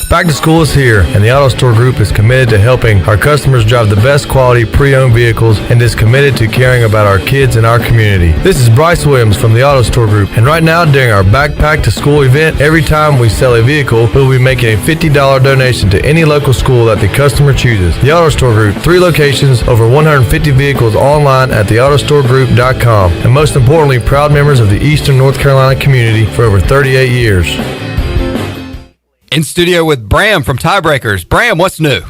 [SPEAKER 16] Back to school is here, and the Auto Store Group is committed to helping our customers drive the best quality pre-owned vehicles and is committed to caring about our kids and our community. This is Bryce Williams from the Auto Store Group, and right now during our Backpack to School event, every time we sell a vehicle, we'll be making a $50 donation to any local school that the customer chooses. The Auto Store Group, 3 locations, over 150 vehicles online at theautostoregroup.com, and most importantly, proud members of the Eastern North Carolina community for over 38 years.
[SPEAKER 12] In studio with Bram from Tiebreakers. Bram, what's new?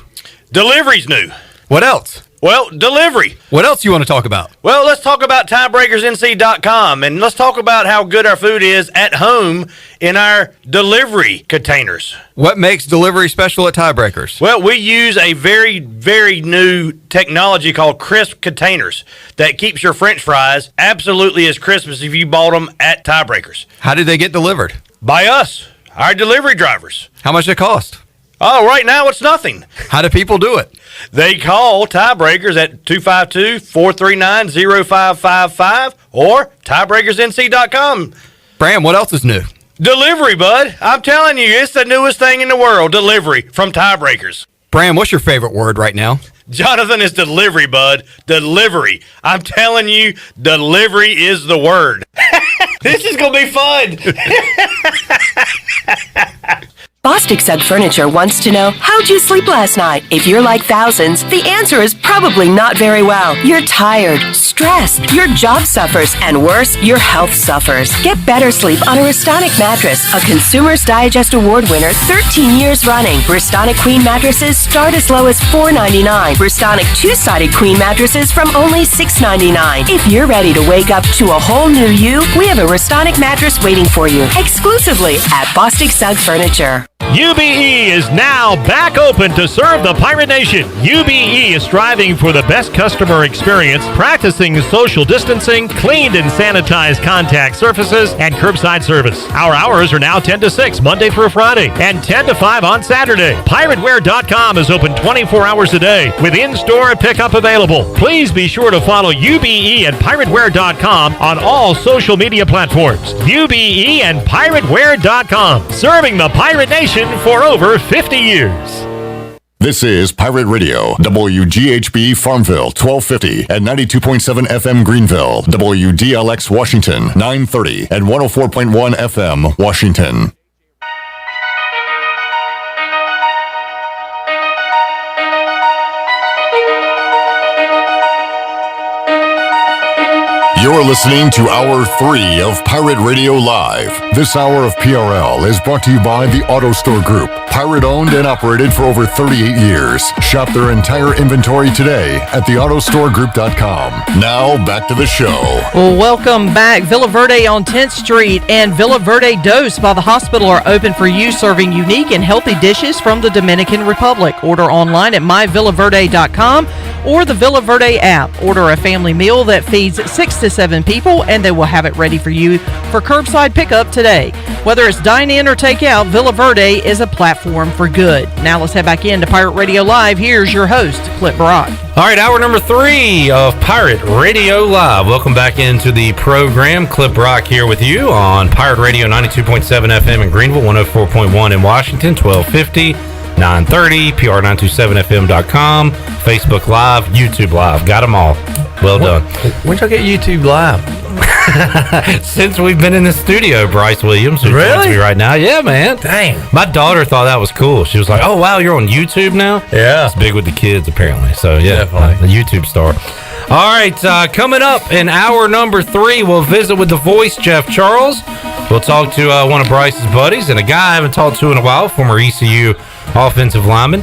[SPEAKER 17] Delivery's new.
[SPEAKER 12] What else?
[SPEAKER 17] Well, delivery.
[SPEAKER 12] What else you want to talk about?
[SPEAKER 17] Well, let's talk about tiebreakersnc.com, and let's talk about how good our food is at home in our delivery containers.
[SPEAKER 12] What makes delivery special at Tiebreakers?
[SPEAKER 17] Well, we use a very, very new technology called crisp containers that keeps your French fries absolutely as crisp as if you bought them at Tiebreakers.
[SPEAKER 12] How do they get delivered?
[SPEAKER 17] By us. Our delivery drivers.
[SPEAKER 12] How much it cost?
[SPEAKER 17] Oh, right now it's nothing.
[SPEAKER 12] How do people do it?
[SPEAKER 17] They call Tiebreakers at 252-439-0555 or tiebreakersnc.com.
[SPEAKER 12] Bram, what else is new?
[SPEAKER 17] Delivery, bud. I'm telling you, it's the newest thing in the world. Delivery from Tiebreakers.
[SPEAKER 12] Bram, what's your favorite word right now?
[SPEAKER 17] Jonathan, is delivery, bud. Delivery. I'm telling you, delivery is the word. This is going to be fun.
[SPEAKER 13] Bostic Sugg Furniture wants to know, how'd you sleep last night? If you're like thousands, the answer is probably not very well. You're tired, stressed, your job suffers, and worse, your health suffers. Get better sleep on a Restonic mattress, a Consumer's Digest Award winner 13 years running. Restonic Queen mattresses start as low as $4.99. Restonic two-sided Queen mattresses from only $6.99. If you're ready to wake up to a whole new you, we have a Restonic mattress waiting for you, exclusively at Bostic Sugg Furniture.
[SPEAKER 18] UBE is now back open to serve the Pirate Nation. UBE is striving for the best customer experience, practicing social distancing, cleaned and sanitized contact surfaces, and curbside service. Our hours are now 10 to 6, Monday through Friday, and 10 to 5 on Saturday. PirateWear.com is open 24 hours a day with in-store pickup available. Please be sure to follow UBE and PirateWear.com on all social media platforms. UBE and PirateWear.com, serving the Pirate Nation for over 50 years.
[SPEAKER 2] This is Pirate Radio, WGHB Farmville, 1250 and 92.7 FM Greenville, WDLX Washington, 930 and 104.1 FM Washington. You're listening to Hour 3 of Pirate Radio Live. This hour of PRL is brought to you by the Auto Store Group. Pirate owned and operated for over 38 years. Shop their entire inventory today at theautostoregroup.com. Now back to the show.
[SPEAKER 6] Well, welcome back. Villa Verde on 10th Street and Villa Verde Dos by the hospital are open for you, serving unique and healthy dishes from the Dominican Republic. Order online at myvillaverde.com or the Villa Verde app. Order a family meal that feeds 6 to 7 people, and they will have it ready for you for curbside pickup today. Whether it's dine-in or take-out, Villa Verde is a platform for good. Now let's head back into Pirate Radio Live. Here's your host, Clip Brock.
[SPEAKER 4] All right, hour number 3 of Pirate Radio Live. Welcome back into the program. Clip Brock here with you on Pirate Radio 92.7 FM in Greenville, 104.1 in Washington, 1250. 930, PR927FM.com, Facebook Live, YouTube Live. Got them all. Well done.
[SPEAKER 15] When y'all get YouTube Live?
[SPEAKER 4] Since we've been in the studio, Bryce Williams, who joins me right now. Yeah, man.
[SPEAKER 15] Dang.
[SPEAKER 4] My daughter thought that was cool. She was like, oh, wow, you're on YouTube now?
[SPEAKER 15] Yeah.
[SPEAKER 4] It's big with the kids, apparently. So, yeah,
[SPEAKER 15] definitely.
[SPEAKER 4] The YouTube star. All right, coming up in hour number 3, we'll visit with the voice, Jeff Charles. We'll talk to one of Bryce's buddies and a guy I haven't talked to in a while, former ECU offensive lineman.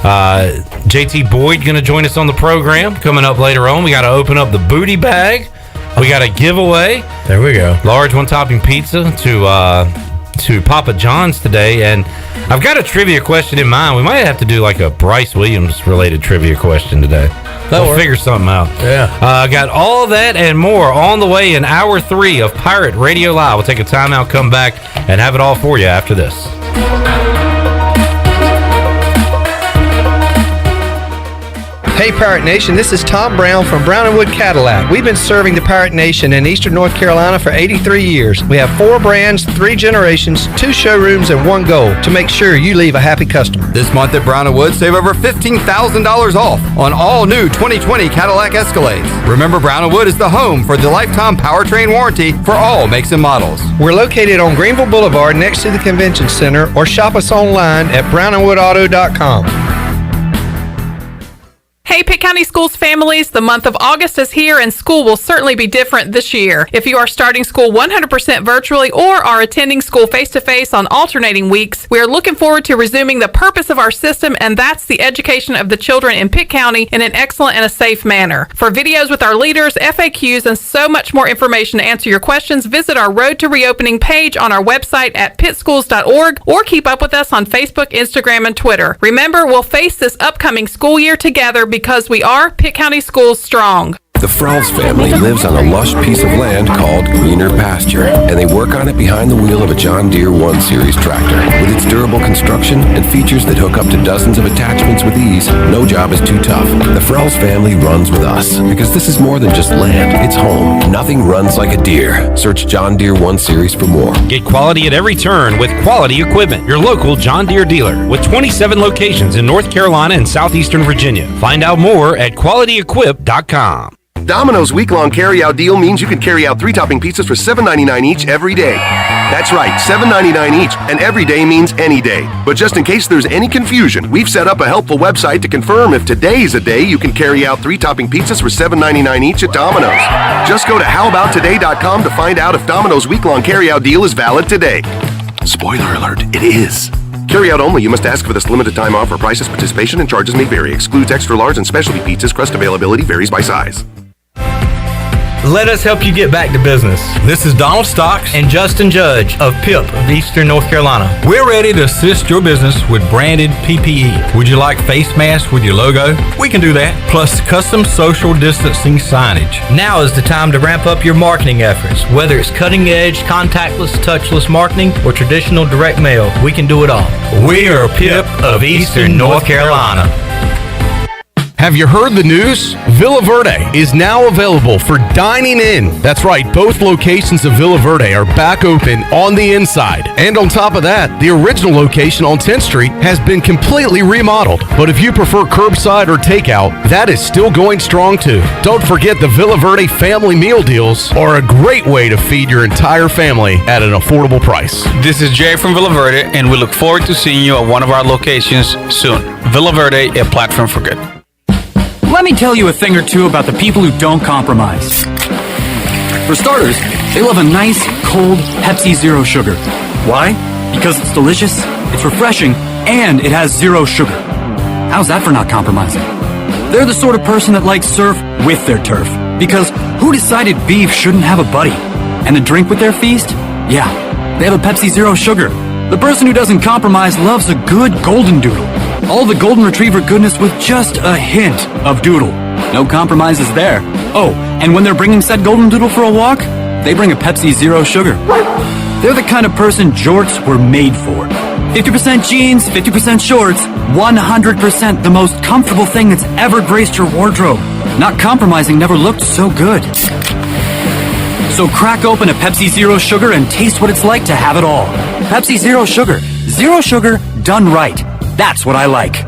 [SPEAKER 4] JT Boyd going to join us on the program coming up later on. We got to open up the booty bag. We got a giveaway.
[SPEAKER 15] There we go.
[SPEAKER 4] Large one-topping pizza to Papa John's today. And I've got a trivia question in mind. We might have to do like a Bryce Williams-related trivia question today. We'll figure something out.
[SPEAKER 15] Yeah.
[SPEAKER 4] Got all that and more on the way in hour 3 of Pirate Radio Live. We'll take a timeout, come back, and have it all for you after this.
[SPEAKER 19] Hey Pirate Nation, this is Tom Brown from Brown & Wood Cadillac. We've been serving the Pirate Nation in Eastern North Carolina for 83 years. We have 4 brands, 3 generations, 2 showrooms, and 1 goal to make sure you leave a happy customer.
[SPEAKER 12] This month at Brown & Wood, save over $15,000 off on all new 2020 Cadillac Escalades. Remember, Brown & Wood is the home for the lifetime powertrain warranty for all makes and models.
[SPEAKER 19] We're located on Greenville Boulevard next to the Convention Center, or shop us online at brownandwoodauto.com.
[SPEAKER 20] Hey Pitt County Schools families, the month of August is here and school will certainly be different this year. If you are starting school 100% virtually or are attending school face-to-face on alternating weeks, we are looking forward to resuming the purpose of our system, and that's the education of the children in Pitt County in an excellent and a safe manner. For videos with our leaders, FAQs, and so much more information to answer your questions, visit our Road to Reopening page on our website at pittschools.org or keep up with us on Facebook, Instagram, and Twitter. Remember, we'll face this upcoming school year together because we are Pitt County Schools strong.
[SPEAKER 1] The Frells family lives on a lush piece of land called greener pasture, and they work on it behind the wheel of a John Deere 1 Series tractor. With its durable construction and features that hook up to dozens of attachments with ease, no job is too tough. The Frells family runs with us, because this is more than just land, it's home. Nothing runs like a Deere. Search John Deere 1 Series for more.
[SPEAKER 5] Get quality at every turn with Quality Equipment, your local John Deere dealer, with 27 locations in North Carolina and southeastern Virginia. Find out more at QualityEquip.com.
[SPEAKER 7] Domino's week-long carry-out deal means you can carry out 3-topping pizzas for $7.99 each every day. That's right, $7.99 each, and every day means any day. But just in case there's any confusion, we've set up a helpful website to confirm if today's a day you can carry out 3-topping pizzas for $7.99 each at Domino's. Just go to howaboutoday.com to find out if Domino's week-long carry-out deal is valid today. Spoiler alert, it is. Carry out only. You must ask for this limited time offer. Prices, participation, and charges may vary. Excludes extra large and specialty pizzas. Crust availability varies by size.
[SPEAKER 8] Let us help you get back to business.
[SPEAKER 27] This is Donald Stocks
[SPEAKER 8] and Justin Judge of PIP of Eastern North Carolina.
[SPEAKER 27] We're ready to assist your business with branded PPE. Would you like face masks with your logo? We can do that. Plus custom social distancing signage.
[SPEAKER 8] Now is the time to ramp up your marketing efforts. Whether it's cutting edge, contactless, touchless marketing, or traditional direct mail, we can do it all.
[SPEAKER 27] We are PIP of Eastern North Carolina.
[SPEAKER 15] Have you heard the news? Villa Verde is now available for dining in. That's right, both locations of Villa Verde are back open on the inside. And on top of that, the original location on 10th Street has been completely remodeled. But if you prefer curbside or takeout, that is still going strong too. Don't forget the Villa Verde family meal deals are a great way to feed your entire family at an affordable price.
[SPEAKER 21] This is Jay from Villa Verde, and we look forward to seeing you at one of our locations soon. Villa Verde, a platform for good.
[SPEAKER 22] Let me tell you a thing or two about the people who don't compromise. For starters, they love a nice, cold Pepsi Zero Sugar. Why? Because it's delicious, it's refreshing, and it has zero sugar. How's that for not compromising? They're the sort of person that likes surf with their turf. Because who decided beef shouldn't have a buddy? And a drink with their feast? Yeah, they have a Pepsi Zero Sugar. The person who doesn't compromise loves a good golden doodle. All the golden retriever goodness with just a hint of doodle. No compromises there. Oh, and when they're bringing said golden doodle for a walk, they bring a Pepsi Zero Sugar. They're the kind of person jorts were made for. 50% jeans, 50% shorts, 100% the most comfortable thing that's ever graced your wardrobe. Not compromising never looked so good. So crack open a Pepsi Zero Sugar and taste what it's like to have it all. Pepsi Zero Sugar. Zero sugar done right. That's what I like.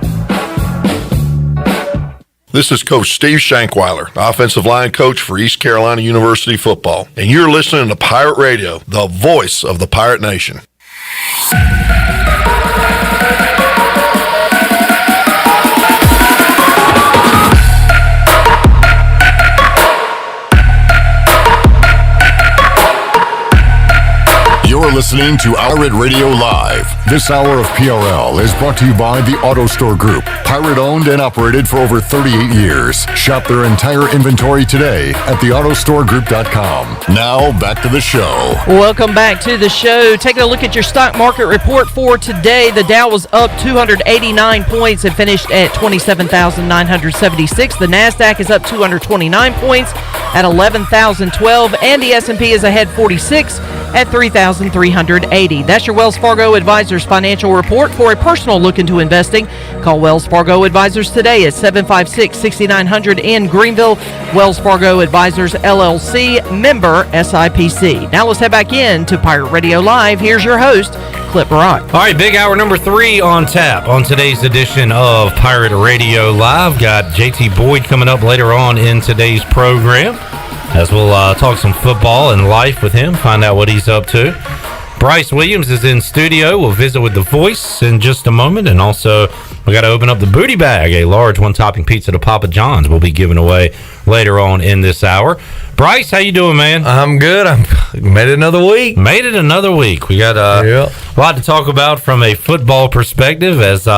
[SPEAKER 23] This is Coach Steve Shankweiler, offensive line coach for East Carolina University football. And you're listening to Pirate Radio, the voice of the Pirate Nation.
[SPEAKER 2] You're listening to Pirate Radio Live. This hour of PRL is brought to you by the Auto Store Group. Pirate owned and operated for over 38 years. Shop their entire inventory today at theautostoregroup.com. Now back to the show.
[SPEAKER 6] Welcome back to the show. Taking a look at your stock market report for today. The Dow was up 289 points and finished at 27,976. The NASDAQ is up 229 points at 11,012. And the S&P is ahead 46 at 3,380. That's your Wells Fargo Advisors financial report. For a personal look into investing, call Wells Fargo Advisors today at 756-6900 in Greenville. Wells Fargo Advisors, LLC, member SIPC. Now let's head back in to Pirate Radio Live. Here's your host, Clip Brock.
[SPEAKER 4] All right, big hour number 3 on tap on today's edition of Pirate Radio Live. Got JT Boyd coming up later on in today's program, as we'll talk some football and life with him, find out what he's up to. Bryce Williams is in studio. We'll visit with the voice in just a moment. And also, we got to open up the booty bag, a large one-topping pizza to Papa John's we'll be giving away later on in this hour. Bryce, how you doing, man?
[SPEAKER 27] I'm good. Made it another week.
[SPEAKER 4] We got a lot to talk about from a football perspective, as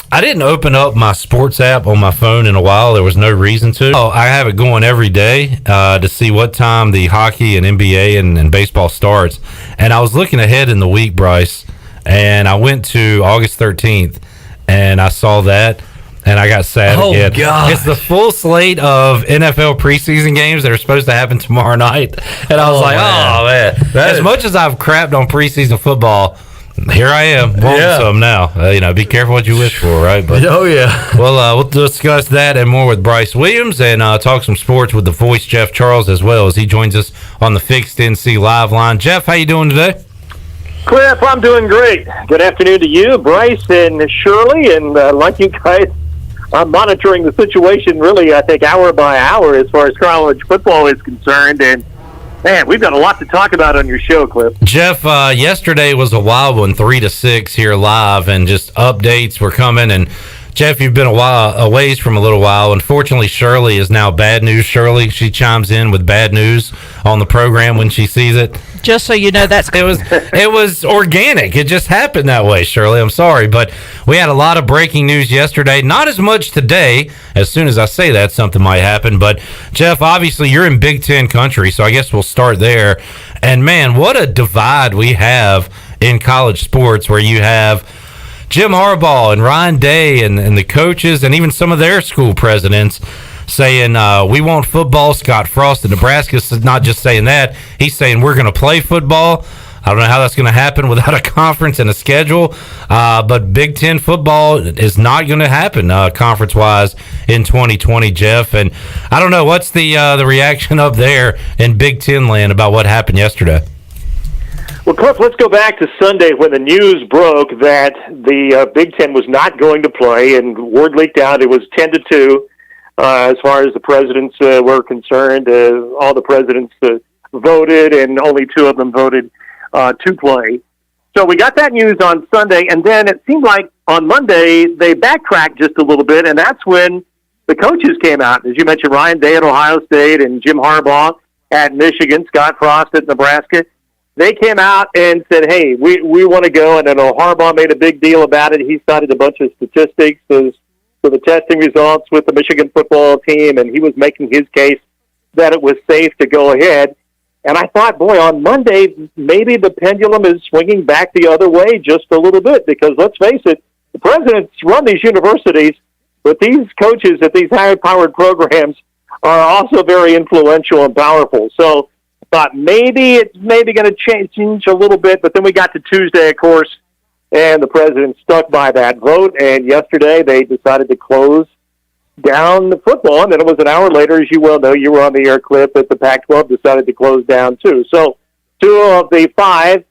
[SPEAKER 4] I didn't open up my sports app on my phone in a while. There was no reason to. Oh, I have it going every day to see what time the hockey and NBA and baseball starts. And I was looking ahead in the week, Bryce, and I went to August 13th, and I saw that. and I got sad again.
[SPEAKER 8] God.
[SPEAKER 4] It's the full slate of NFL preseason games that are supposed to happen tomorrow night. And I was man. Much as I've crapped on preseason football, here I am wanting some now. Be careful what you wish for, right? But we'll discuss that and more with Bryce Williams and talk some sports with the voice Jeff Charles as well as he joins us on the Fixed NC Live line. Jeff, how you doing today?
[SPEAKER 3] Cliff, I'm doing great. Good afternoon to you, Bryce and Shirley, and like you guys, I'm monitoring the situation really, I think, hour by hour as far as college football is concerned, and man, we've got a lot to talk about on your show, Cliff.
[SPEAKER 4] Jeff, yesterday was a wild one, 3 to 6 here live, and just updates were coming. And Jeff, you've been a ways from a little while. Unfortunately, Shirley is now bad news. Shirley, she chimes in with bad news on the program when she sees it.
[SPEAKER 6] Just so you know,
[SPEAKER 4] it was organic. It just happened that way, Shirley. I'm sorry, but we had a lot of breaking news yesterday. Not as much today. As soon as I say that, something might happen. But Jeff, obviously, you're in Big Ten country, so I guess we'll start there. And man, what a divide we have in college sports, where you have Jim Harbaugh and Ryan Day and the coaches and even some of their school presidents saying we want football. Scott Frost in Nebraska is not just saying that. He's saying we're going to play football. I don't know how that's going to happen without a conference and a schedule, but Big Ten football is not going to happen conference-wise in 2020, Jeff. And I don't know, what's the reaction up there in Big Ten land about what happened yesterday?
[SPEAKER 3] Well, Cliff, let's go back to Sunday when the news broke that the Big Ten was not going to play, and word leaked out it was 10-2 as far as the presidents were concerned. All the presidents voted, and only 2 of them voted to play. So we got that news on Sunday, and then it seemed like on Monday they backtracked just a little bit, and that's when the coaches came out. As you mentioned, Ryan Day at Ohio State and Jim Harbaugh at Michigan, Scott Frost at Nebraska. They came out and said, hey, we want to go, and then Harbaugh made a big deal about it. He cited a bunch of statistics for the testing results with the Michigan football team, and he was making his case that it was safe to go ahead. And I thought, boy, on Monday, maybe the pendulum is swinging back the other way just a little bit, because let's face it, the presidents run these universities, but these coaches at these high-powered programs are also very influential and powerful. So I thought maybe it's going to change a little bit, but then we got to Tuesday, of course, and the president stuck by that vote, and yesterday they decided to close down the football, and then it was an hour later, as you well know, you were on the air clip, that the Pac-12 decided to close down too. So 2 of the 5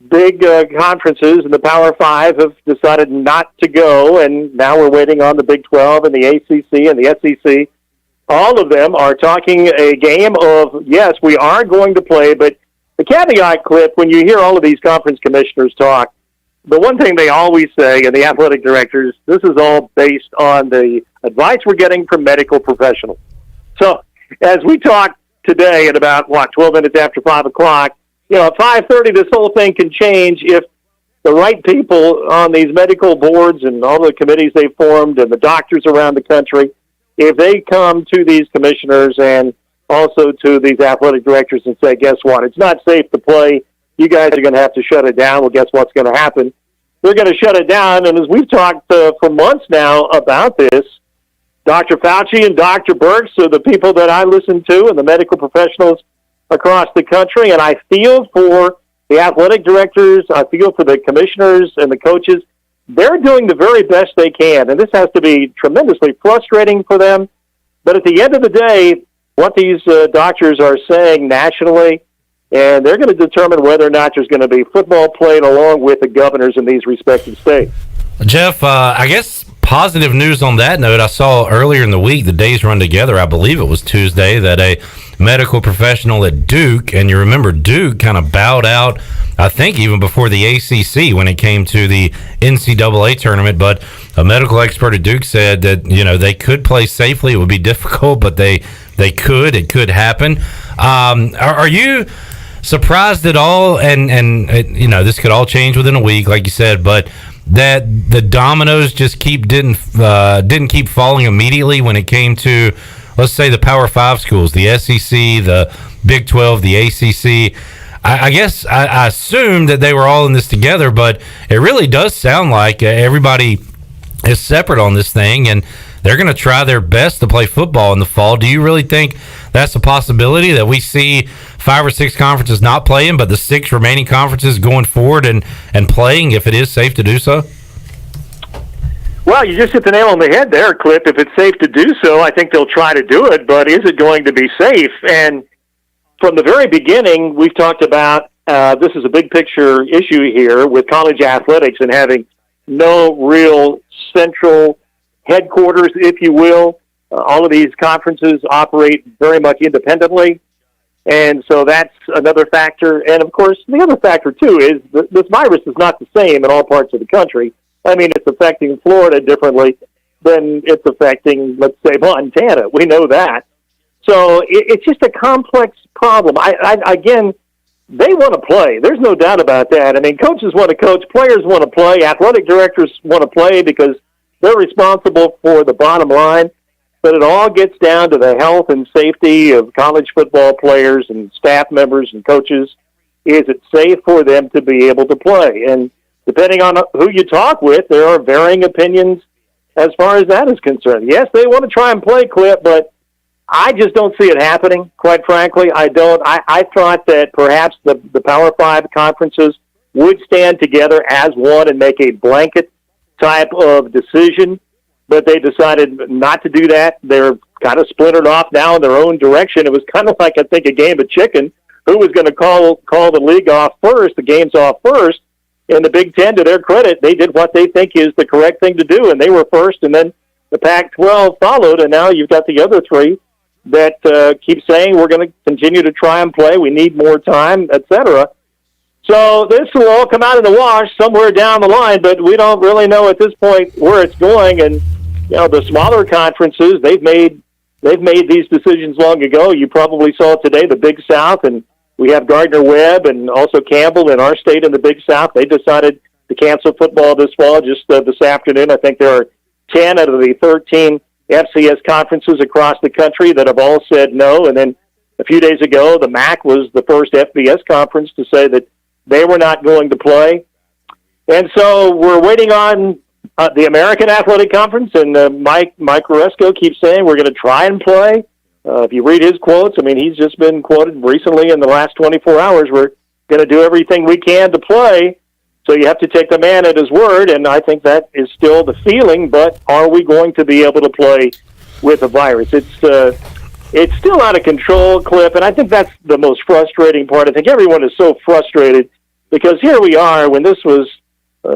[SPEAKER 3] big conferences in the Power 5 have decided not to go, and now we're waiting on the Big 12 and the ACC and the SEC. All of them are talking a game of, yes, we are going to play, but the caveat, Clip, when you hear all of these conference commissioners talk, the one thing they always say, and the athletic directors, this is all based on the advice we're getting from medical professionals. So as we talk today at about, 12 minutes after 5 o'clock, at 5:30, this whole thing can change if the right people on these medical boards and all the committees they've formed and the doctors around the country, if they come to these commissioners and also to these athletic directors and say, guess what, it's not safe to play, you guys are going to have to shut it down. Well, guess what's going to happen? They're going to shut it down, and as we've talked for months now about this, Dr. Fauci and Dr. Birx are the people that I listen to and the medical professionals across the country, and I feel for the athletic directors, I feel for the commissioners and the coaches. They're doing the very best they can, and this has to be tremendously frustrating for them. But at the end of the day, what these doctors are saying nationally, and they're going to determine whether or not there's going to be football played along with the governors in these respective states.
[SPEAKER 4] Jeff, I guess positive news on that note, I saw earlier in the week, the days run together, I believe it was Tuesday, that a medical professional at Duke, and you remember Duke kind of bowed out, I think even before the ACC when it came to the NCAA tournament, but a medical expert at Duke said that, they could play safely. It would be difficult, but it could happen. Are you surprised at all? And this could all change within a week, like you said, but that the dominoes just didn't keep falling immediately when it came to, let's say, the Power 5 schools, the SEC, the Big 12, the ACC. I guess I assumed that they were all in this together, but it really does sound like everybody is separate on this thing, and they're going to try their best to play football in the fall. Do you really think that's a possibility that we see 5 or 6 conferences not playing, but the 6 remaining conferences going forward and playing if it is safe to do so?
[SPEAKER 3] Well, you just hit the nail on the head there, Clip. If it's safe to do so, I think they'll try to do it, but is it going to be safe? And from the very beginning, we've talked about this is a big picture issue here with college athletics and having no real central headquarters, if you will. All of these conferences operate very much independently, and so that's another factor. And, of course, the other factor, too, is this virus is not the same in all parts of the country. I mean, it's affecting Florida differently than it's affecting, let's say, Montana. We know that. So it's just a complex problem. Again, they want to play. There's no doubt about that. I mean, coaches want to coach, players want to play, athletic directors want to play because they're responsible for the bottom line. But it all gets down to the health and safety of college football players and staff members and coaches. Is it safe for them to be able to play? And depending on who you talk with, there are varying opinions as far as that is concerned. Yes, they want to try and play, Clip, but I just don't see it happening, quite frankly. I don't. I thought that perhaps the Power 5 conferences would stand together as one and make a blanket type of decision, but they decided not to do that. They're kind of splintered off now in their own direction. It was kind of like, I think, a game of chicken. Who was going to call the league off first, the games off first? In the Big Ten, to their credit, they did what they think is the correct thing to do, and they were first, and then the Pac-12 followed, and now you've got the other 3 that keep saying we're going to continue to try and play, we need more time, etc. So this will all come out in the wash somewhere down the line, but we don't really know at this point where it's going. And the smaller conferences, they've made these decisions long ago. You probably saw today the Big South, and we have Gardner-Webb and also Campbell in our state in the Big South. They decided to cancel football this fall just this afternoon. I think there are 10 out of the 13 FCS conferences across the country that have all said no. And then a few days ago, the MAC was the first FBS conference to say that they were not going to play. And so we're waiting on the American Athletic Conference, and Mike Resco keeps saying we're going to try and play. If you read his quotes, I mean, he's just been quoted recently in the last 24 hours. We're going to do everything we can to play. So you have to take the man at his word, and I think that is still the feeling. But are we going to be able to play with a virus? It's still out of control, Clip, and I think that's the most frustrating part. I think everyone is so frustrated because here we are when this was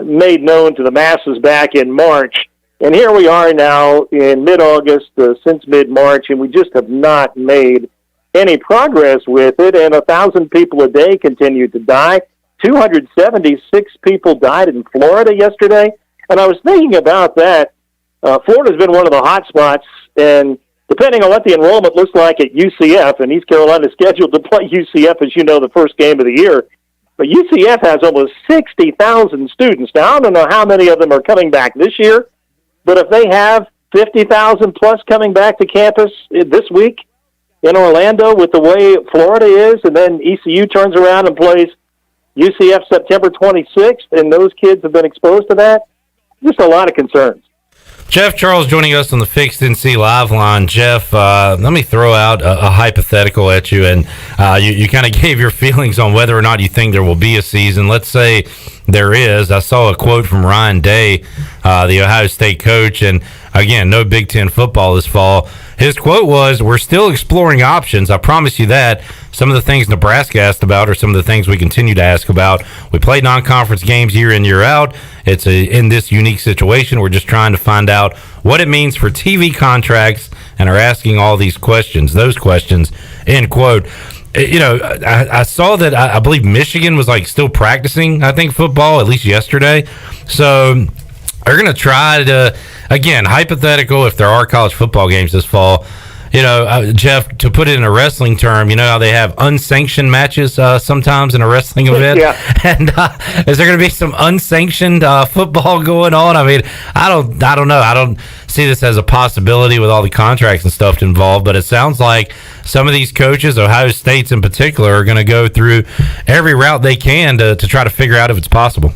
[SPEAKER 3] made known to the masses back in March, and here we are now in mid-August, since mid-March, and we just have not made any progress with it, and 1,000 people a day continue to die. 276 people died in Florida yesterday, and I was thinking about that. Florida's been one of the hot spots, and depending on what the enrollment looks like at UCF, and East Carolina is scheduled to play UCF, as you know, the first game of the year, but UCF has almost 60,000 students. Now, I don't know how many of them are coming back this year, but if they have 50,000 plus coming back to campus this week in Orlando with the way Florida is, and then ECU turns around and plays UCF September 26th, and those kids have been exposed to that, just a lot of concerns.
[SPEAKER 4] Jeff Charles joining us on the Fixed NC Live line. Jeff, let me throw out a hypothetical at you, and you kind of gave your feelings on whether or not you think there will be a season. Let's say there is. I saw a quote from Ryan Day, the Ohio State coach, and again, no Big Ten football this fall. His quote was, "We're still exploring options. I promise you that. Some of the things Nebraska asked about are some of the things we continue to ask about. We play non-conference games year in, year out. It's in this unique situation. We're just trying to find out what it means for TV contracts and are asking all these questions, those questions," end quote. I saw that I believe Michigan was still practicing, I think, football, at least yesterday. So they're going to try to, again, hypothetical, if there are college football games this fall, Jeff, to put it in a wrestling term, how they have unsanctioned matches sometimes in a wrestling event?
[SPEAKER 3] Yeah.
[SPEAKER 4] And is there going to be some unsanctioned football going on? I mean, I don't know. I don't see this as a possibility with all the contracts and stuff involved, but it sounds like some of these coaches, Ohio State's in particular, are going to go through every route they can to try to figure out if it's possible.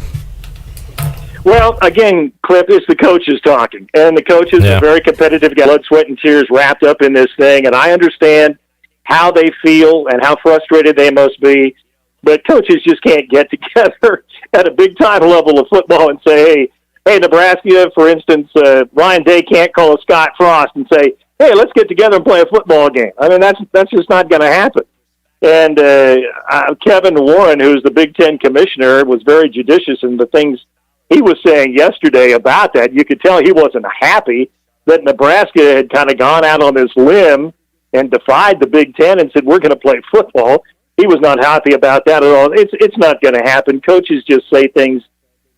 [SPEAKER 3] Well, again, Cliff, it's the coaches talking, and the coaches are very competitive, got blood, sweat, and tears wrapped up in this thing, and I understand how they feel and how frustrated they must be, but coaches just can't get together at a big-time level of football and say, hey, Nebraska, for instance, Ryan Day can't call Scott Frost and say, hey, let's get together and play a football game. I mean, that's just not going to happen. And Kevin Warren, who's the Big Ten commissioner, was very judicious in the things he was saying yesterday about that. You could tell he wasn't happy that Nebraska had kind of gone out on this limb and defied the Big Ten and said, we're going to play football. He was not happy about that at all. It's not going to happen. Coaches just say things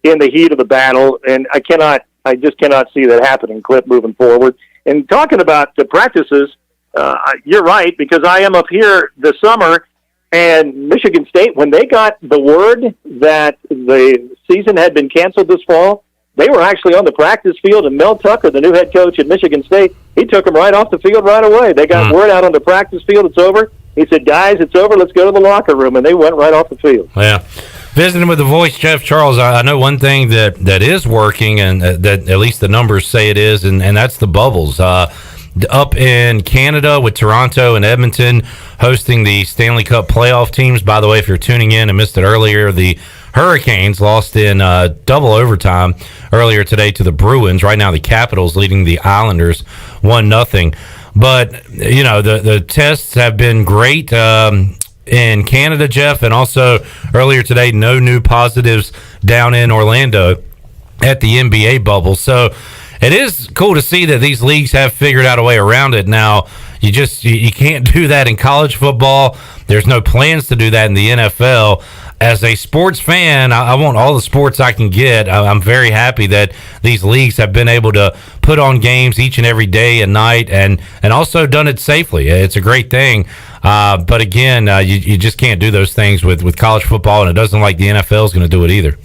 [SPEAKER 3] in the heat of the battle, and I just cannot see that happening, Cliff, moving forward. And talking about the practices, you're right, because I am up here this summer, and Michigan State, when they got the word that the season had been canceled this fall, they were actually on the practice field, and Mel Tucker, the new head coach at Michigan State, he took them right off the field right away. They got word out on the practice field, it's over. He said, guys, it's over, let's go to the locker room, and they went right off the field.
[SPEAKER 4] Yeah. Visiting with the voice, Jeff Charles, I know one thing that is working, and that at least the numbers say it is, and that's the bubbles. Up in Canada with Toronto and Edmonton hosting the Stanley Cup playoff teams. By the way, if you're tuning in and missed it earlier, the Hurricanes lost in double overtime earlier today to the Bruins. Right now, the Capitals leading the Islanders 1-0. But, you know, the tests have been great in Canada, Jeff, and also earlier today, no new positives down in Orlando at the NBA bubble. So it is cool to see that these leagues have figured out a way around it. Now, you can't do that in college football. There's no plans to do that in the NFL. As a sports fan, I want all the sports I can get. I'm very happy that these leagues have been able to put on games each and every day and night, and also done it safely. It's a great thing. But again, you just can't do those things with college football, and it doesn't like the NFL is going to do it either.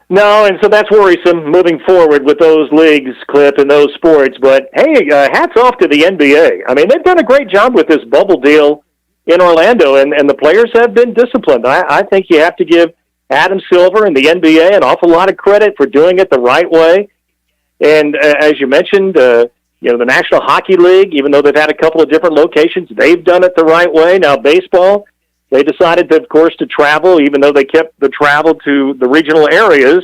[SPEAKER 3] No, and so that's worrisome moving forward with those leagues, Cliff, and those sports. But, hey, hats off to the NBA. I mean, they've done a great job with this bubble deal in Orlando, and the players have been disciplined. I think you have to give Adam Silver and the NBA an awful lot of credit for doing it the right way. And as you mentioned, the National Hockey League, even though they've had a couple of different locations, they've done it the right way. Now, baseball, they decided, of course, to travel, even though they kept the travel to the regional areas,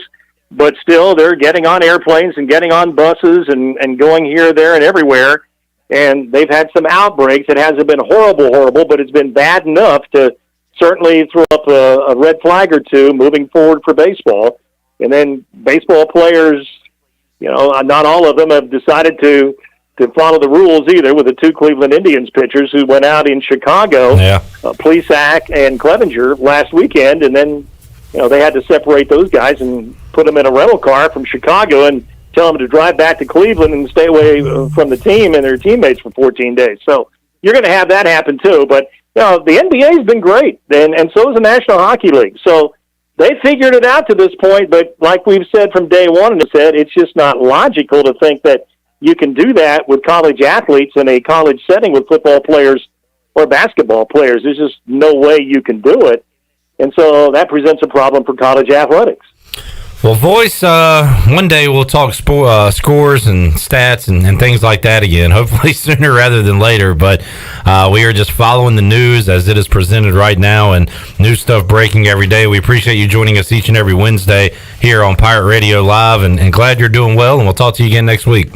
[SPEAKER 3] but still they're getting on airplanes and getting on buses and going here, there, and everywhere. And they've had some outbreaks. It hasn't been horrible, but it's been bad enough to certainly throw up a red flag or two moving forward for baseball. And then baseball players, not all of them have decided to follow the rules either, with the two Cleveland Indians pitchers who went out in Chicago, Plesac and Clevenger, last weekend, and then they had to separate those guys and put them in a rental car from Chicago and tell them to drive back to Cleveland and stay away from the team and their teammates for 14 days. So you're going to have that happen too. But the NBA has been great, and so has the National Hockey League. So they figured it out to this point, but like we've said from day one, it's just not logical to think that you can do that with college athletes in a college setting with football players or basketball players. There's just no way you can do it. And so that presents a problem for college athletics.
[SPEAKER 4] Well, Voice, one day we'll talk scores and stats and things like that again, hopefully sooner rather than later. But we are just following the news as it is presented right now, and new stuff breaking every day. We appreciate you joining us each and every Wednesday here on Pirate Radio Live, and glad you're doing well, and we'll talk to you again next week.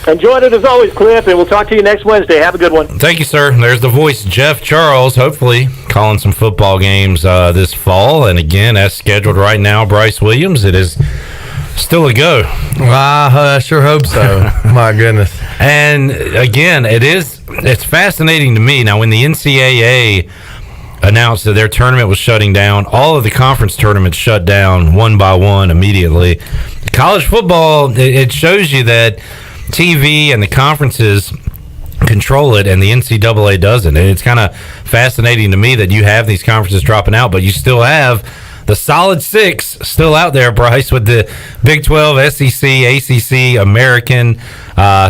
[SPEAKER 3] Enjoyed it as always, Cliff, and we'll talk to you next Wednesday. Have a good one.
[SPEAKER 4] Thank you, sir. There's the Voice, Jeff Charles, hopefully calling some football games this fall. And again, as scheduled right now, Bryce Williams, it is still a go.
[SPEAKER 16] I sure hope so. My goodness.
[SPEAKER 4] And again, it's fascinating to me. Now, when the NCAA announced that their tournament was shutting down, all of the conference tournaments shut down one by one immediately. College football, it shows you that TV and the conferences control it, and the NCAA doesn't. And it's kind of fascinating to me that you have these conferences dropping out, but you still have the solid six still out there, Bryce, with the Big 12, SEC, ACC, American,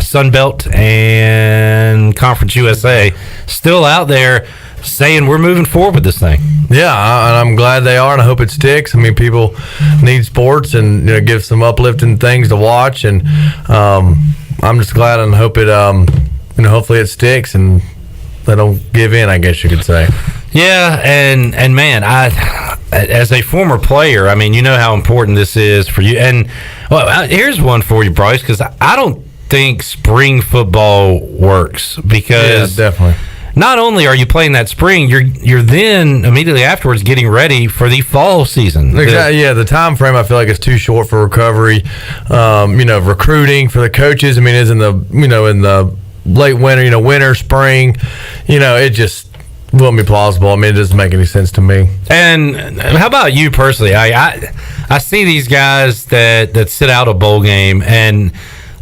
[SPEAKER 4] Sun Belt, and Conference USA still out there. saying we're moving forward with this thing.
[SPEAKER 16] Yeah, and I'm glad they are, and I hope it sticks. I mean, people need sports, and give some uplifting things to watch, and I'm just glad and hope it, hopefully it sticks and they don't give in, I guess you could say.
[SPEAKER 4] Yeah, and man, I as a former player, I mean, you know how important this is for you. And well, here's one for you, Bryce, because I don't think spring football works because
[SPEAKER 16] definitely.
[SPEAKER 4] Not only are you playing that spring, you're then immediately afterwards getting ready for the fall season.
[SPEAKER 16] Exactly. Yeah, the time frame I feel like is too short for recovery. Recruiting for the coaches. I mean, is in the in the late winter, winter, spring. It just wouldn't be plausible. I mean, it doesn't make any sense to me.
[SPEAKER 4] And how about you personally? I see these guys that sit out a bowl game and.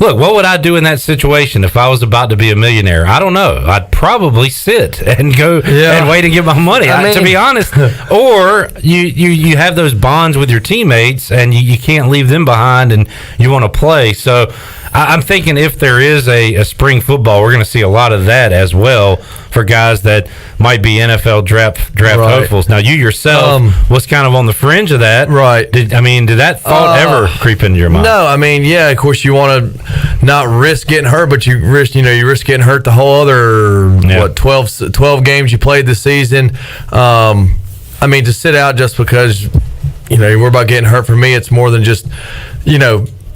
[SPEAKER 4] Look, what would I do in that situation if I was about to be a millionaire? I don't know. I'd probably sit and go and wait and get my money, to be honest. Or you have those bonds with your teammates and you can't leave them behind and you want to play. So I'm thinking if there is a spring football, we're going to see a lot of that as well for guys that might be NFL draft hopefuls. Now, you yourself was kind of on the fringe of that.
[SPEAKER 16] Right.
[SPEAKER 4] Did that thought ever creep into your mind?
[SPEAKER 16] No, I mean, yeah, of course you want to not risk getting hurt, but you risk getting hurt the whole other 12 games you played this season. I mean, to sit out just because you worry about getting hurt, for me it's more than just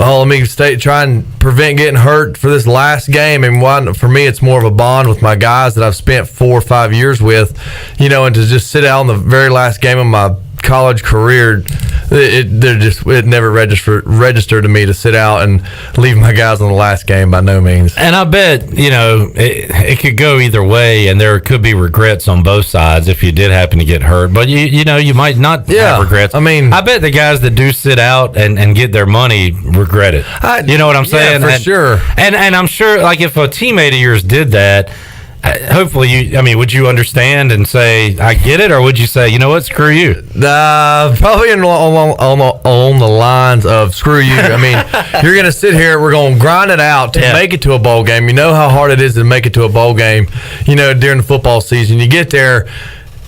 [SPEAKER 16] let me try and prevent getting hurt for this last game. And for me, it's more of a bond with my guys that I've spent 4 or 5 years with, and to just sit out on the very last game of my college career, it never registered to me to sit out and leave my guys on the last game, by no means.
[SPEAKER 4] And I bet it could go either way, and there could be regrets on both sides if you did happen to get hurt. But you might not have regrets.
[SPEAKER 16] I mean,
[SPEAKER 4] I bet the guys that do sit out and get their money regret it. You know what I'm saying?
[SPEAKER 16] Yeah, for sure.
[SPEAKER 4] And I'm sure, like, if a teammate of yours did that, hopefully would you understand and say I get it, or would you say, you know what, screw you?
[SPEAKER 16] Probably on the lines of screw you. I mean, you're gonna sit here, we're gonna grind it out to make it to a bowl game. You know how hard it is to make it to a bowl game, during the football season. You get there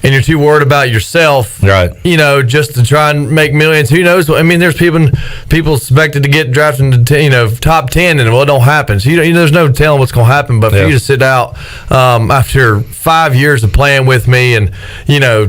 [SPEAKER 16] and you're too worried about yourself,
[SPEAKER 4] right?
[SPEAKER 16] Just to try and make millions. Who knows? I mean, there's people expected to get drafted into top 10, and it don't happen. So there's no telling what's going to happen. But for you to sit out after 5 years of playing with me, and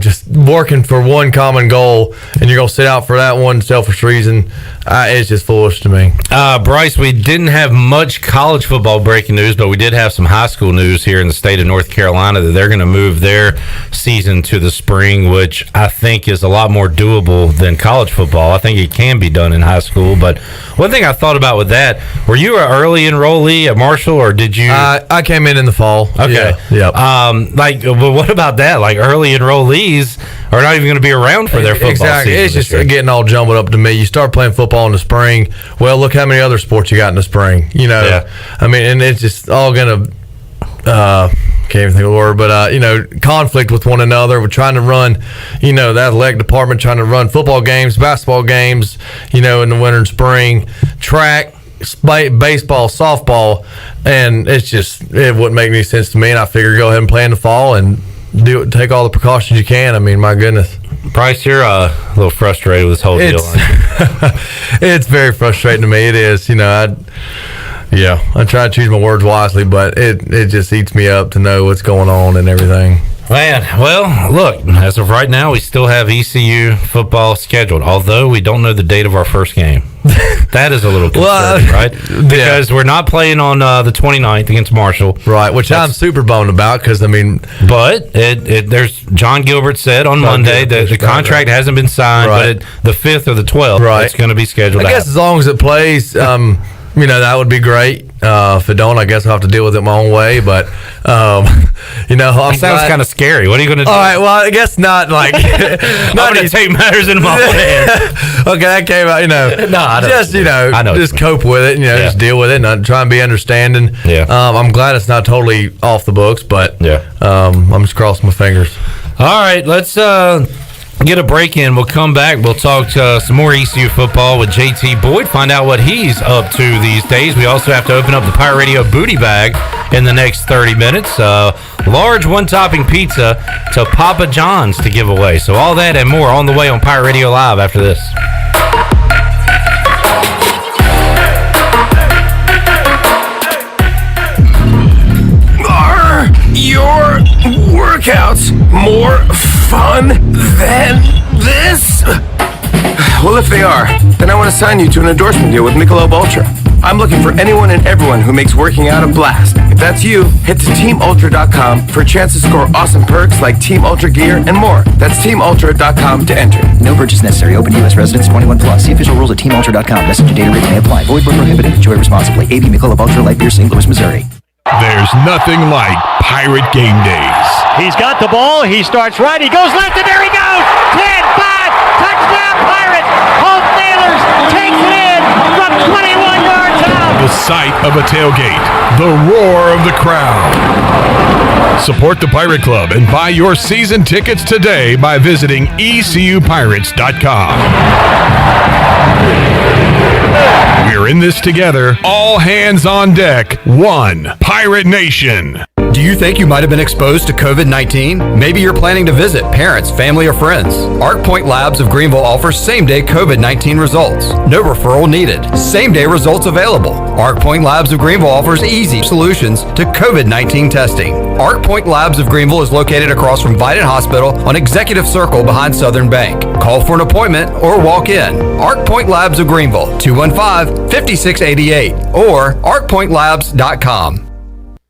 [SPEAKER 16] just working for one common goal, and you're going to sit out for that one selfish reason, it's just foolish to me.
[SPEAKER 4] Bryce, we didn't have much college football breaking news, but we did have some high school news here in the state of North Carolina that they're going to move their season to the spring, which I think is a lot more doable than college football. I think it can be done in high school. But one thing I thought about with that, were you an early enrollee at Marshall, or did you?
[SPEAKER 16] I came in the fall.
[SPEAKER 4] Okay.
[SPEAKER 16] Yeah.
[SPEAKER 4] But what about that? Like, early enrollees are not even going to be around for their football
[SPEAKER 16] exactly.
[SPEAKER 4] season.
[SPEAKER 16] It's just getting all jumbled up to me. You start playing football in the spring. Well, look how many other sports you got in the spring. I mean, and it's just all going to. Can't even think of the word, but conflict with one another. We're trying to run, the athletic department trying to run football games, basketball games, in the winter and spring, track, baseball, softball, and it wouldn't make any sense to me. And I figured go ahead and play in the fall and take all the precautions you can. I mean, my goodness.
[SPEAKER 4] Bryce, you're a little frustrated with this whole deal.
[SPEAKER 16] It's very frustrating to me. It is. I try to choose my words wisely, but it just eats me up to know what's going on and everything.
[SPEAKER 4] Man, well, look, as of right now, we still have ECU football scheduled, although we don't know the date of our first game. That is a little concerning, right? Because we're not playing on the 29th against Marshall.
[SPEAKER 16] Right, which I'm super bummed about because, I mean...
[SPEAKER 4] But there's John Gilbert said on Monday that the contract hasn't been signed, but the 5th or the 12th, it's going to be scheduled
[SPEAKER 16] I guess as long as it plays... that would be great. If it don't, I guess I'll have to deal with it my own way. But,
[SPEAKER 4] that sounds kind of scary. What are you going to do?
[SPEAKER 16] All right, well, I guess not like...
[SPEAKER 4] I'm going to take matters in my own hands.
[SPEAKER 16] Okay, that came out,
[SPEAKER 4] No, I don't.
[SPEAKER 16] I know just cope with it, just deal with it and try and be understanding.
[SPEAKER 4] Yeah.
[SPEAKER 16] I'm glad it's not totally off the books, but I'm just crossing my fingers.
[SPEAKER 4] All right, let's Get a break in. We'll come back. We'll talk some more ECU football with JT Boyd, find out what he's up to these days. We also have to open up the Pirate Radio booty bag in the next 30 minutes. Large one-topping pizza to Papa John's to give away. So all that and more on the way on Pirate Radio Live after this.
[SPEAKER 9] Are your workouts more fun than this?
[SPEAKER 10] Well, if they are, then I want to sign you to an endorsement deal with Michelob Ultra. I'm looking for anyone and everyone who makes working out a blast. If that's you, head to TeamUltra.com for a chance to score awesome perks like Team Ultra gear and more. That's TeamUltra.com to enter.
[SPEAKER 11] No purchase necessary. Open U.S. residents 21 plus. See official rules at TeamUltra.com. Message and data rates may apply. Void where prohibited. Enjoy responsibly. AB Michelob Ultra Light Beer, St. Louis, Missouri.
[SPEAKER 18] There's nothing like Pirate Game Days.
[SPEAKER 14] He's got the ball. He starts right. He goes left, and there he goes. 10, 5, touchdown Pirates. Holt Nailers takes it in from 21 yards out.
[SPEAKER 18] The sight of a tailgate. The roar of the crowd. Support the Pirate Club and buy your season tickets today by visiting ECUPirates.com. We're in this together. All hands on deck. One Pirate Nation.
[SPEAKER 12] Do you think you might have been exposed to COVID-19? Maybe you're planning to visit parents, family, or friends. ArcPoint Labs of Greenville offers same-day COVID-19 results. No referral needed. Same-day results available. ArcPoint Labs of Greenville offers easy solutions to COVID-19 testing. ArcPoint Labs of Greenville is located across from Vidant Hospital on Executive Circle behind Southern Bank. Call for an appointment or walk in. ArcPoint Labs of Greenville, 215-5688 or arcpointlabs.com.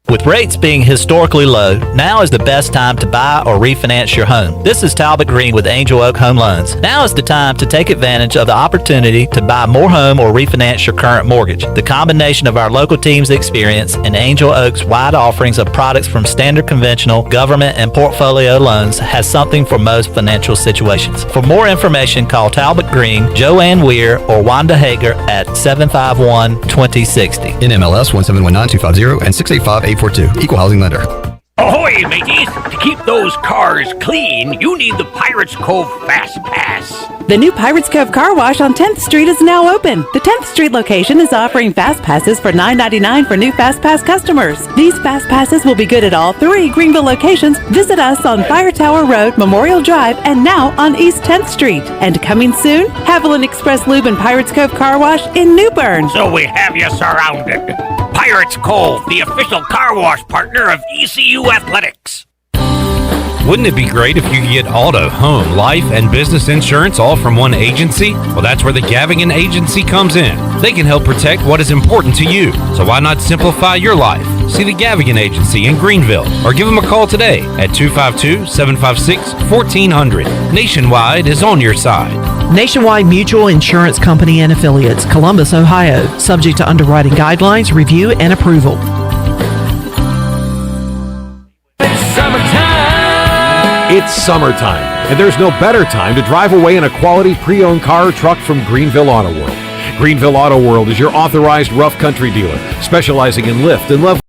[SPEAKER 24] With rates being historically low, now is the best time to buy or refinance your home. This is Talbot Green with Angel Oak Home Loans. Now is the time to take advantage of the opportunity to buy more home or refinance your current mortgage. The combination of our local team's experience and Angel Oak's wide offerings of products from standard conventional, government, and portfolio loans has something for most financial situations. For more information, call Talbot Green, Joanne Weir, or Wanda Hager at 751-2060.
[SPEAKER 12] NMLS 1719250 and 685-842. Equal housing lender.
[SPEAKER 25] Ahoy, mateys! To keep those cars clean, you need the Pirates Cove Fast Pass.
[SPEAKER 26] The new Pirates Cove Car Wash on 10th Street is now open. The 10th Street location is offering Fast Passes for $9.99 for new Fast Pass customers. These Fast Passes will be good at all 3 Greenville locations. Visit us on Fire Tower Road, Memorial Drive, and now on East 10th Street. And coming soon, Haviland Express Lube and Pirates Cove Car Wash in New Bern.
[SPEAKER 25] So we have you surrounded. Pirates Cove, the official car wash partner of ECU Athletics.
[SPEAKER 4] Wouldn't it be great if you could get auto, home, life, and business insurance all from one agency? Well, that's where the Gavigan Agency comes in. They can help protect what is important to you. So why not simplify your life? See the Gavigan Agency in Greenville or give them a call today at 252-756-1400. Nationwide is on your side.
[SPEAKER 6] Nationwide Mutual Insurance Company and Affiliates, Columbus, Ohio. Subject to underwriting guidelines, review, and approval.
[SPEAKER 28] It's summertime, and there's no better time to drive away in a quality pre-owned car or truck from Greenville Auto World. Greenville Auto World is your authorized rough country dealer, specializing in lift and level.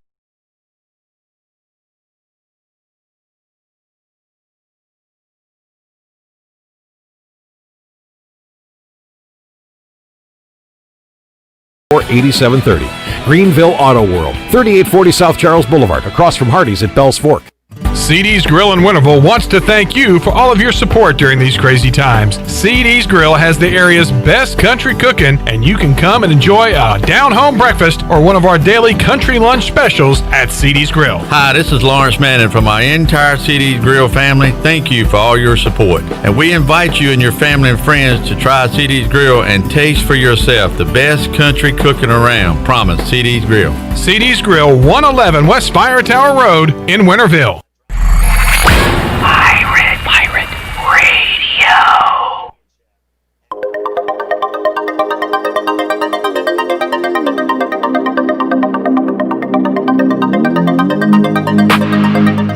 [SPEAKER 28] Or 8730. Greenville Auto World, 3840 South Charles Boulevard, across from Hardee's at Bell's Fork.
[SPEAKER 18] CD's Grill in Winterville wants to thank you for all of your support during these crazy times. CD's Grill has the area's best country cooking, and you can come and enjoy a down-home breakfast or one of our daily country lunch specials at CD's Grill.
[SPEAKER 29] Hi, this is Lawrence Manning from my entire CD's Grill family. Thank you for all your support. And we invite you and your family and friends to try CD's Grill and taste for yourself the best country cooking around. Promise, CD's Grill.
[SPEAKER 18] CD's Grill, 111 West Fire Tower Road in Winterville.
[SPEAKER 25] Pirate Radio.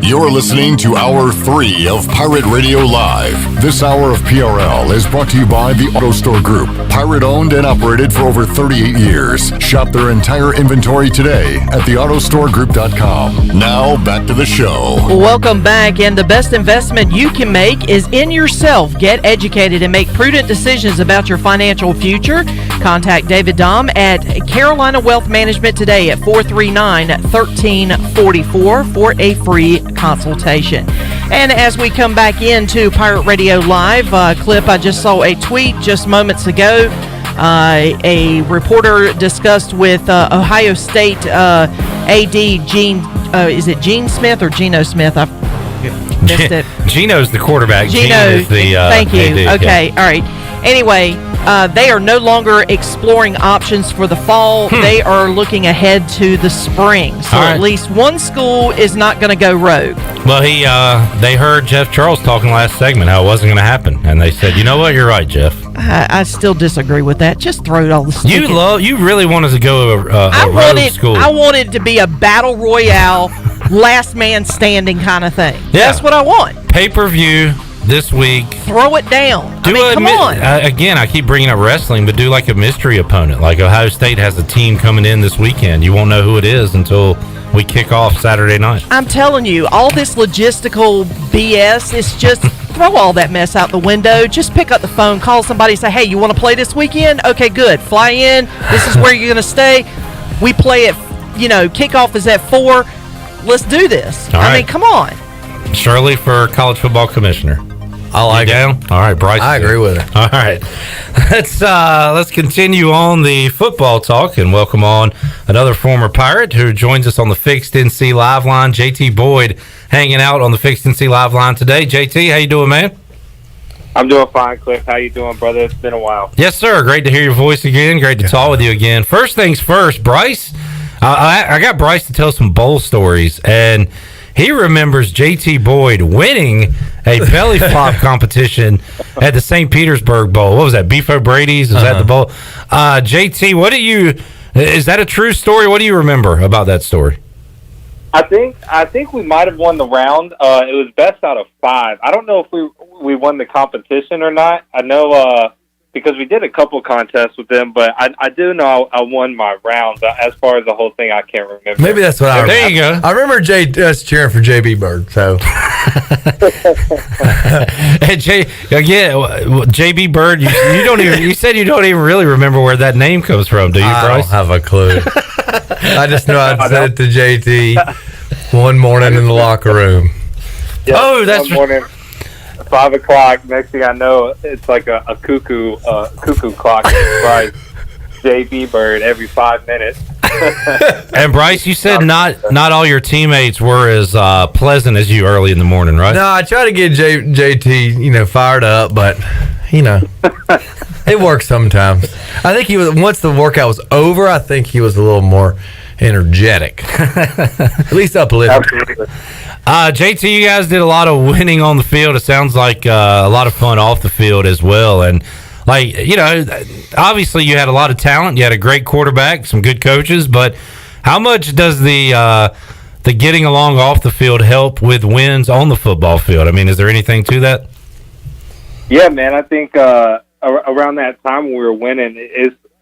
[SPEAKER 2] You're listening to Hour 3 of Pirate Radio Live. This hour of PRL is brought to you by the Auto Store Group. Pirate owned and operated for over 38 years. Shop their entire inventory today at theautostoregroup.com. Now back to the show.
[SPEAKER 6] Welcome back. And the best investment you can make is in yourself. Get educated and make prudent decisions about your financial future. Contact David Dom at Carolina Wealth Management today at 439-1344 for a free consultation. And as we come back into Pirate Radio Live, Clip, I just saw a tweet just moments ago. A reporter discussed with Ohio State AD Gene, is it Gene Smith or Geno Smith? I missed it.
[SPEAKER 4] Geno's the quarterback.
[SPEAKER 6] Geno is the thank you. AD, okay, all right. Anyway, they are no longer exploring options for the fall. They are looking ahead to the spring. So at least one school is not going to go rogue.
[SPEAKER 4] Well, they heard Jeff Charles talking last segment how it wasn't going to happen, and they said, "You know what? You're right, Jeff."
[SPEAKER 6] I still disagree with that. Just throw it all the stuff.
[SPEAKER 4] You really wanted to go a rogue school.
[SPEAKER 6] I wanted to be a battle royale, last man standing kind of thing.
[SPEAKER 4] Yeah.
[SPEAKER 6] That's what I want.
[SPEAKER 4] Pay-per-view this week.
[SPEAKER 6] Throw it down. Come on.
[SPEAKER 4] Again, I keep bringing up wrestling, but do like a mystery opponent. Like Ohio State has a team coming in this weekend. You won't know who it is until we kick off Saturday night.
[SPEAKER 6] I'm telling you, all this logistical BS is just throw all that mess out the window. Just pick up the phone, call somebody, say, hey, you want to play this weekend? Okay, good. Fly in. This is where you're going to stay. We play at, kickoff is at 4. Let's do this.
[SPEAKER 4] All right.
[SPEAKER 6] I mean, come on.
[SPEAKER 4] Shirley for college football commissioner.
[SPEAKER 1] I like it.
[SPEAKER 4] All right, Bryce.
[SPEAKER 1] I agree with it.
[SPEAKER 4] All right. Let's continue on the football talk and welcome on another former Pirate who joins us on the Fixed NC Live line, JT Boyd, hanging out on the Fixed NC Live line today. JT, how you doing, man?
[SPEAKER 5] I'm doing fine, Cliff. How you doing, brother? It's been a while.
[SPEAKER 4] Yes, sir. Great to hear your voice again. Great to talk with you again. First things first, Bryce. I got Bryce to tell some bowl stories, and he remembers JT Boyd winning a belly flop competition at the St. Petersburg Bowl. What was that? Beef O'Brady's? Was that the bowl? JT, is that a true story? What do you remember about that story?
[SPEAKER 5] I think we might have won the round. It was best out of 5. I don't know if we won the competition or not. I know because we did a couple contests with them, but I do know I won my round. But as far as the whole thing, I can't remember.
[SPEAKER 1] Maybe that's what I remember.
[SPEAKER 4] There you go.
[SPEAKER 1] I remember us cheering for JB Bird. So,
[SPEAKER 4] and JB Bird, you don't even. You said you don't even really remember where that name comes from, do you, Bryce?
[SPEAKER 1] I don't have a clue. I just know I said it to JT one morning in the locker room.
[SPEAKER 5] Yeah, that's one morning. 5 o'clock. Next thing I know, it's like a cuckoo clock. Right, JB Bird every 5 minutes.
[SPEAKER 4] And Bryce, you said not all your teammates were as pleasant as you early in the morning, right?
[SPEAKER 1] No, I try to get JT, fired up, but it works sometimes. I think he was once the workout was over. I think he was a little more energetic, at least uplifting.
[SPEAKER 5] Absolutely.
[SPEAKER 4] JT, you guys did a lot of winning on the field. It sounds like a lot of fun off the field as well. And, obviously you had a lot of talent. You had a great quarterback, some good coaches. But how much does the getting along off the field help with wins on the football field? I mean, is there anything to that?
[SPEAKER 5] Yeah, man. I think around that time when we were winning,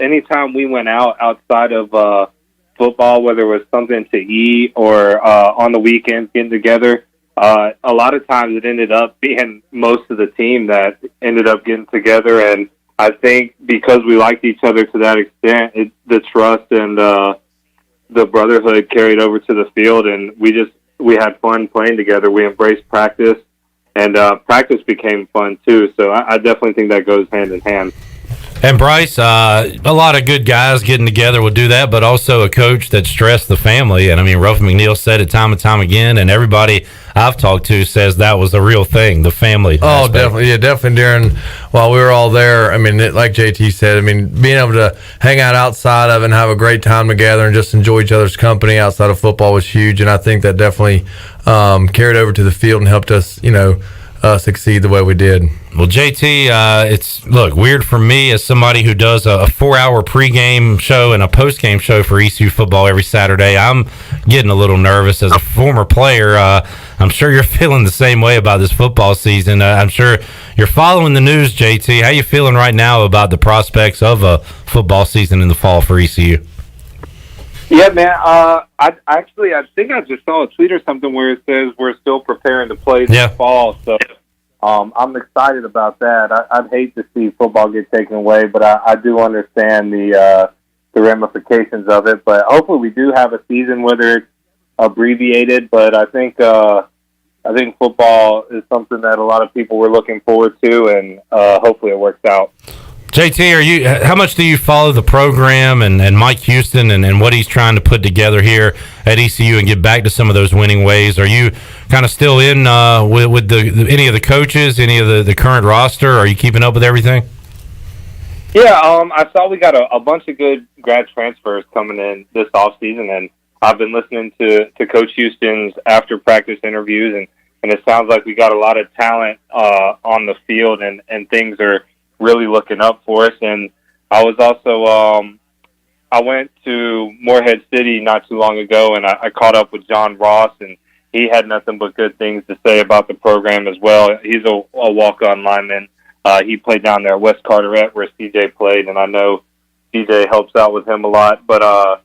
[SPEAKER 5] anytime we went outside of football, whether it was something to eat or on the weekends getting together, a lot of times it ended up being most of the team that ended up getting together. And I think because we liked each other to that extent, the trust and the brotherhood carried over to the field, and we had fun playing together. We embraced practice, and practice became fun too. So I definitely think that goes hand in hand.
[SPEAKER 4] And Bryce, a lot of good guys getting together will do that, but also a coach that stressed the family. And I mean, Ruff McNeil said it time and time again, and everybody I've talked to says that was the real thing, the family.
[SPEAKER 1] Oh, aspect. Definitely while we were all there. I mean, like JT said, I mean, being able to hang out outside of it and have a great time together and just enjoy each other's company outside of football was huge. And I think that definitely carried over to the field and helped us, succeed the way we did.
[SPEAKER 4] Well, JT, it's weird for me as somebody who does a 4-hour pregame show and a postgame show for ECU football every Saturday. I'm getting a little nervous as a former player. I'm sure you're feeling the same way about this football season. I'm sure you're following the news, JT. How you feeling right now about the prospects of a football season in the fall for ECU?
[SPEAKER 5] Yeah, man. I think I just saw a tweet or something where it says we're still preparing to play this fall. So I'm excited about that. I'd hate to see football get taken away, but I do understand the ramifications of it. But hopefully we do have a season, whether it's abbreviated. But I think football is something that a lot of people were looking forward to, and hopefully it works out.
[SPEAKER 4] JT, how much do you follow the program and Mike Houston and what he's trying to put together here at ECU and get back to some of those winning ways? Are you kind of still in with any of the coaches, any of the current roster? Are you keeping up with everything?
[SPEAKER 5] Yeah, I saw we got a bunch of good grad transfers coming in this offseason, and I've been listening to Coach Houston's after practice interviews, and it sounds like we got a lot of talent on the field, and things are really looking up for us. And I was also I went to Morehead City not too long ago, and I caught up with John Ross, and he had nothing but good things to say about the program as well. He's a walk-on lineman. He played down there at West Carteret where CJ played, and I know CJ helps out with him a lot. But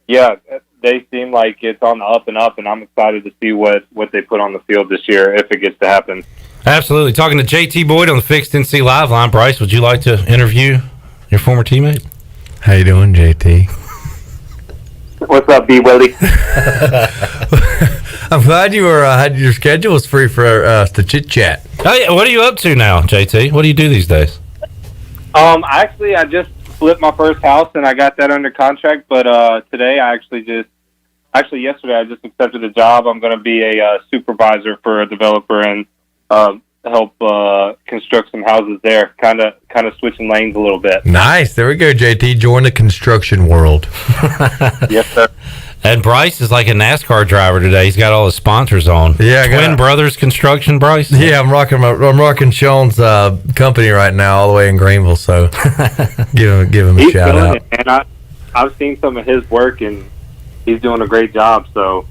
[SPEAKER 5] yeah, they seem like it's on the up and up, and I'm excited to see what they put on the field this year if it gets to happen.
[SPEAKER 4] Absolutely. Talking to JT Boyd on the Fixed NC Live line. Bryce, would you like to interview your former teammate?
[SPEAKER 1] How you doing, JT?
[SPEAKER 5] What's up, B. Willie?
[SPEAKER 1] I'm glad you were had your schedule was free for us to chit chat.
[SPEAKER 4] Oh yeah, what are you up to now, JT? What do you do these days?
[SPEAKER 5] I just flipped my first house and I got that under contract. But today, yesterday, I just accepted a job. I'm going to be a supervisor for a developer and help construct some houses there. Kind of switching lanes a little bit.
[SPEAKER 1] Nice. There we go, JT. Join the construction world.
[SPEAKER 5] Yes, sir.
[SPEAKER 4] And Bryce is like a NASCAR driver today. He's got all his sponsors on.
[SPEAKER 1] Yeah,
[SPEAKER 4] Twin Brothers Construction, Bryce.
[SPEAKER 1] Yeah, I'm rocking Sean's company right now, all the way in Greenville. So give him a shout out.
[SPEAKER 5] And I've seen some of his work, and he's doing a great job. So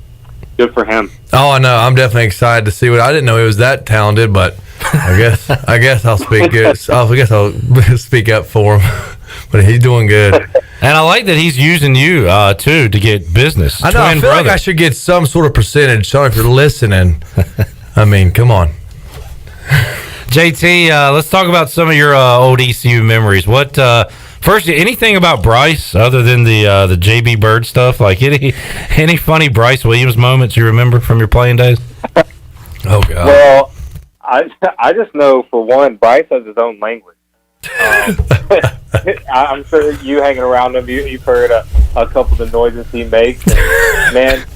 [SPEAKER 5] good for him.
[SPEAKER 1] Oh, I know. I'm definitely excited to see what. I didn't know he was that talented, but I guess I'll speak good. I guess I'll speak up for him. But he's doing good.
[SPEAKER 4] And I like that he's using you too to get business.
[SPEAKER 1] I know. I feel like I should get some sort of percentage. Sorry if you're listening. I mean, come on.
[SPEAKER 4] JT, let's talk about some of your old ECU memories. What first? Anything about Bryce other than the JB Bird stuff? Like any funny Bryce Williams moments you remember from your playing days?
[SPEAKER 1] Oh God.
[SPEAKER 5] Well, I just know for one, Bryce has his own language. I'm sure you hanging around him, you've heard a couple of the noises he makes. And, man,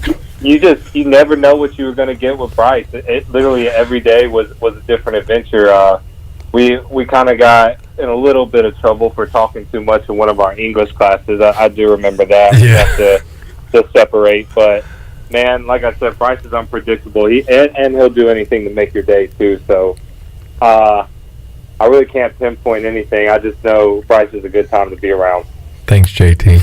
[SPEAKER 5] you never know what you were going to get with Bryce. It literally every day was a different adventure. We kind of got in a little bit of trouble for talking too much in one of our English classes. I do remember that.
[SPEAKER 1] Yeah.
[SPEAKER 5] We have to separate, but man, like I said, Bryce is unpredictable. And he'll do anything to make your day too. So, I really can't pinpoint anything. I just know Bryce is a good time to be around.
[SPEAKER 1] Thanks, JT.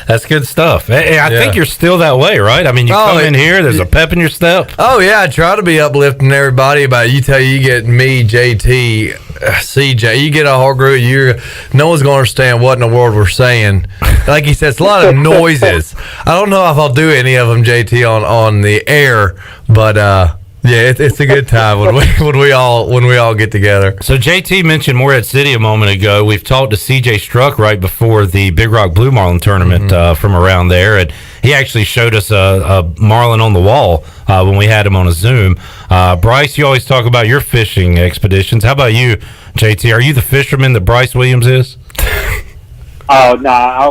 [SPEAKER 4] That's good stuff. Hey, I think you're still that way, right? I mean, you come in here, there's a pep in your step.
[SPEAKER 1] Oh, yeah. I try to be uplifting everybody about you get me, JT, CJ. You get a whole group. No one's going to understand what in the world we're saying. Like he said, it's a lot of noises. I don't know if I'll do any of them, JT, on the air, but yeah, it's a good time when we all get together.
[SPEAKER 4] So JT mentioned Morehead City a moment ago. We've talked to CJ Struck right before the Big Rock Blue Marlin tournament from around there, and he actually showed us a marlin on the wall when we had him on a Zoom. Bryce, you always talk about your fishing expeditions. How about you, JT? Are you the fisherman that Bryce Williams is?
[SPEAKER 5] Oh no, I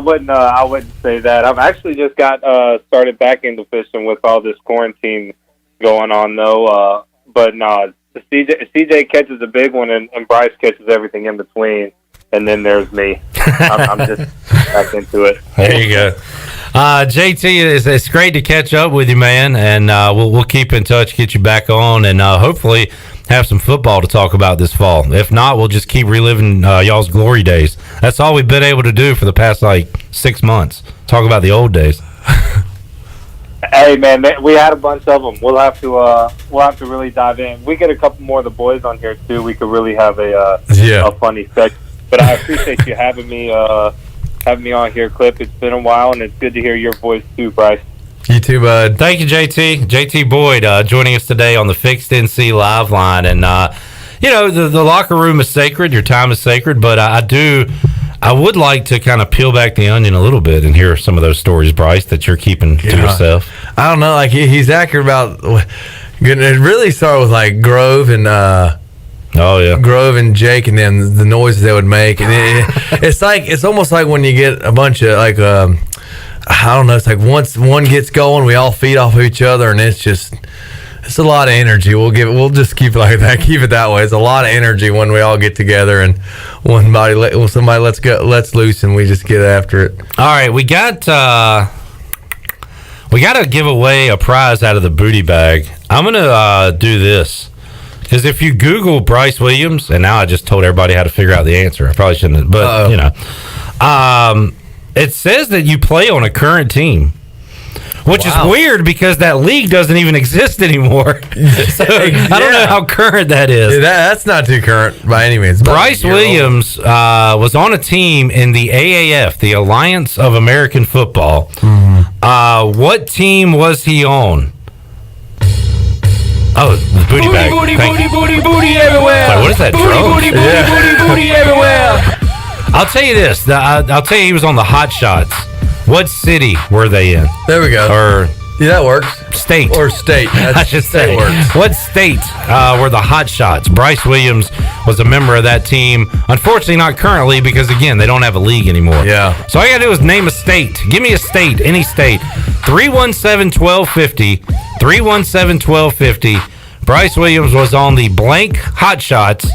[SPEAKER 5] wouldn't say that. I've actually just got started back into fishing with all this quarantine going on though, but no, CJ catches a big one and Bryce catches everything in between, and then there's me. I'm just back into it.
[SPEAKER 4] There you go. JT, it's great to catch up with you, man, and we'll keep in touch, get you back on, and hopefully have some football to talk about this fall. If not, we'll just keep reliving y'all's glory days. That's all we've been able to do for the past 6 months. Talk about the old days.
[SPEAKER 5] Hey man, we had a bunch of them. We'll have to really dive in. We get a couple more of the boys on here too. We could really have a funny section. But I appreciate you having me on here, Clip. It's been a while, and it's good to hear your voice too, Bryce.
[SPEAKER 1] You too, bud.
[SPEAKER 4] Thank you, JT. JT Boyd joining us today on the Fixed NC Live line. And, the locker room is sacred. Your time is sacred. But I would like to kind of peel back the onion a little bit and hear some of those stories, Bryce, that you're keeping to yourself.
[SPEAKER 1] I don't know. He's accurate about it. Really started with Grove and Grove and Jake, and then the noises they would make. And it's almost like when you get a bunch of I don't know. It's like once one gets going, we all feed off of each other, and it's a lot of energy. We'll just keep it like that. Keep it that way. It's a lot of energy when we all get together and somebody lets loose, and we just get after it.
[SPEAKER 4] All right, we got to give away a prize out of the booty bag. I'm gonna do this because if you Google Bryce Williams, and now I just told everybody how to figure out the answer. I probably shouldn't, but it says that you play on a current team, which is weird because that league doesn't even exist anymore. So I don't know how current that is.
[SPEAKER 1] Yeah, that's not too current by any means.
[SPEAKER 4] Bryce Williams was on a team in the AAF, the Alliance of American Football. Mm-hmm. What team was he on? Oh, the booty bag.
[SPEAKER 9] Booty everywhere.
[SPEAKER 4] Like, what is that?
[SPEAKER 9] Booty everywhere.
[SPEAKER 4] I'll tell you this. I'll tell you he was on the Hot Shots. What city were they in?
[SPEAKER 1] There we go. That works.
[SPEAKER 4] State.
[SPEAKER 1] Or state.
[SPEAKER 4] I should say.
[SPEAKER 1] Works.
[SPEAKER 4] What state were the Hot Shots? Bryce Williams was a member of that team. Unfortunately, not currently because, again, they don't have a league anymore.
[SPEAKER 1] Yeah.
[SPEAKER 4] So all you got to do is name a state. Give me a state, any state. 317-1250. 317-1250. Bryce Williams was on the blank Hot Shots.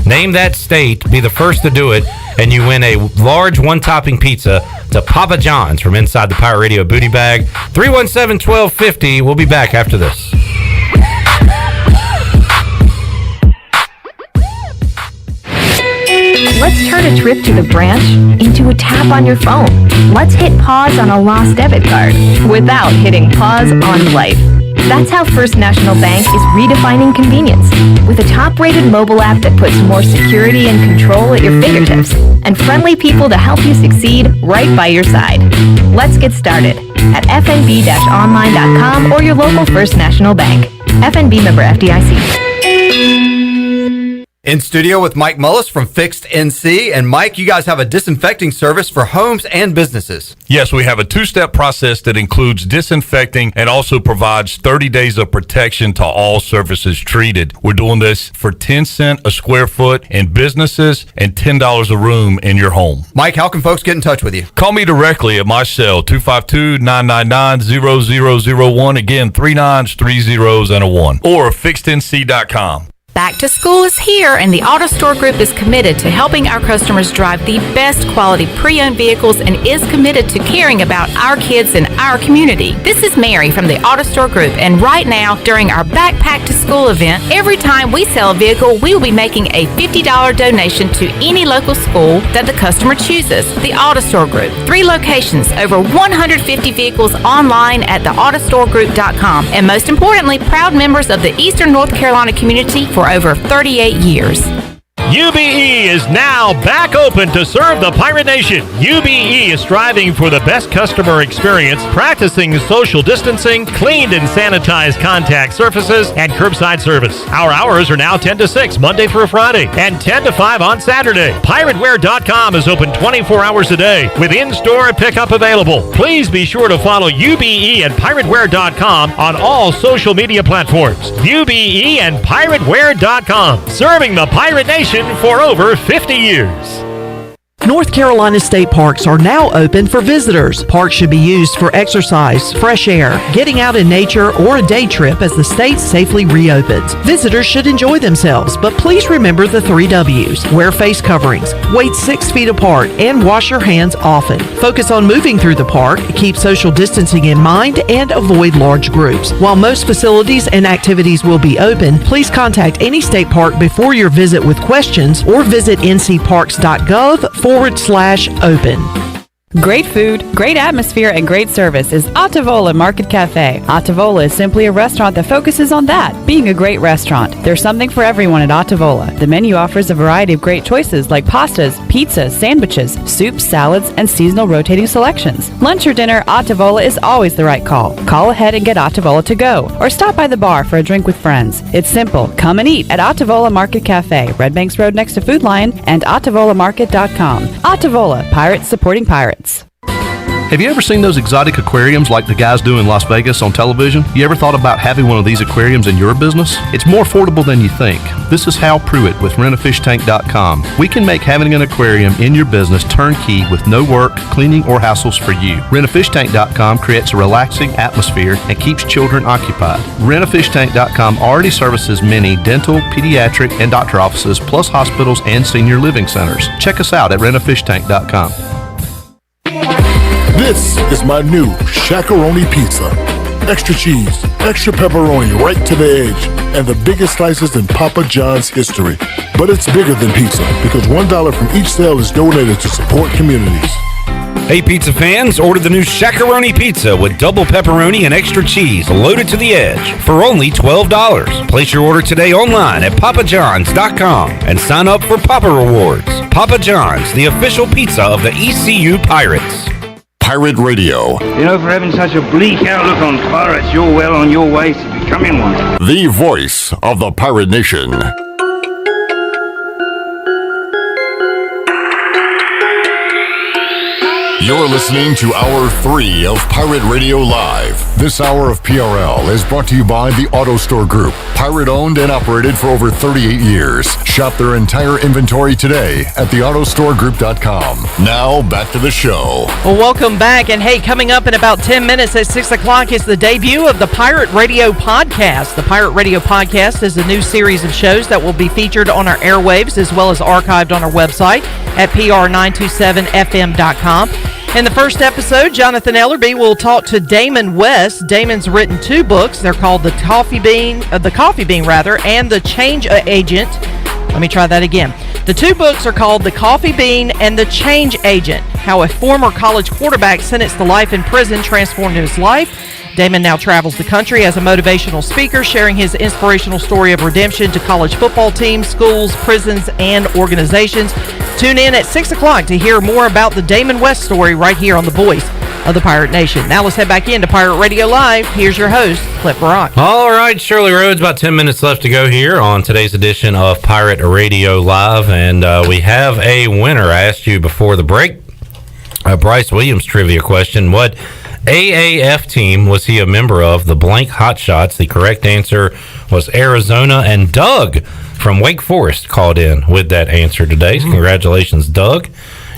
[SPEAKER 4] Name that state. Be the first to do it. And you win a large one-topping pizza to Papa John's from inside the Pirate Radio Booty Bag. 317-1250. We'll be back after this.
[SPEAKER 7] Let's turn a trip to the branch into a tap on your phone. Let's hit pause on a lost debit card without hitting pause on life. That's how First National Bank is redefining convenience with a top-rated mobile app that puts more security and control at your fingertips and friendly people to help you succeed right by your side. Let's get started at fnb-online.com or your local First National Bank. FNB member FDIC.
[SPEAKER 12] In studio with Mike Mullis from Fixed NC. And Mike, you guys have a disinfecting service for homes and businesses.
[SPEAKER 13] Yes, we have a two-step process that includes disinfecting and also provides 30 days of protection to all surfaces treated. We're doing this for 10 cents a square foot in businesses and $10 a room in your home.
[SPEAKER 12] Mike, how can folks get in touch with you?
[SPEAKER 13] Call me directly at my cell, 252-999-0001. Again, 3 9s, 3 zeros, and a 1. Or fixednc.com.
[SPEAKER 15] Back to school is here, and the Auto Store Group is committed to helping our customers drive the best quality pre-owned vehicles and is committed to caring about our kids and our community. This is Mary from the Auto Store Group, and right now, during our Backpack to School event, every time we sell a vehicle, we will be making a $50 donation to any local school that the customer chooses. The Auto Store Group, 3 locations, over 150 vehicles online at theautostoregroup.com, and most importantly, proud members of the Eastern North Carolina community for over 38 years.
[SPEAKER 18] UBE is now back open to serve the Pirate Nation. UBE is striving for the best customer experience, practicing social distancing, cleaned and sanitized contact surfaces, and curbside service. Our hours are now 10 to 6, Monday through Friday, and 10 to 5 on Saturday. PirateWear.com is open 24 hours a day with in-store pickup available. Please be sure to follow UBE and PirateWear.com on all social media platforms. UBE and PirateWear.com, serving the Pirate Nation for over 50 years.
[SPEAKER 6] North Carolina state parks are now open for visitors. Parks should be used for exercise, fresh air, getting out in nature, or a day trip as the state safely reopens. Visitors should enjoy themselves, but please remember the 3 W's. Wear face coverings, wait 6 feet apart, and wash your hands often. Focus on moving through the park, keep social distancing in mind, and avoid large groups. While most facilities and activities will be open, please contact any state park before your visit with questions or visit ncparks.gov/open.
[SPEAKER 3] Great food, great atmosphere, and great service is Ottavola Market Cafe. Ottavola is simply a restaurant that focuses on that, being a great restaurant. There's something for everyone at Ottavola. The menu offers a variety of great choices like pastas, pizzas, sandwiches, soups, salads, and seasonal rotating selections. Lunch or dinner, Ottavola is always the right call. Call ahead and get Ottavola to go, or stop by the bar for a drink with friends. It's simple. Come and eat at Ottavola Market Cafe, Red Banks Road next to Food Lion, and OttavolaMarket.com. Ottavola, pirates supporting pirates.
[SPEAKER 8] Have you ever seen those exotic aquariums like the guys do in Las Vegas on television? You ever thought about having one of these aquariums in your business? It's more affordable than you think. This is Hal Pruitt with rentafishtank.com. We can make having an aquarium in your business turnkey with no work, cleaning, or hassles for you. Rentafishtank.com creates a relaxing atmosphere and keeps children occupied. Rentafishtank.com already services many dental, pediatric, and doctor offices, plus hospitals and senior living centers. Check us out at rentafishtank.com.
[SPEAKER 17] This is my new Shaq-a-Roni pizza. Extra cheese, extra pepperoni right to the edge, and the biggest slices in Papa John's history. But it's bigger than pizza because $1 from each sale is donated to support communities.
[SPEAKER 19] Hey pizza fans, order the new Shaq-a-Roni pizza with double pepperoni and extra cheese loaded to the edge for only $12. Place your order today online at papajohns.com and sign up for Papa Rewards. Papa John's, the official pizza of the ECU Pirates.
[SPEAKER 2] Pirate Radio.
[SPEAKER 20] You know, for having such a bleak outlook on pirates, you're well on your way to becoming one.
[SPEAKER 2] The voice of the Pirate Nation. You're listening to Hour 3 of Pirate Radio Live. This hour of PRL is brought to you by the Auto Store Group. Pirate owned and operated for over 38 years. Shop their entire inventory today at theautostoregroup.com. Now, back to the show.
[SPEAKER 6] Well, welcome back. And hey, coming up in about 10 minutes at 6 o'clock is the debut of the Pirate Radio Podcast. The Pirate Radio Podcast is a new series of shows that will be featured on our airwaves as well as archived on our website at pr927fm.com. In the first episode, Jonathan Ellerby will talk to Damon West. Damon's written 2 books. They're called The Coffee Bean, and The Change Agent. Let me try that again. The 2 books are called The Coffee Bean and The Change Agent, how a former college quarterback sentenced to life in prison transformed his life. Damon now travels the country as a motivational speaker, sharing his inspirational story of redemption to college football teams, schools, prisons, and organizations. Tune in at 6 o'clock to hear more about the Damon West story right here on the Voice of the Pirate Nation. Now let's head back into Pirate Radio Live. Here's your host, Clip Brock.
[SPEAKER 4] All right, Shirley Rhodes, about 10 minutes left to go here on today's edition of Pirate Radio Live, and we have a winner. I asked you before the break, Bryce Williams trivia question. What AAF team was he a member of? The blank Hotshots. The correct answer was Arizona, and Doug from Wake Forest called in with that answer today. So congratulations, Doug.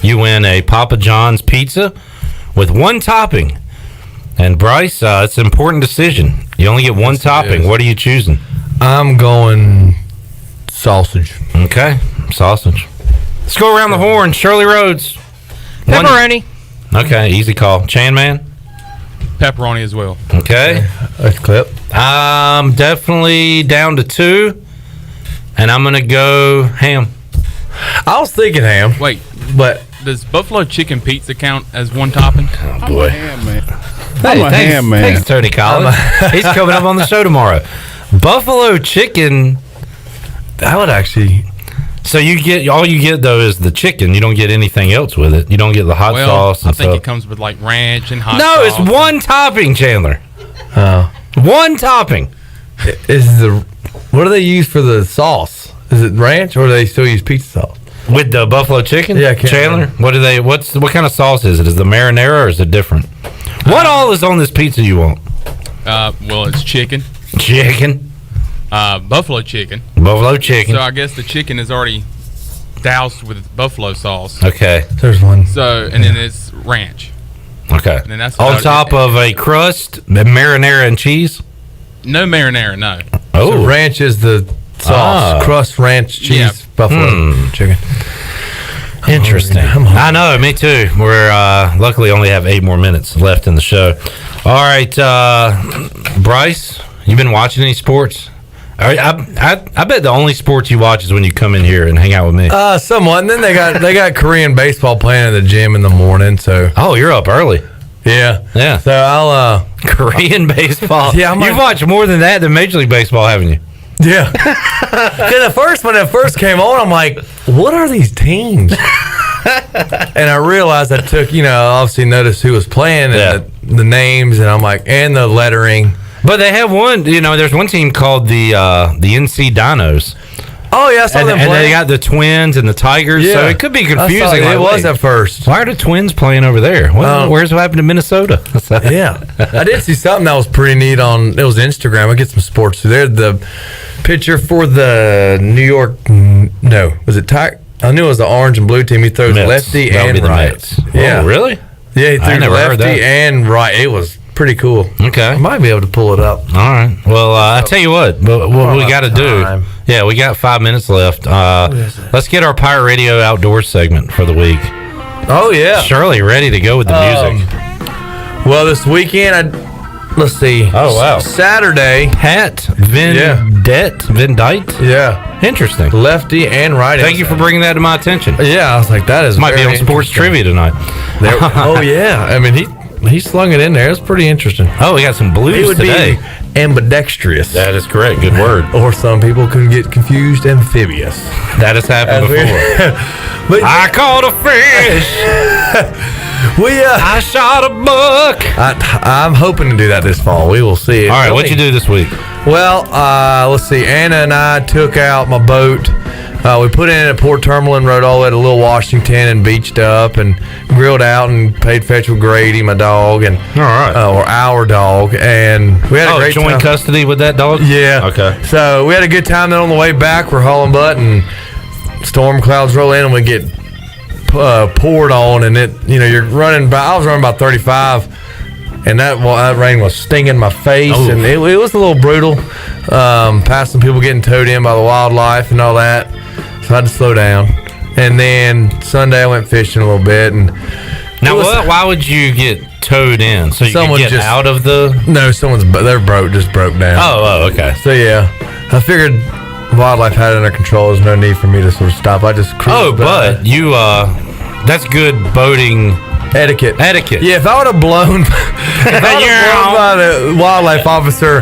[SPEAKER 4] You win a Papa John's pizza with 1 topping. And Bryce, it's an important decision. You only get 1 topping. What are you choosing?
[SPEAKER 1] I'm going sausage.
[SPEAKER 4] Okay, sausage. Let's go around the horn. Shirley Rhodes.
[SPEAKER 6] Pepperoni.
[SPEAKER 4] Okay, easy call. Chan Man?
[SPEAKER 21] Pepperoni as well.
[SPEAKER 4] Okay.
[SPEAKER 1] That's Clip.
[SPEAKER 4] I'm definitely down to 2, and I'm going to go ham.
[SPEAKER 1] I was thinking ham.
[SPEAKER 21] Wait,
[SPEAKER 1] but
[SPEAKER 21] does buffalo chicken pizza count as 1 topping?
[SPEAKER 4] Oh, boy.
[SPEAKER 21] I'm a ham man.
[SPEAKER 4] Thanks, Tony Collins. He's coming up on the show tomorrow. Buffalo chicken,
[SPEAKER 1] that would actually...
[SPEAKER 4] So you get though is the chicken. You don't get anything else with it. You don't get the hot sauce.
[SPEAKER 21] I think it comes with like ranch and hot sauce.
[SPEAKER 4] No, it's 1 topping, Chandler.
[SPEAKER 1] Oh,
[SPEAKER 4] 1 topping.
[SPEAKER 1] What do they use for the sauce? Is it ranch or do they still use pizza sauce
[SPEAKER 4] with the buffalo chicken?
[SPEAKER 1] Yeah,
[SPEAKER 4] Chandler. What kind of sauce is it? Is it the marinara or is it different? What all is on this pizza you want?
[SPEAKER 21] Well, it's chicken.
[SPEAKER 4] Chicken.
[SPEAKER 21] Buffalo chicken.
[SPEAKER 4] Buffalo chicken.
[SPEAKER 21] So I guess the chicken is already doused with buffalo sauce.
[SPEAKER 4] Okay.
[SPEAKER 1] There's one.
[SPEAKER 21] So, and then it's ranch.
[SPEAKER 4] Okay.
[SPEAKER 21] And then that's
[SPEAKER 4] on
[SPEAKER 21] about
[SPEAKER 4] top of a crust, marinara and cheese.
[SPEAKER 21] No marinara, no.
[SPEAKER 4] Oh,
[SPEAKER 1] so ranch is the sauce. Crust, ranch, cheese, buffalo chicken.
[SPEAKER 4] Interesting. I know, me too. We're luckily only have 8 more minutes left in the show. All right, Bryce, you been watching any sports? I bet the only sports you watch is when you come in here and hang out with me.
[SPEAKER 1] Somewhat. And then they got Korean baseball playing in the gym in the morning. So
[SPEAKER 4] you're up early.
[SPEAKER 1] Yeah. So I'll
[SPEAKER 4] Korean baseball.
[SPEAKER 1] Yeah,
[SPEAKER 4] you've watched more than that than Major League Baseball, haven't you?
[SPEAKER 1] Yeah. Because when it first came on, I'm like, what are these teams? And I realized I took, obviously noticed who was playing and the names, and I'm like, and the lettering.
[SPEAKER 4] But they have one, there's one team called the NC Dinos.
[SPEAKER 1] Oh, yeah, I saw them
[SPEAKER 4] and
[SPEAKER 1] play.
[SPEAKER 4] they got the Twins and the Tigers, so it could be confusing.
[SPEAKER 1] It was at first.
[SPEAKER 4] Why are the Twins playing over there? Where's what happened to Minnesota?
[SPEAKER 1] Yeah. I did see something that was pretty neat it was Instagram. I get some sports there. The pitcher for the New York, was it Tiger? I knew it was the orange and blue team. He throws lefty and right.
[SPEAKER 4] Yeah. Oh, really?
[SPEAKER 1] Yeah, he threw lefty and right. It was pretty cool.
[SPEAKER 4] Okay.
[SPEAKER 1] I might be able to pull it up.
[SPEAKER 4] All right. Well, I tell you what we got to do. Yeah, we got 5 minutes left. Let's get our Pirate Radio Outdoors segment for the week.
[SPEAKER 1] Oh, yeah.
[SPEAKER 4] Shirley, ready to go with the music.
[SPEAKER 1] Well, this weekend, let's see.
[SPEAKER 4] Oh, wow.
[SPEAKER 1] Saturday.
[SPEAKER 4] Pat Vendite?
[SPEAKER 1] Yeah.
[SPEAKER 4] Interesting.
[SPEAKER 1] Lefty and right.
[SPEAKER 4] Thank you for bringing that to my attention.
[SPEAKER 1] Yeah, I was like, that is
[SPEAKER 4] might be on sports trivia tonight.
[SPEAKER 1] Oh, yeah. I mean, he slung it in there. It's pretty interesting.
[SPEAKER 4] Oh, we got some blues today.
[SPEAKER 1] Ambidextrous.
[SPEAKER 4] That is correct. Good word.
[SPEAKER 1] Or some people can get confused, amphibious.
[SPEAKER 4] That has happened before.
[SPEAKER 1] But
[SPEAKER 4] I caught a fish. I shot a buck.
[SPEAKER 1] I'm hoping to do that this fall. We will see.
[SPEAKER 4] All right, what'd you do this week?
[SPEAKER 1] Well, let's see. Anna and I took out my boat. We put it in at Port Terminal and rode all the way to Little Washington and beached up and grilled out and paid fetch with Grady, my dog, and
[SPEAKER 4] all right,
[SPEAKER 1] or our dog, and we had a great
[SPEAKER 4] joint
[SPEAKER 1] time.
[SPEAKER 4] Custody with that dog.
[SPEAKER 1] Yeah.
[SPEAKER 4] Okay.
[SPEAKER 1] So we had a good time. Then on the way back, we're hauling butt and storm clouds roll in and we get poured on, and you're running by. I was running about 35. And that rain was stinging my face, and it was a little brutal. Past some people getting towed in by the wildlife and all that, so I had to slow down. And then Sunday I went fishing a little bit. And
[SPEAKER 4] now, why would you get towed in? So you could get out of the?
[SPEAKER 1] No, their boat just broke down.
[SPEAKER 4] Oh, okay.
[SPEAKER 1] So yeah, I figured wildlife had it under control. There's no need for me to sort of stop. I just cruised
[SPEAKER 4] but you that's good boating.
[SPEAKER 1] Etiquette.
[SPEAKER 4] Yeah,
[SPEAKER 1] if I would have blown by the wildlife officer,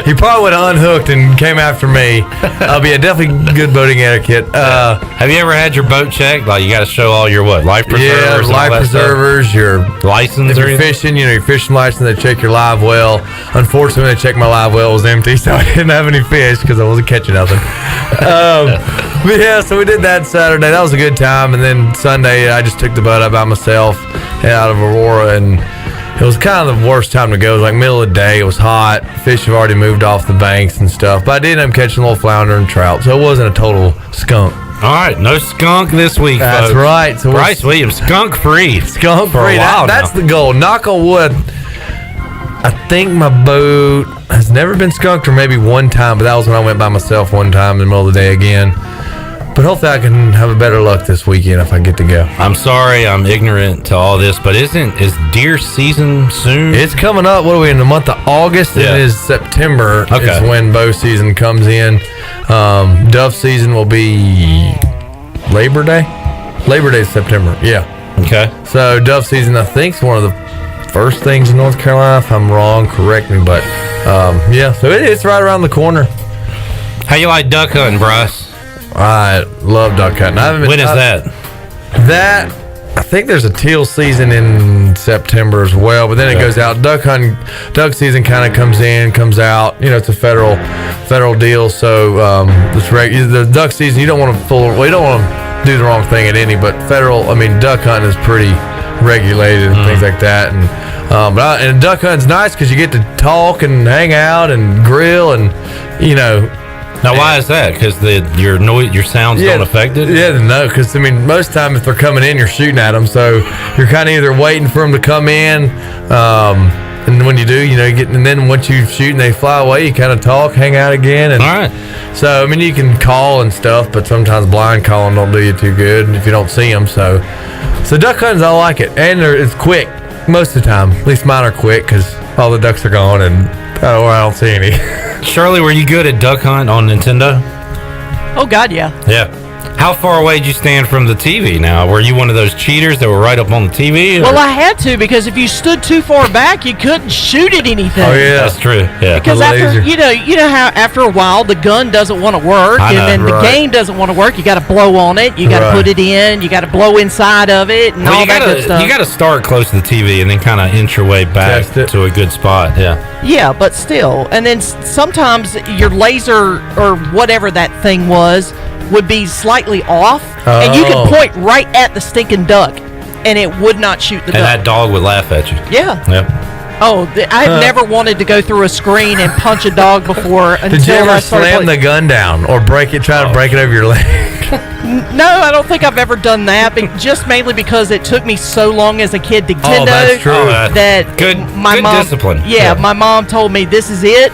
[SPEAKER 1] he probably would have unhooked and came after me. Definitely good boating etiquette.
[SPEAKER 4] Have you ever had your boat checked? Like, you got to show all your life preservers?
[SPEAKER 1] Yeah, life preservers, your
[SPEAKER 4] license.
[SPEAKER 1] If you're fishing, your fishing license, they check your live well. Unfortunately, they checked my live well was empty, so I didn't have any fish because I wasn't catching nothing. But yeah, so we did that Saturday. That was a good time. And then Sunday, I just took the boat out by myself out of Aurora, and it was kind of the worst time to go. It was like middle of the day. It was hot. Fish have already moved off the banks and stuff. But I did end up catching a little flounder and trout, so it wasn't a total skunk.
[SPEAKER 4] All right, no skunk this week,
[SPEAKER 1] That's
[SPEAKER 4] folks.
[SPEAKER 1] right. So
[SPEAKER 4] Bryce Williams, skunk free.
[SPEAKER 1] Skunk free. That's the goal. Knock on wood. I think my boat has never been skunked, or maybe one time, but that was when I went by myself one time in the middle of the day again. But hopefully I can have a better luck this weekend if I get to go.
[SPEAKER 4] I'm sorry I'm ignorant to all this, but is deer season soon?
[SPEAKER 1] It's coming up. What are we in the month of August?
[SPEAKER 4] Yeah.
[SPEAKER 1] It is September
[SPEAKER 4] Okay.
[SPEAKER 1] is when bow season comes in. Dove season will be Labor Day. Labor Day is September. Yeah.
[SPEAKER 4] Okay.
[SPEAKER 1] So dove season, I think, is one of the first things in North Carolina. If I'm wrong, correct me. But yeah, so it's right around the corner.
[SPEAKER 4] How you like duck hunting, Bryce?
[SPEAKER 1] I love duck hunting.
[SPEAKER 4] When is that?
[SPEAKER 1] That, I think there's a teal season in September as well, but then it goes out. Duck season kind of comes in, comes out. It's a federal deal. So the duck season, you don't want to do the wrong thing at any. But duck hunting is pretty regulated and things like that. And duck hunting's nice because you get to talk and hang out and grill and
[SPEAKER 4] Now, why is that? Because your sounds don't affect it?
[SPEAKER 1] Yeah, no, because, I mean, most time if they're coming in, you're shooting at them. So you're kind of either waiting for them to come in, and when you do, you get, and then once you shoot and they fly away, you kind of talk, hang out again. And
[SPEAKER 4] all right.
[SPEAKER 1] So, I mean, you can call and stuff, but sometimes blind calling don't do you too good if you don't see them. So duck hunting, I like it. And it's quick most of the time. At least mine are quick because all the ducks are gone and I don't see any.
[SPEAKER 4] Shirley, were you good at duck hunt on Nintendo?
[SPEAKER 6] Oh, God, yeah.
[SPEAKER 4] Yeah. How far away did you stand from the TV now? Were you one of those cheaters that were right up on the TV? Or?
[SPEAKER 6] Well, I had to, because if you stood too far back, you couldn't shoot at anything.
[SPEAKER 4] Oh, yeah. That's true. Yeah.
[SPEAKER 6] Because after, you know how after a while the gun doesn't want to work, and then the game doesn't want to work. You got to blow on it. You got to put it in. You got to blow inside of it, and all that good stuff.
[SPEAKER 4] You got to start close to the TV and then kind of inch your way back to a good spot. Yeah.
[SPEAKER 6] Yeah, but still. And then sometimes your laser or whatever that thing was would be slightly off, and you could point right at the stinking duck, and it would not shoot the duck.
[SPEAKER 4] And that dog would laugh at you.
[SPEAKER 6] Yeah.
[SPEAKER 4] Yep.
[SPEAKER 6] Oh, I've never wanted to go through a screen and punch a dog before.
[SPEAKER 1] Did you ever slam the gun down or try to break it over your leg?
[SPEAKER 6] No, I don't think I've ever done that, but just mainly because it took me so long as a kid to Nintendo.
[SPEAKER 1] Oh, that's true.
[SPEAKER 6] That
[SPEAKER 4] good
[SPEAKER 6] mom,
[SPEAKER 4] discipline.
[SPEAKER 6] Yeah, my mom told me this is it.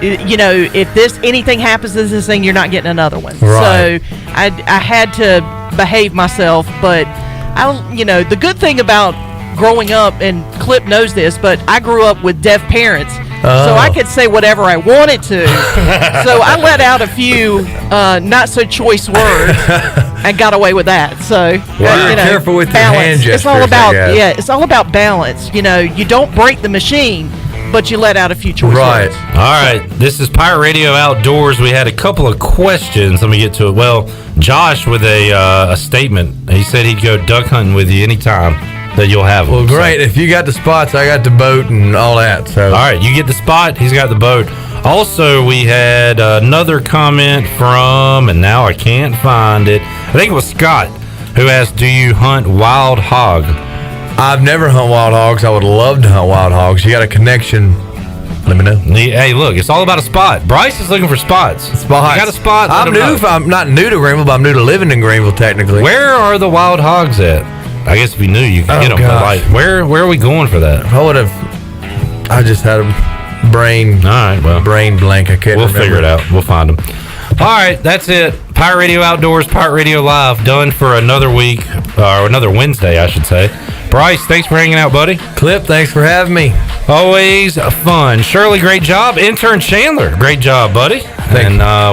[SPEAKER 6] If anything happens to this thing, you're not getting another one.
[SPEAKER 1] Right.
[SPEAKER 6] So I had to behave myself. But the good thing about growing up, and Clip knows this, but I grew up with deaf parents, so I could say whatever I wanted to. So I let out a few not so choice words and got away with that. So
[SPEAKER 1] careful with your hand gestures.
[SPEAKER 6] It's all about it's all about balance. You don't break the machine, but you let out a few choice words.
[SPEAKER 4] All right. This is Pirate Radio Outdoors. We had a couple of questions. Let me get to it. Well, Josh with a statement. He said he'd go duck hunting with you anytime that you'll have them.
[SPEAKER 1] Well, great. So. If you got the spots, I got the boat and all that. So
[SPEAKER 4] all right. You get the spot. He's got the boat. Also, we had another comment from, and now I can't find it. I think it was Scott, who asked, do you hunt wild hog?
[SPEAKER 1] I've never hunted wild hogs. I would love to hunt wild hogs. You got a connection, let me know.
[SPEAKER 4] Hey, look, it's all about a spot. Bryce is looking for spots.
[SPEAKER 1] Spots.
[SPEAKER 4] You got a spot?
[SPEAKER 1] I'm not new to Greenville, but I'm new to living in Greenville, technically.
[SPEAKER 4] Where are the wild hogs at? I guess if you knew, you could get them. But where are we going for that?
[SPEAKER 1] I just had a brain blank. I can't remember.
[SPEAKER 4] We'll figure it out. We'll find them. All right, that's it. Pirate Radio Outdoors, Pirate Radio Live, done for another week, or another Wednesday, I should say. Bryce, thanks for hanging out, buddy.
[SPEAKER 1] Clip, thanks for having me.
[SPEAKER 4] Always fun. Shirley, great job. Intern Chandler, great job, buddy.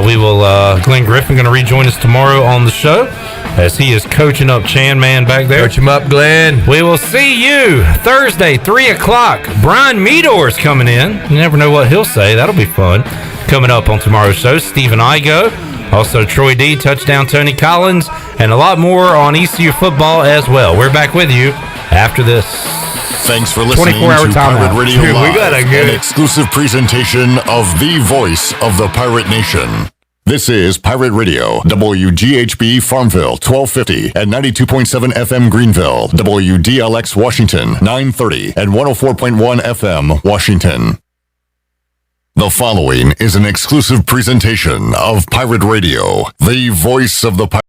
[SPEAKER 4] We will, Glenn Griffin going to rejoin us tomorrow on the show as he is coaching up Chan Man back there.
[SPEAKER 1] Coach him up, Glenn.
[SPEAKER 4] We will see you Thursday, 3 o'clock. Brian Meador's coming in. You never know what he'll say. That'll be fun. Coming up on tomorrow's show, Stephen Igo. Also, Troy D, Touchdown Tony Collins, and a lot more on ECU football as well. We're back with you after this.
[SPEAKER 2] Thanks for listening to Pirate Radio Live,
[SPEAKER 1] we got a good
[SPEAKER 2] an exclusive presentation of the voice of the Pirate Nation. This is Pirate Radio, WGHB Farmville, 1250 and 92.7 FM Greenville, WDLX Washington, 930 and 104.1 FM Washington. The following is an exclusive presentation of Pirate Radio, the voice of the Pirate